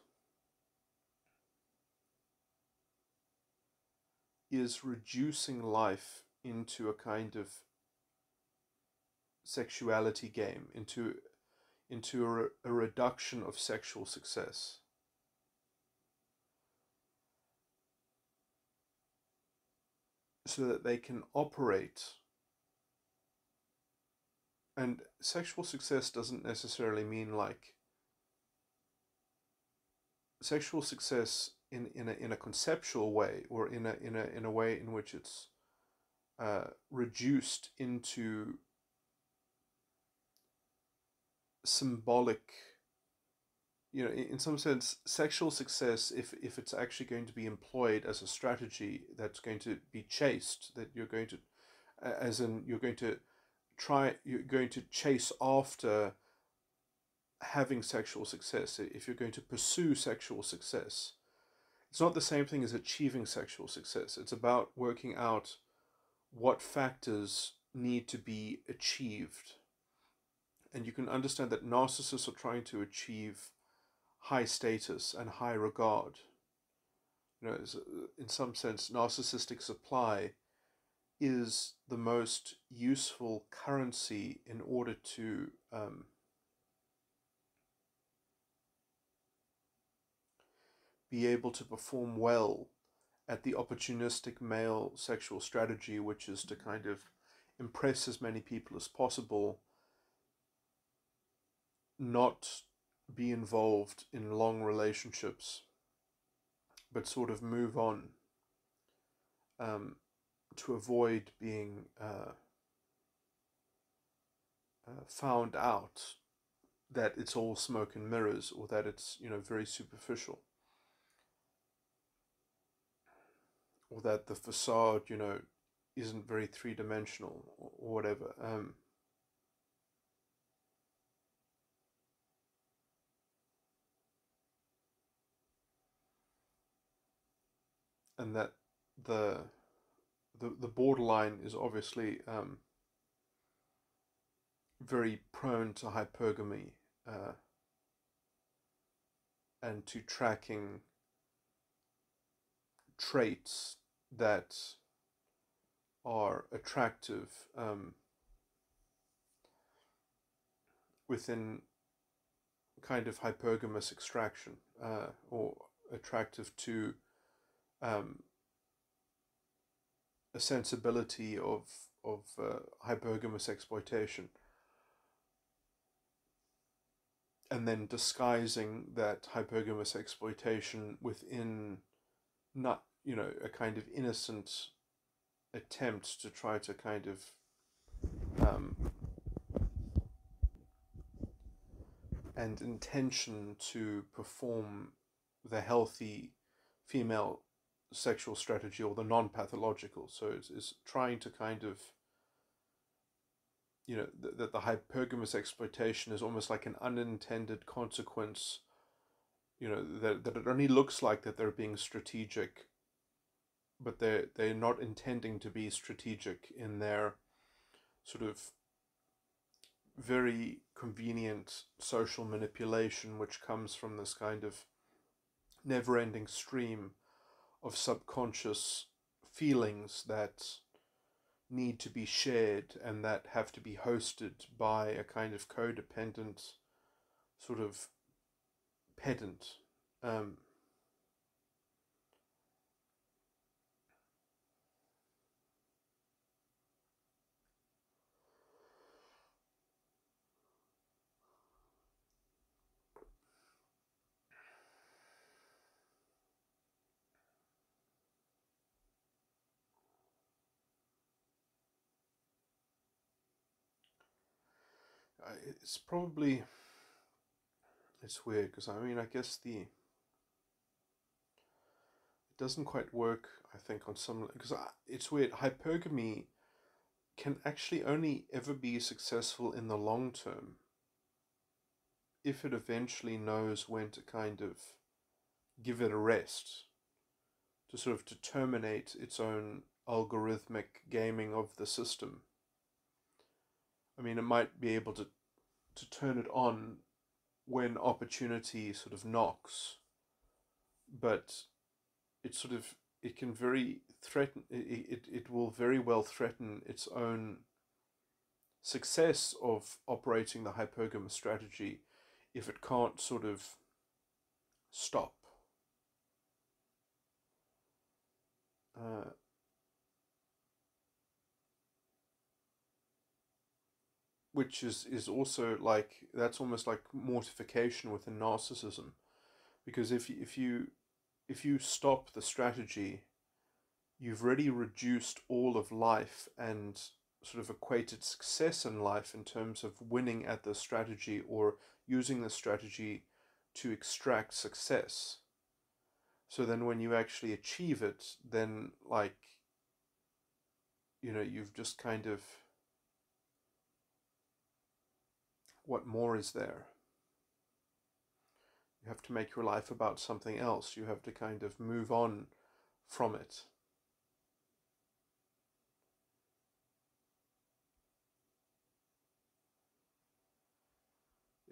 is reducing life into a kind of sexuality game, into a reduction of sexual success. So that they can operate. And sexual success doesn't necessarily mean like sexual success in a conceptual way, or in a way in which it's reduced into symbolic. In some sense, sexual success, if it's actually going to be employed as a strategy that's going to be chased, that you're going to, as in you're going to chase after having sexual success, if you're going to pursue sexual success, it's not the same thing as achieving sexual success. It's about working out what factors need to be achieved. And you can understand that narcissists are trying to achieve high status and high regard. In some sense, narcissistic supply is the most useful currency in order to be able to perform well at the opportunistic male sexual strategy, which is to kind of impress as many people as possible, not be involved in long relationships, but sort of move on, to avoid being found out that it's all smoke and mirrors, or that it's very superficial, or that the facade isn't very three-dimensional, or whatever. And that the borderline is obviously very prone to hypergamy, and to tracking traits that are attractive within kind of hypergamous extraction, or attractive to a sensibility of hypergamous exploitation, and then disguising that hypergamous exploitation within not a kind of innocent attempt to try to kind of and intention to perform the healthy female sexual strategy, or the non-pathological. So it's trying to kind of, that the hypergamous exploitation is almost like an unintended consequence, that it only looks like that they're being strategic, but they're not intending to be strategic in their sort of very convenient social manipulation, which comes from this kind of never-ending stream of subconscious feelings that need to be shared, and that have to be hosted by a kind of codependent sort of pedant. it's probably, it's weird because I mean, I guess it doesn't quite work, I think, on some, because it's weird. Hypergamy can actually only ever be successful in the long term if it eventually knows when to kind of give it a rest, to sort of to terminate its own algorithmic gaming of the system. I mean, it might be able to turn it on when opportunity sort of knocks, but it sort of, it can very threaten, it will very well threaten its own success of operating the hypergamous strategy if it can't sort of stop. Uh, which is also like, that's almost like mortification within narcissism, because if you stop the strategy, you've already reduced all of life and sort of equated success in life in terms of winning at the strategy or using the strategy to extract success. So then when you actually achieve it, then like, you've just kind of, what more is there? You have to make your life about something else. You have to kind of move on from it.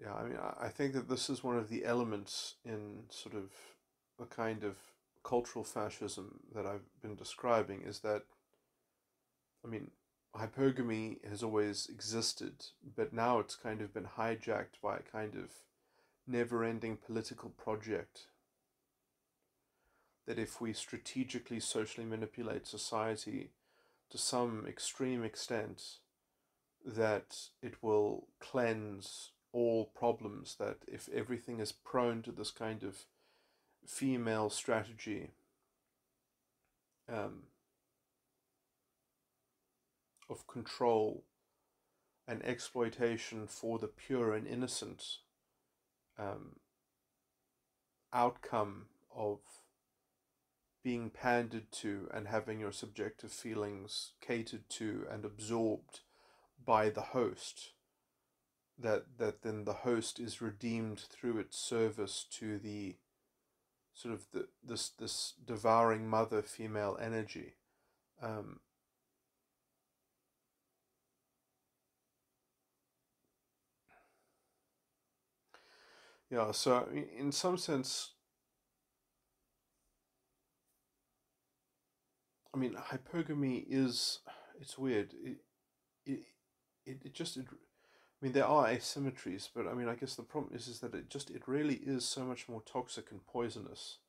Yeah, I mean, I think that this is one of the elements in sort of the kind of cultural fascism that I've been describing, is that, I mean, hypergamy has always existed, but now it's kind of been hijacked by a kind of never-ending political project that if we strategically socially manipulate society to some extreme extent, that it will cleanse all problems, that if everything is prone to this kind of female strategy um, of control and exploitation for the pure and innocent um, outcome of being pandered to and having your subjective feelings catered to and absorbed by the host, that then the host is redeemed through its service to the sort of this devouring mother female energy. Um, yeah, so in some sense, I mean, hypergamy is, it's weird. It, it just, I mean, there are asymmetries, but I mean, I guess the problem is that it really is so much more toxic and poisonous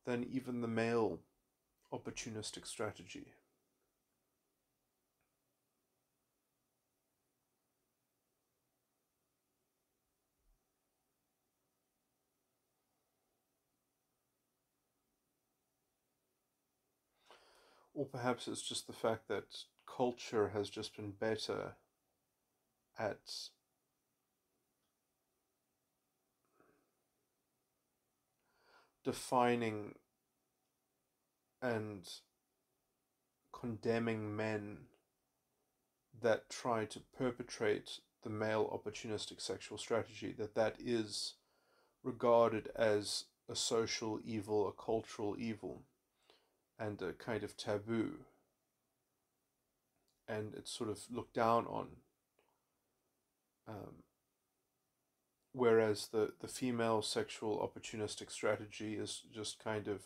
than even the male opportunistic strategy. Or perhaps it's just the fact that culture has just been better at defining and condemning men that try to perpetrate the male opportunistic sexual strategy, that is regarded as a social evil, a cultural evil, and a kind of taboo, and it's sort of looked down on. Um, Whereas the female sexual opportunistic strategy is just kind of,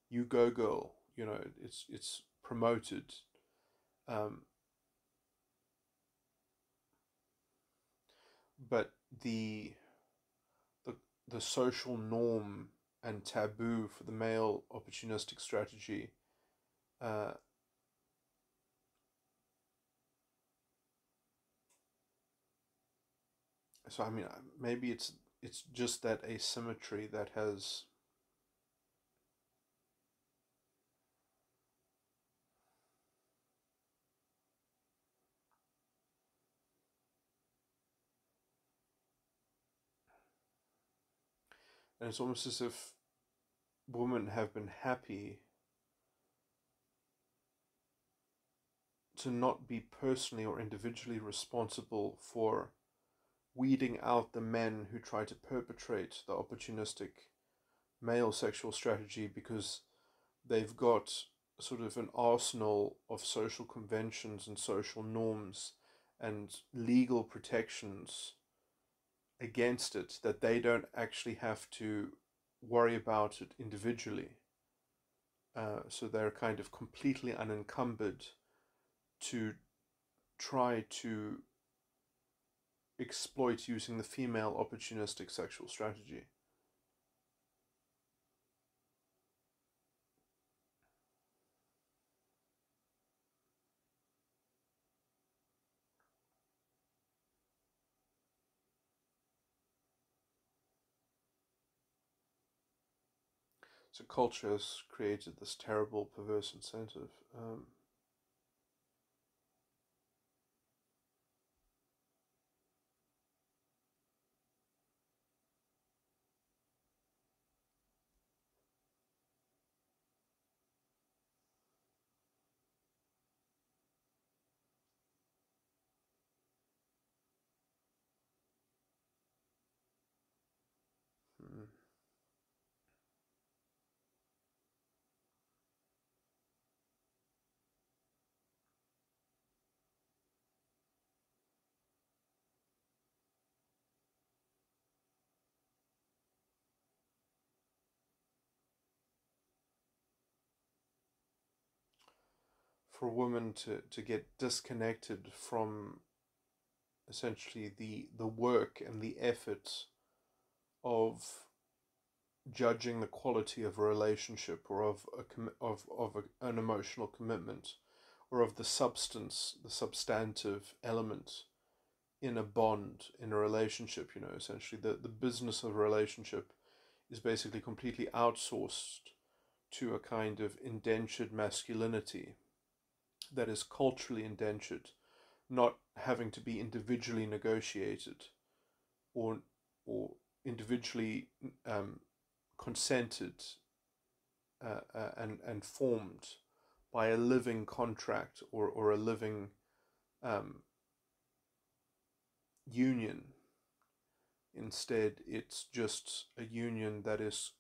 you go girl, it's promoted. Um, but the the social norm and taboo for the male opportunistic strategy, uh, so I mean, maybe it's just that asymmetry that has, And it's almost as if women have been happy to not be personally or individually responsible for weeding out the men who try to perpetrate the opportunistic male sexual strategy, because they've got sort of an arsenal of social conventions and social norms and legal protections against it, that they don't actually have to worry about it individually. So they're kind of completely unencumbered to try to exploit using the female opportunistic sexual strategy. So culture has created this terrible, perverse incentive. Hmm. For a woman to get disconnected from essentially the work and the effort of judging the quality of a relationship, or of an emotional commitment, or of the substance, the substantive element in a bond, in a relationship. Essentially the business of a relationship is basically completely outsourced to a kind of indentured masculinity that is culturally indentured, not having to be individually negotiated, or individually consented, and formed by a living contract, or a living um, union. Instead, it's just a union that is,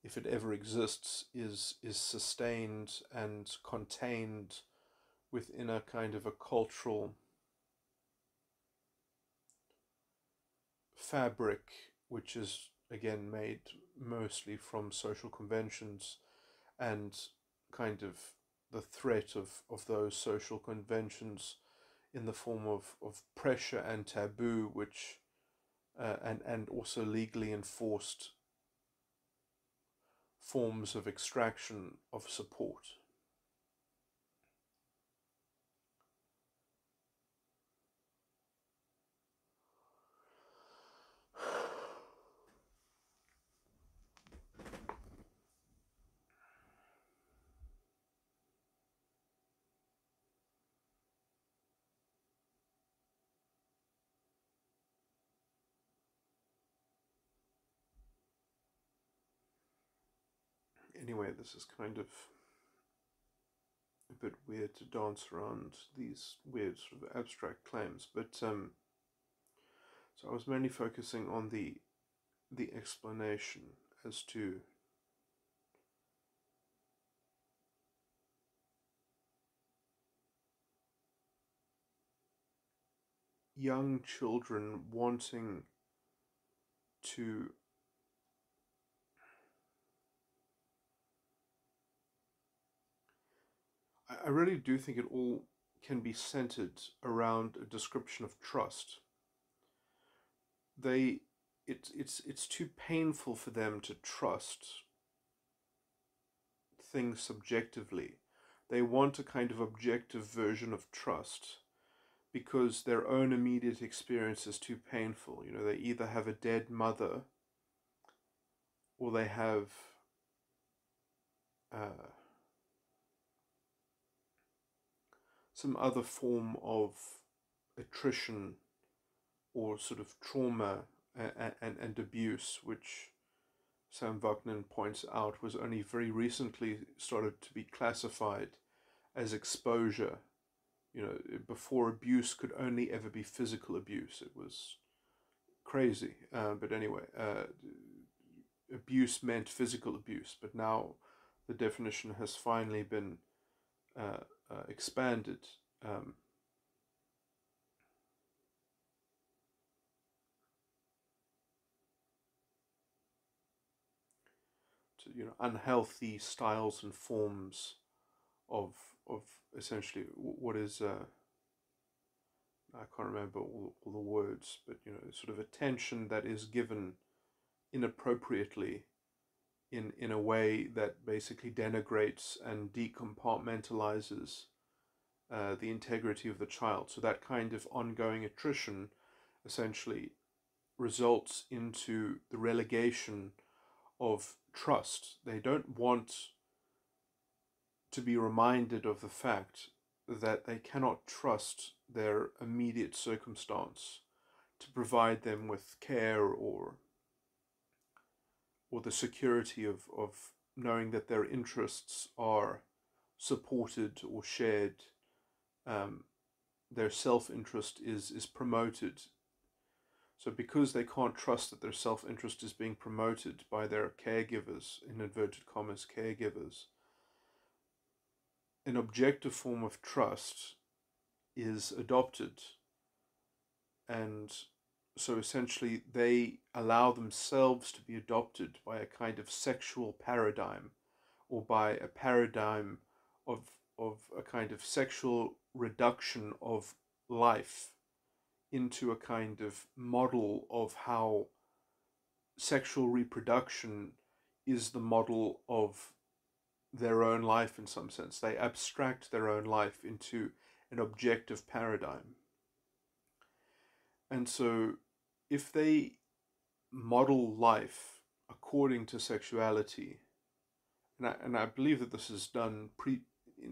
if it ever exists, is sustained and contained within a kind of a cultural fabric, which is again made mostly from social conventions, and kind of the threat of those social conventions in the form of pressure and taboo, which and also legally enforced forms of extraction of support. Anyway, this is kind of a bit weird to dance around these weird sort of abstract claims, but so I was mainly focusing on the explanation as to young children wanting to, I really do think it all can be centered around a description of trust. They it's too painful for them to trust things subjectively. They want a kind of objective version of trust, because their own immediate experience is too painful. They either have a dead mother, or they have uh, some other form of attrition, or sort of trauma and abuse, which Sam Vaknin points out, was only very recently started to be classified as exposure. Before, abuse could only ever be physical abuse. It was crazy. But anyway, abuse meant physical abuse, but now the definition has finally been expanded. Um, to unhealthy styles and forms of of essentially what is I can't remember all the words, but sort of attention that is given inappropriately in a way that basically denigrates and decompartmentalizes the integrity of the child. So that kind of ongoing attrition essentially results into the relegation of trust. They don't want to be reminded of the fact that they cannot trust their immediate circumstance to provide them with care or the security of knowing that their interests are supported or shared. Their self-interest is promoted. So because they can't trust that their self-interest is being promoted by their caregivers, in inverted commas, caregivers, an objective form of trust is adopted. And so essentially they allow themselves to be adopted by a kind of sexual paradigm, or by a paradigm of a kind of sexual reduction of life into a kind of model of how sexual reproduction is the model of their own life. In some sense, they abstract their own life into an objective paradigm. And so if they model life according to sexuality, and I believe that this is done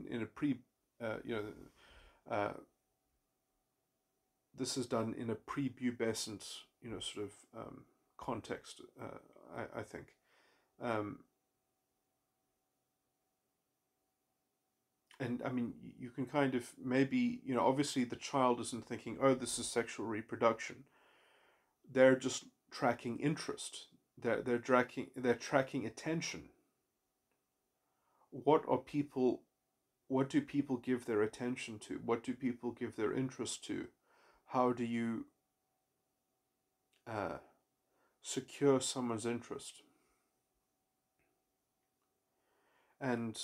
in a pre this is done in a prepubescent sort of context, I think. And I mean, you can kind of maybe, obviously the child isn't thinking, oh, this is sexual reproduction. They're just tracking interest. They're tracking attention. What do people give their attention to? What do people give their interest to? How do you secure someone's interest? And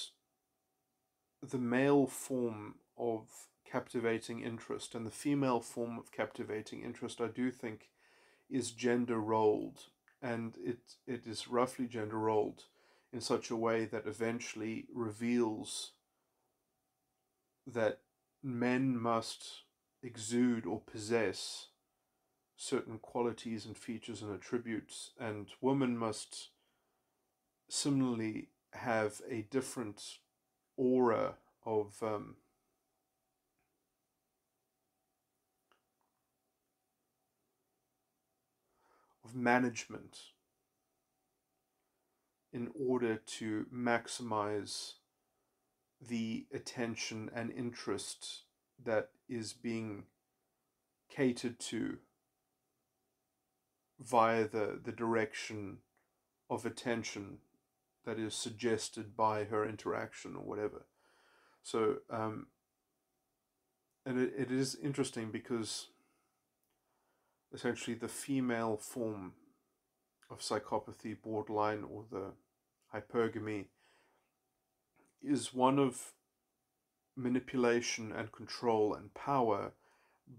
the male form of captivating interest and the female form of captivating interest, I do think, is gender rolled, and it is roughly gender rolled in such a way that eventually reveals that men must exude or possess certain qualities and features and attributes, and women must similarly have a different aura of management in order to maximize the attention and interest that is being catered to via the direction of attention that is suggested by her interaction or whatever. So, and it is interesting because essentially the female form of psychopathy, borderline, or the hypergamy is one of manipulation and control and power,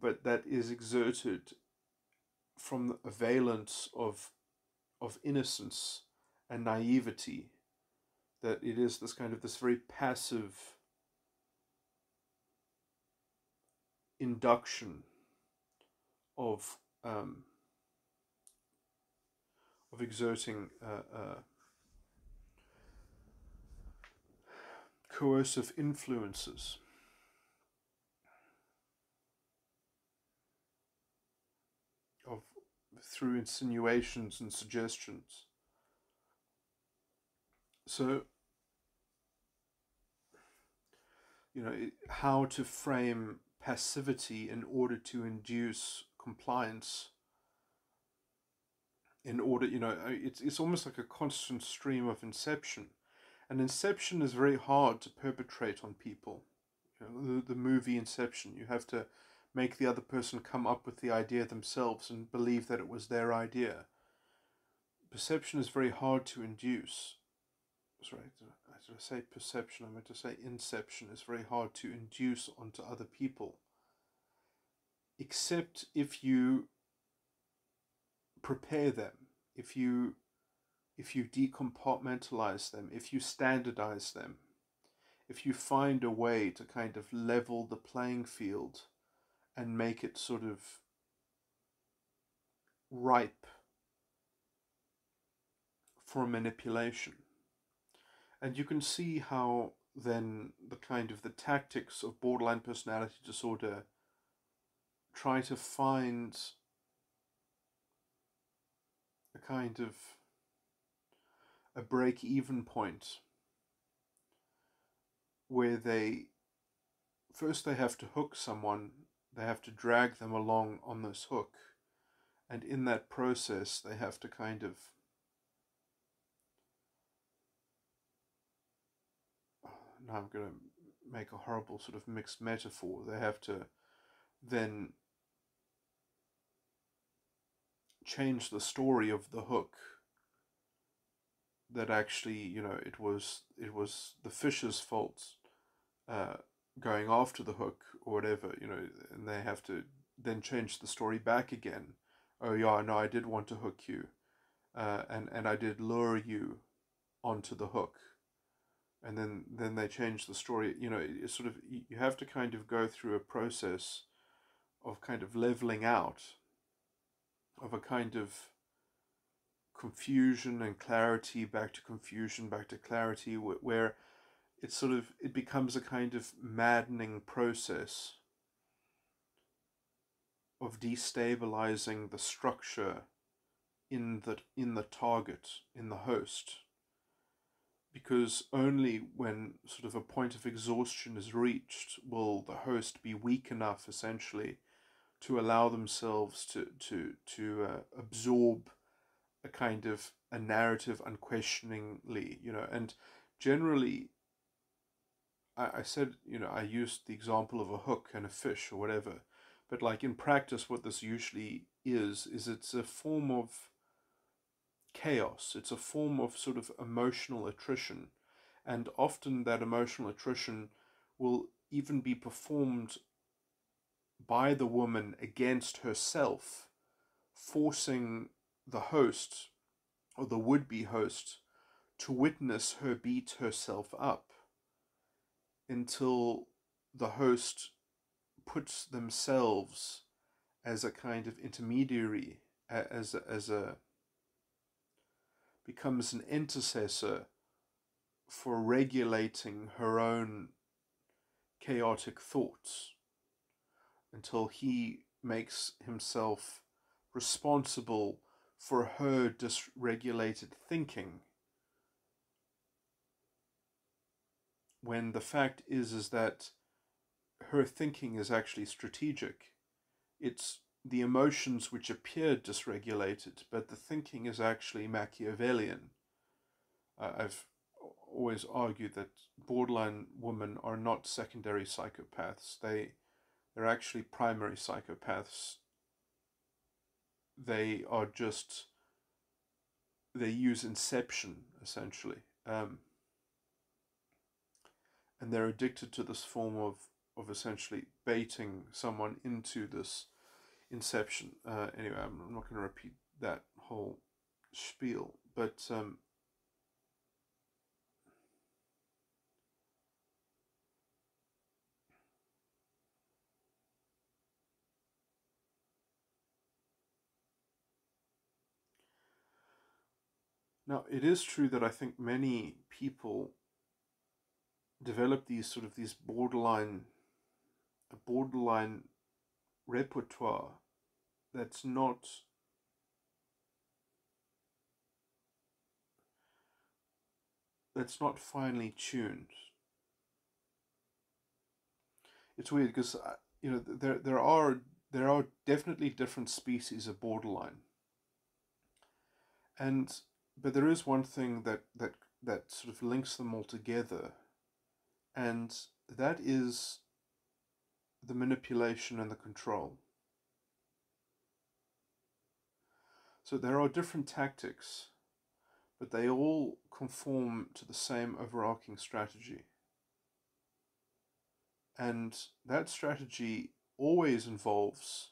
but that is exerted from a valence of innocence and naivety. That it is this kind of this very passive induction of exerting coercive influences. Of through insinuations and suggestions. So, how to frame passivity in order to induce compliance, in order, it's almost like a constant stream of inception. And inception is very hard to perpetrate on people. The movie Inception, you have to make the other person come up with the idea themselves and believe that it was their idea. Perception is very hard to induce. Sorry, did I say perception? I meant to say inception is very hard to induce onto other people. Except if you prepare them, if you decompartmentalize them, if you standardize them, if you find a way to kind of level the playing field and make it sort of ripe for manipulation. And you can see how then the tactics of borderline personality disorder try to find a kind of a break-even point where they have to hook someone, they have to drag them along on this hook, and in that process they have to kind of now I'm going to make a horrible sort of mixed metaphor. They have to then change the story of the hook, that actually, it was the fish's fault going after the hook or whatever, and they have to then change the story back again. Oh yeah, no, I did want to hook you, and I did lure you onto the hook, and then they change the story. It's sort of, you have to kind of go through a process of kind of leveling out, of a kind of confusion and clarity, back to confusion, back to clarity, where it becomes a kind of maddening process of destabilizing the structure in the target, in the host. Because only when sort of a point of exhaustion is reached will the host be weak enough, essentially, to allow themselves to absorb a kind of a narrative unquestioningly, and generally, I said, I used the example of a hook and a fish or whatever, but like in practice, what this usually is it's a form of chaos. It's a form of sort of emotional attrition, and often that emotional attrition will even be performed by the woman against herself, forcing the host or the would-be host to witness her beat herself up until the host puts themselves as a kind of intermediary, as a becomes an intercessor for regulating her own chaotic thoughts, until he makes himself responsible for her dysregulated thinking, when the fact is that her thinking is actually strategic. It's the emotions which appear dysregulated, but the thinking is actually Machiavellian. I've always argued that borderline women are not secondary psychopaths. They're actually primary psychopaths. They use inception, essentially. And they're addicted to this form of essentially baiting someone into this inception. Anyway, I'm not going to repeat that whole spiel, but now it is true that I think many people develop these borderline repertoire that's not that's not finely tuned. It's weird because there are definitely different species of borderline, and but there is one thing that sort of links them all together, and that is the manipulation and the control. So there are different tactics, but they all conform to the same overarching strategy. And that strategy always involves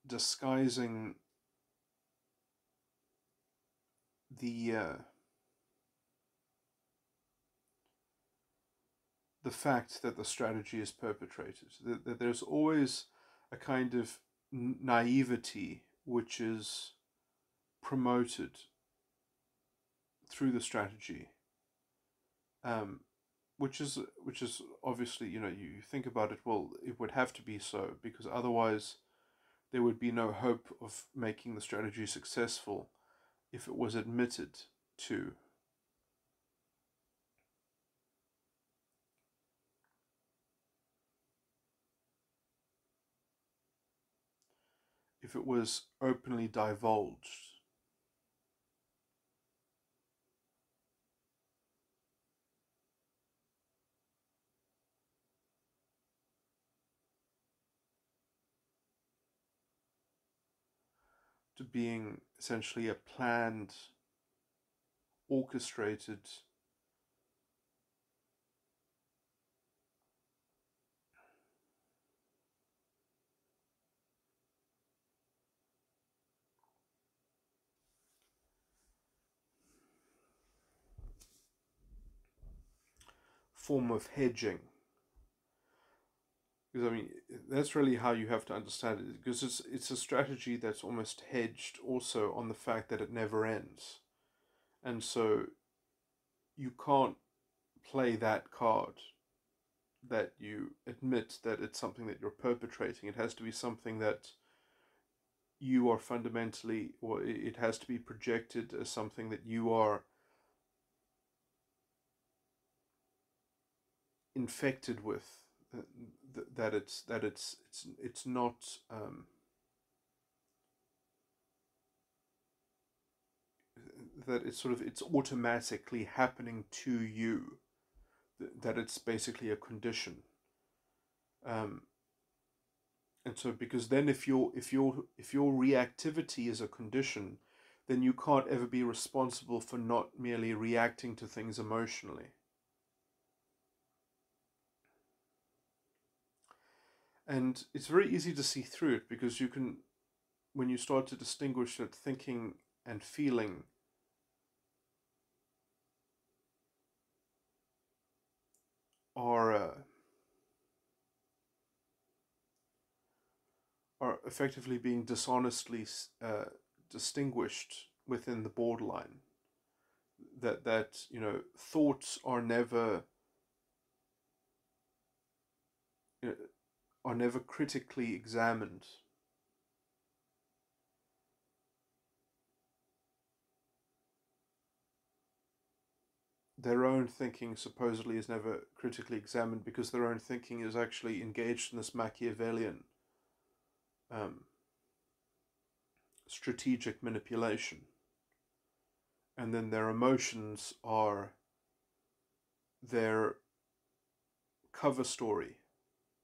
disguising the the fact that the strategy is perpetrated. That there's always a kind of naivety which is promoted through the strategy, um, which is obviously, you think about it, well, it would have to be so, because otherwise there would be no hope of making the strategy successful if it was admitted to. If it was openly divulged. To being essentially a planned, orchestrated form of hedging. Because I mean, that's really how you have to understand it. Because it's a strategy that's almost hedged also on the fact that it never ends, and so you can't play that card that you admit that it's something that you're perpetrating. It has to be something that you are fundamentally, or it has to be projected as something that you are infected with. That it's not, that it's automatically happening to you. That it's basically a condition. Um, and so, because then if your reactivity is a condition, then you can't ever be responsible for not merely reacting to things emotionally. And it's very easy to see through it, because you can, when you start to distinguish that thinking and feeling are are effectively being dishonestly distinguished within the borderline. That thoughts uh, are never critically examined. Their own thinking supposedly is never critically examined, because their own thinking is actually engaged in this Machiavellian um, strategic manipulation. And then their emotions are their cover story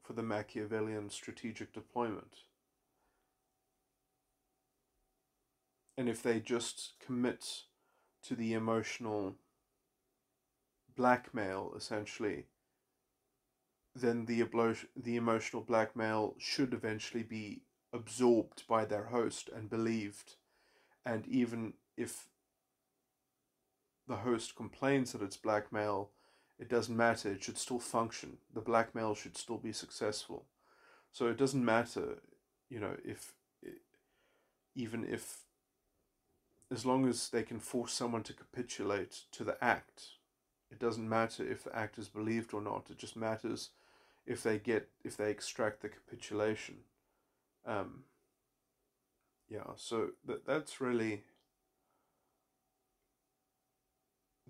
for the Machiavellian strategic deployment. And if they just commit to the emotional blackmail, essentially, then the emotional blackmail should eventually be absorbed by their host and believed. And even if the host complains that it's blackmail, it doesn't matter. It should still function. The blackmail should still be successful. So it doesn't matter, if even if, as long as they can force someone to capitulate to the act, it doesn't matter if the act is believed or not. It just matters if they extract the capitulation. Um, yeah. So that's really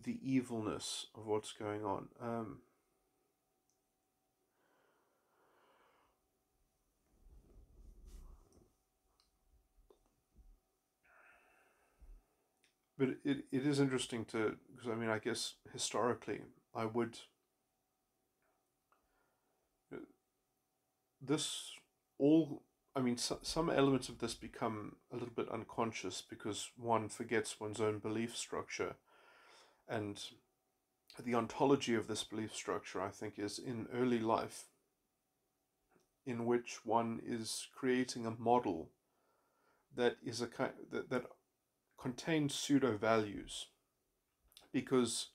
the evilness of what's going on. But it is interesting because I mean, I guess historically, I would, this all, I mean, some elements of this become a little bit unconscious because one forgets one's own belief structure. And the ontology of this belief structure, I think, is in early life, in which one is creating a model that is a kind that contains pseudo values. Because,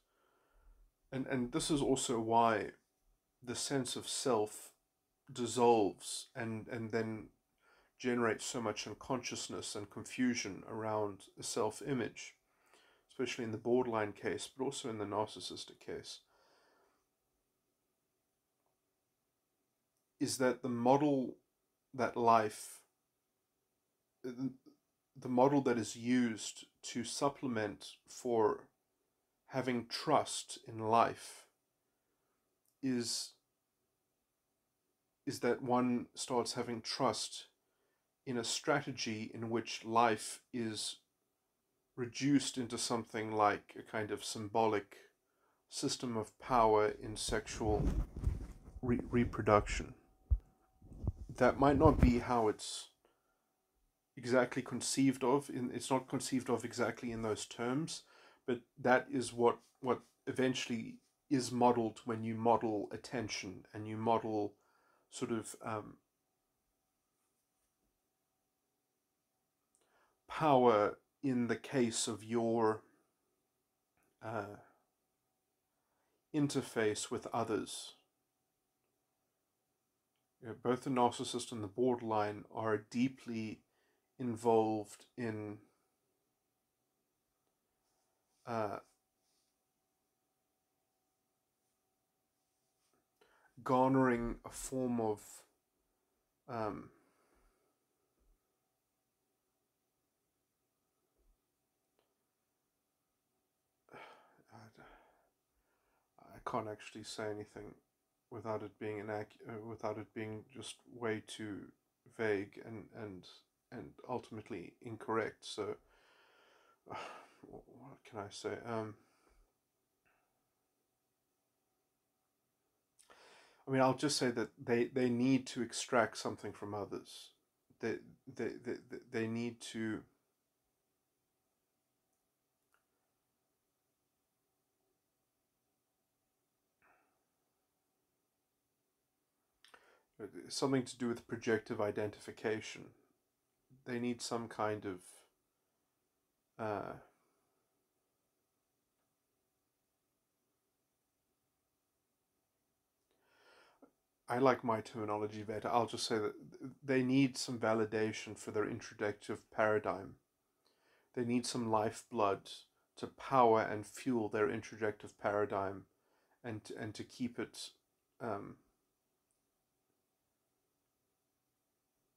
and this is also why the sense of self dissolves and then generates so much unconsciousness and confusion around the self image, especially in the borderline case, but also in the narcissistic case, is that the model that life, the model that is used to supplement for having trust in life is that one starts having trust in a strategy in which life is reduced into something like a kind of symbolic system of power in sexual reproduction. That might not be how it's exactly conceived of. It's not conceived of exactly in those terms, but that is what eventually is modeled when you model attention and you model sort of power in the case of your uh, interface with others. You know, both the narcissist and the borderline are deeply involved in uh, garnering a form of um, I can't actually say anything without it being without it being just way too vague and ultimately incorrect. So, what can I say? I mean, I'll just say that they need to extract something from others. They they need to. Something to do with projective identification. They need some kind of uh, I like my terminology better. I'll just say that they need some validation for their introductive paradigm. They need some lifeblood to power and fuel their introductive paradigm, and to keep it um,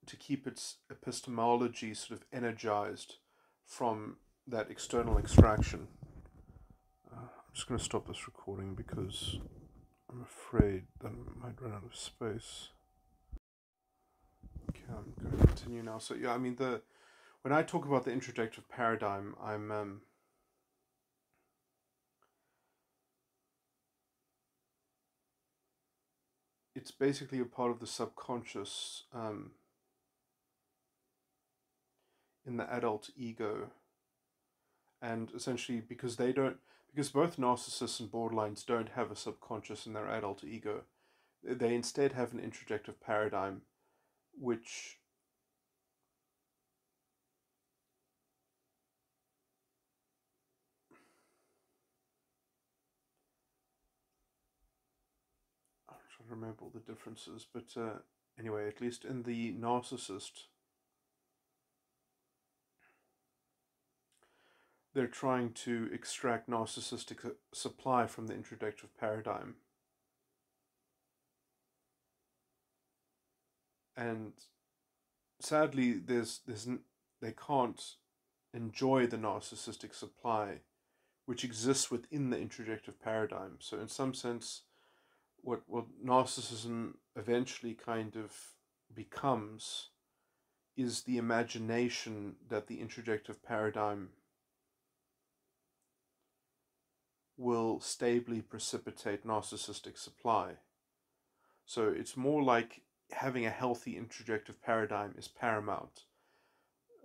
to keep its epistemology sort of energized from that external extraction. I'm just going to stop this recording because I'm afraid that I might run out of space. Okay, I'm going to continue now. So yeah, I mean when I talk about the introductive paradigm, it's basically a part of the subconscious in the adult ego, and essentially because both narcissists and borderlines don't have a subconscious in their adult ego, they instead have an introductive paradigm, which I'm trying to remember all the differences, but anyway, at least in the narcissist, they're trying to extract narcissistic supply from the introductive paradigm. And sadly, they can't enjoy the narcissistic supply which exists within the introjective paradigm. So in some sense, what narcissism eventually kind of becomes is the imagination that the introjective paradigm will stably precipitate narcissistic supply. So it's more like having a healthy introjective paradigm is paramount.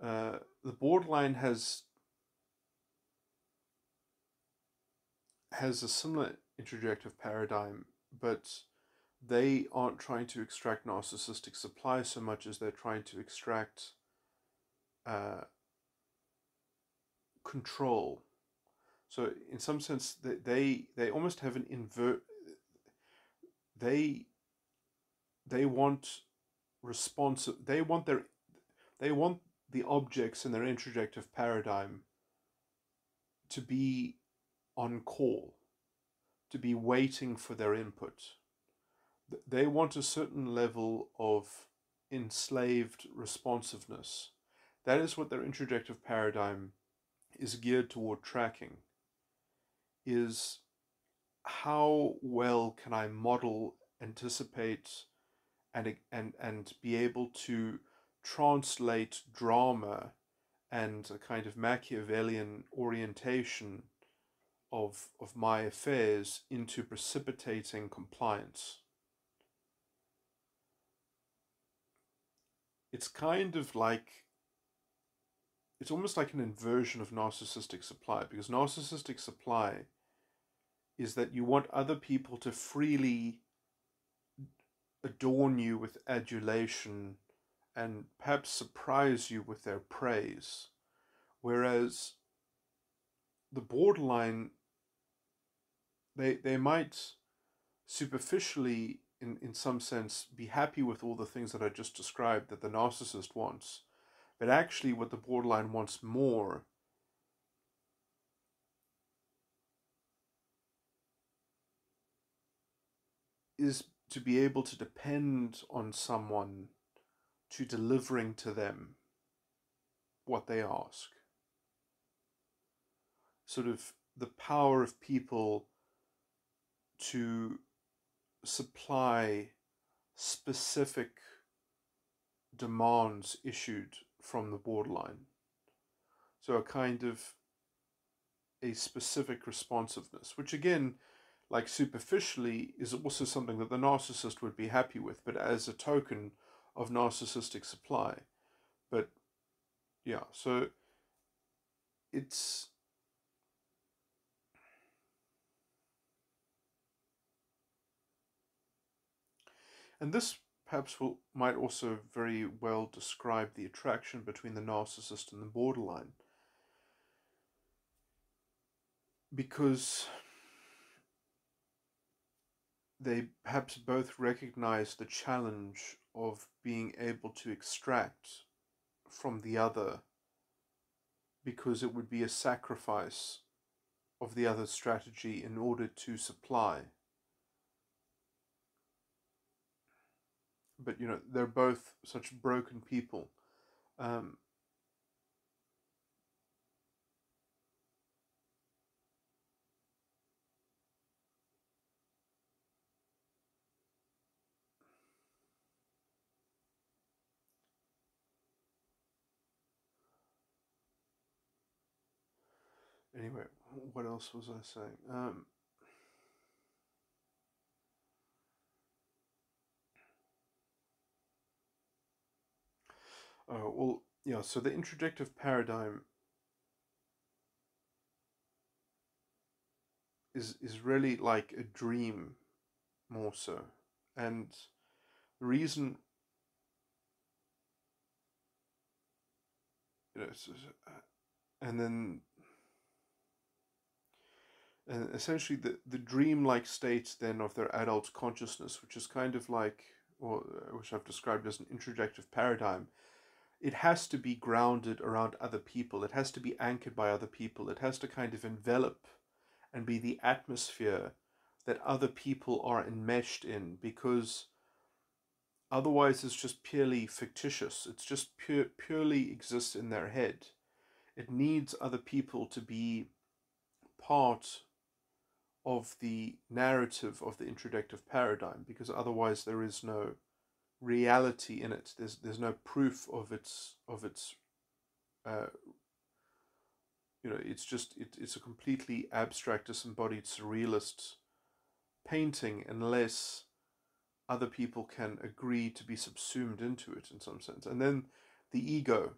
The borderline has a similar introjective paradigm, but they aren't trying to extract narcissistic supply so much as they're trying to extract uh, control. So in some sense, they almost have an invert. They want responsive. They want the objects in their introjective paradigm to be on call, to be waiting for their input. They want a certain level of enslaved responsiveness. That is what their introjective paradigm is geared toward tracking, is how well can I model, anticipate, and be able to translate drama and a kind of Machiavellian orientation of my affairs into precipitating compliance. It's kind of like, it's almost like an inversion of narcissistic supply, because narcissistic supply is that you want other people to freely adorn you with adulation and perhaps surprise you with their praise. Whereas the borderline, they might superficially, in some sense, be happy with all the things that I just described that the narcissist wants. But actually, what the borderline wants more is to be able to depend on someone to delivering to them what they ask. Sort of the power of people to supply specific demands issued from the borderline. So a kind of a specific responsiveness, which again, like superficially, is also something that the narcissist would be happy with, but as a token of narcissistic supply. But yeah, so it's, and this perhaps might also very well describe the attraction between the narcissist and the borderline, because they perhaps both recognize the challenge of being able to extract from the other, because it would be a sacrifice of the other strategy in order to supply. But they're both such broken people. Um, anyway, what else was I saying? Oh, well, yeah, so the introjective paradigm is really like a dream, more so. And the reason, and then, and essentially the dream-like state then of their adult consciousness, which is kind of like, or which I've described as an introjective paradigm, it has to be grounded around other people. It has to be anchored by other people. It has to kind of envelop and be the atmosphere that other people are enmeshed in, because otherwise it's just purely fictitious. It's just purely exists in their head. It needs other people to be part of the narrative of the introjective paradigm, because otherwise there is no reality in it. There's no proof of its uh, it's a completely abstract, disembodied, surrealist painting, unless other people can agree to be subsumed into it in some sense. And then the ego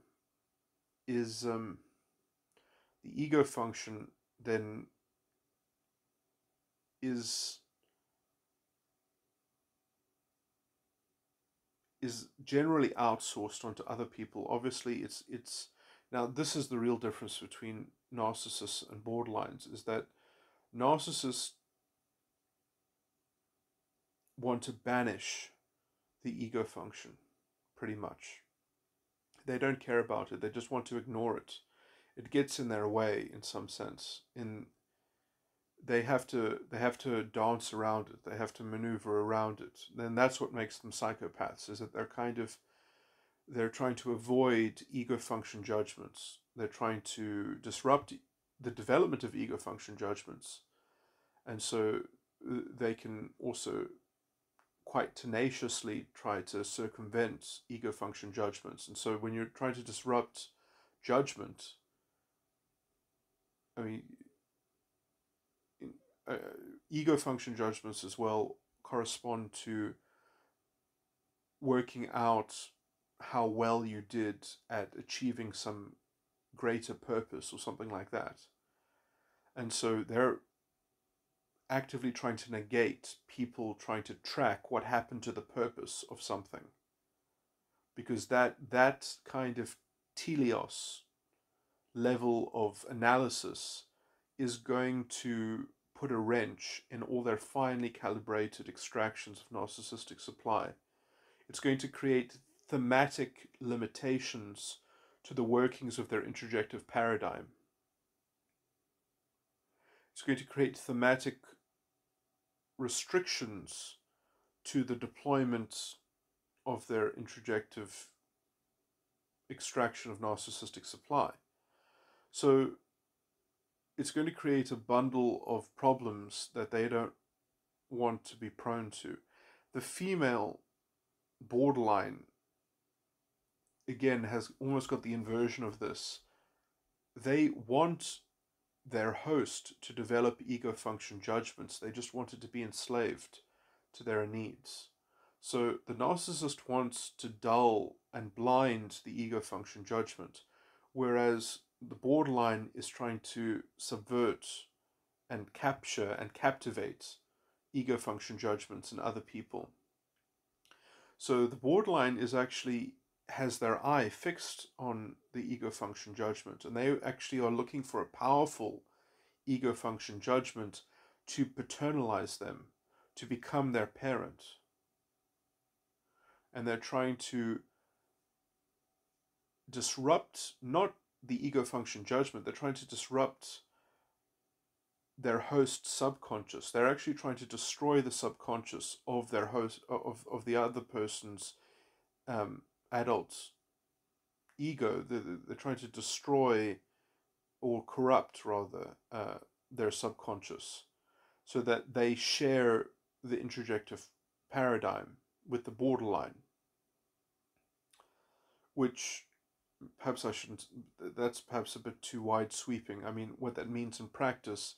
is the ego function then is generally outsourced onto other people. Obviously, it's now this is the real difference between narcissists and borderlines, is that narcissists want to banish the ego function, pretty much. They don't care about it. They just want to ignore it. It gets in their way in some sense. They have to dance around it. They have to maneuver around it. And that's what makes them psychopaths, is that they're trying to avoid ego function judgments. They're trying to disrupt the development of ego function judgments. And so they can also quite tenaciously try to circumvent ego function judgments. And so when you're trying to disrupt judgment, I mean, uh, ego function judgments as well correspond to working out how well you did at achieving some greater purpose or something like that. And so they're actively trying to negate people trying to track what happened to the purpose of something, because that kind of teleos level of analysis is going to put a wrench in all their finely calibrated extractions of narcissistic supply. It's going to create thematic limitations to the workings of their introjective paradigm. It's going to create thematic restrictions to the deployment of their introjective extraction of narcissistic supply. So it's going to create a bundle of problems that they don't want to be prone to. The female borderline, again, has almost got the inversion of this. They want their host to develop ego function judgments. They just want it to be enslaved to their needs. So the narcissist wants to dull and blind the ego function judgment, whereas the borderline is trying to subvert and capture and captivate ego function judgments in other people. So the borderline has their eye fixed on the ego function judgment, and they actually are looking for a powerful ego function judgment to paternalize them, to become their parent. And they're trying to disrupt not the ego function judgment, they're trying to disrupt their host's subconscious. They're actually trying to destroy the subconscious of their host, of the other person's adult ego. They're trying to destroy or corrupt, rather, their subconscious, so that they share the introjective paradigm with the borderline, which perhaps I shouldn't, that's perhaps a bit too wide sweeping. I mean, what that means in practice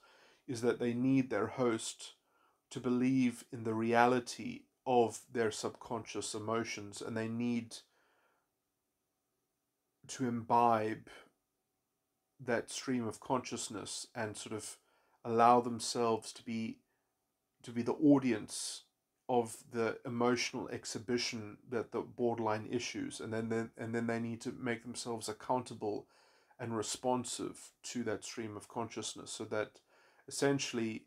is that they need their host to believe in the reality of their subconscious emotions, and they need to imbibe that stream of consciousness and sort of allow themselves to be the audience of the emotional exhibition that the borderline issues, and then they need to make themselves accountable and responsive to that stream of consciousness, so that essentially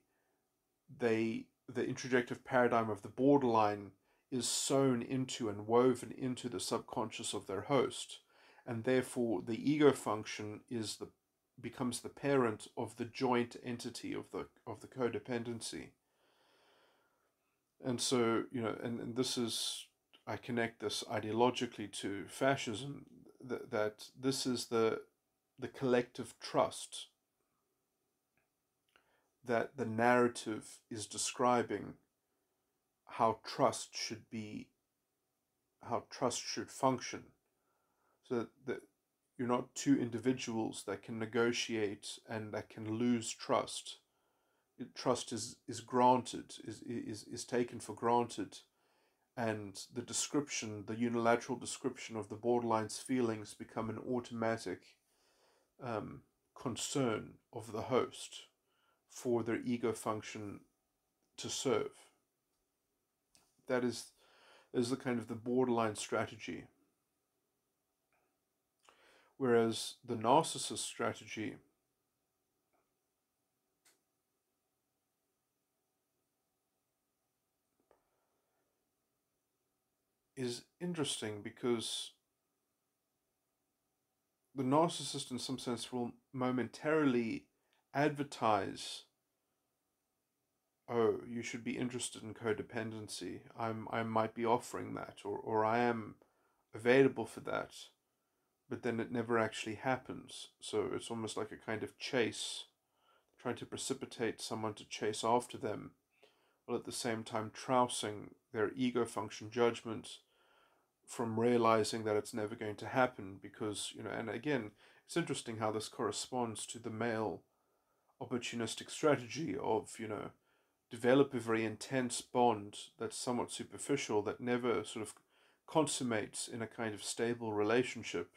the introjective paradigm of the borderline is sewn into and woven into the subconscious of their host, and therefore the ego function becomes the parent of the joint entity of the codependency. And so, and this is, I connect this ideologically to fascism, that this is the collective trust that the narrative is describing how trust should be, how trust should function, so that you're not two individuals that can negotiate and that can lose trust. Trust is granted, is taken for granted, and the description, the unilateral description of the borderline's feelings become an automatic um, concern of the host for their ego function to serve. That is the kind of the borderline strategy. Whereas the narcissist strategy is interesting because the narcissist, in some sense, will momentarily advertise, oh, you should be interested in codependency. I might be offering that, or I am available for that, but then it never actually happens. So it's almost like a kind of chase, trying to precipitate someone to chase after them, while at the same time trousing their ego function judgment from realizing that it's never going to happen. Because, and again, it's interesting how this corresponds to the male opportunistic strategy of, develop a very intense bond that's somewhat superficial, that never sort of consummates in a kind of stable relationship,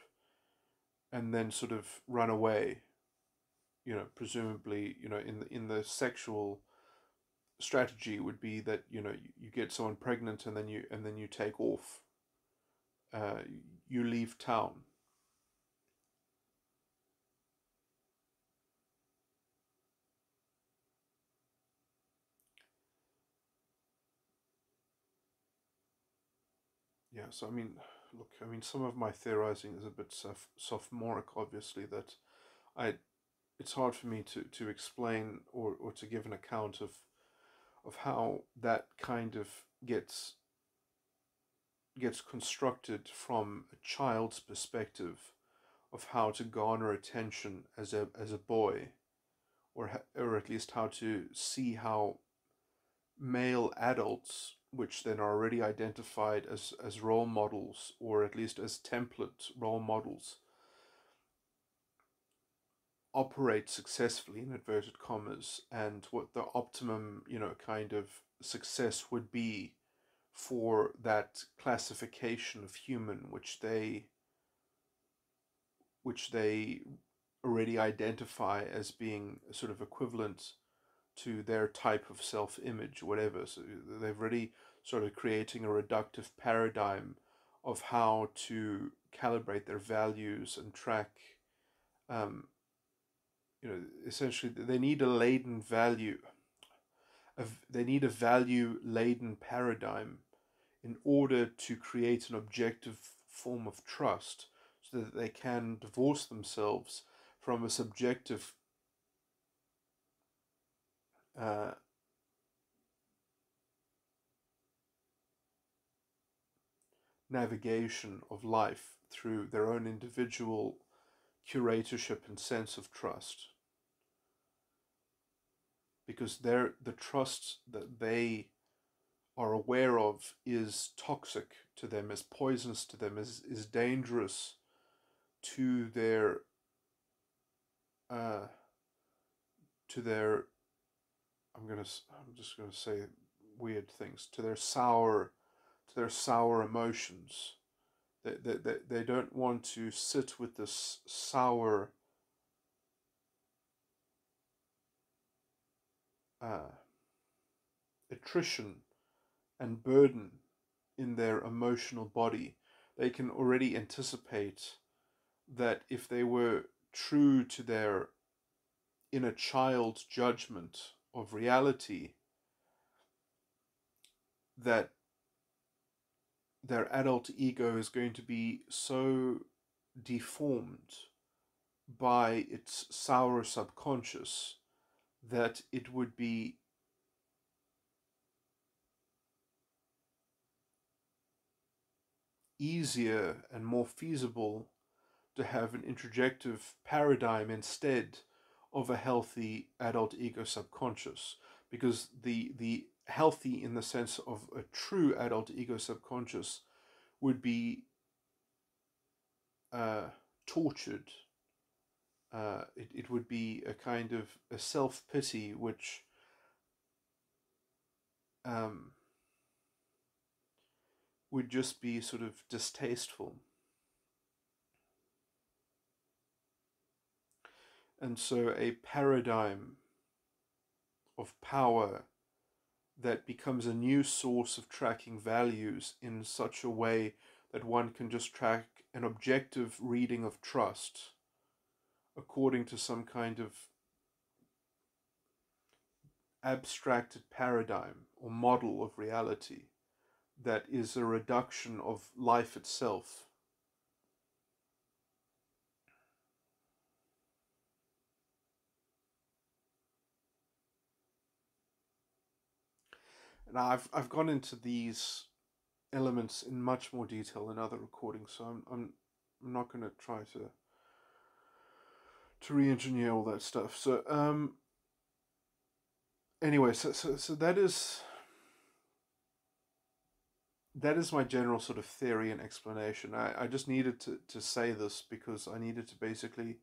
and then sort of run away, presumably, in the sexual strategy would be that, you get someone pregnant, and then you take off, uh, you leave town. Yeah, so I mean, look, I mean, some of my theorizing is a bit sophomoric, obviously. That I, it's hard for me to explain, or to give an account of how that kind of gets constructed from a child's perspective of how to garner attention as a boy, or at least how to see how male adults, which then are already identified as role models, or at least as template role models, operate successfully, in inverted commas, and what the optimum, kind of success would be for that classification of human, which they already identify as being sort of equivalent to their type of self-image, whatever. So they've already started creating a reductive paradigm of how to calibrate their values and track. Um, Essentially, they need a laden value. They need a value-laden paradigm in order to create an objective form of trust, so that they can divorce themselves from a subjective uh, navigation of life through their own individual curatorship and sense of trust. Because the trust that they are aware of is toxic to them, is poisonous to them, is dangerous to uh, their I'm just gonna say weird things, to their sour emotions. They don't want to sit with this sour uh, attrition and burden in their emotional body. They can already anticipate that if they were true to their inner child's judgment of reality, that their adult ego is going to be so deformed by its sour subconscious that it would be easier and more feasible to have an introjective paradigm instead of a healthy adult ego subconscious, because the healthy in the sense of a true adult ego subconscious would be tortured. It would be a kind of a self-pity which um, would just be sort of distasteful. And so a paradigm of power that becomes a new source of tracking values in such a way that one can just track an objective reading of trust according to some kind of abstracted paradigm or model of reality that is a reduction of life itself. And I've gone into these elements in much more detail in other recordings, so I'm not going to try to re-engineer all that stuff. So anyway, so that is my general sort of theory and explanation. I just needed to say this because I needed to basically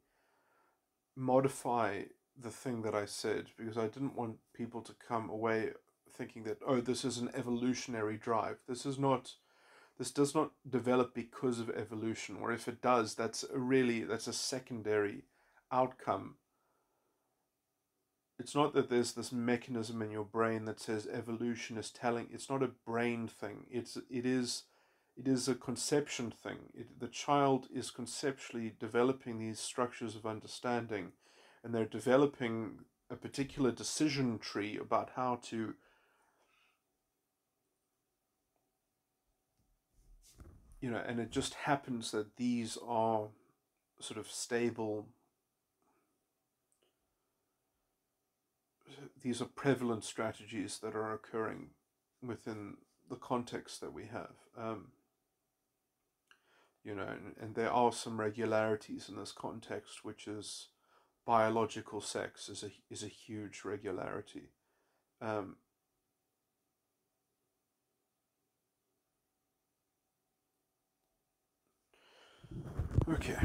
modify the thing that I said, because I didn't want people to come away thinking that, oh, this is an evolutionary drive. This does not develop because of evolution, or if it does, that's a secondary outcome. It's not that there's this mechanism in your brain that says evolution is telling. It's not a brain thing. It is a conception thing. The child is conceptually developing these structures of understanding, and they're developing a particular decision tree about how to, and it just happens that these are sort of stable, these are prevalent strategies that are occurring within the context that we have. And there are some regularities in this context, which is biological sex is a huge regularity. Um, okay.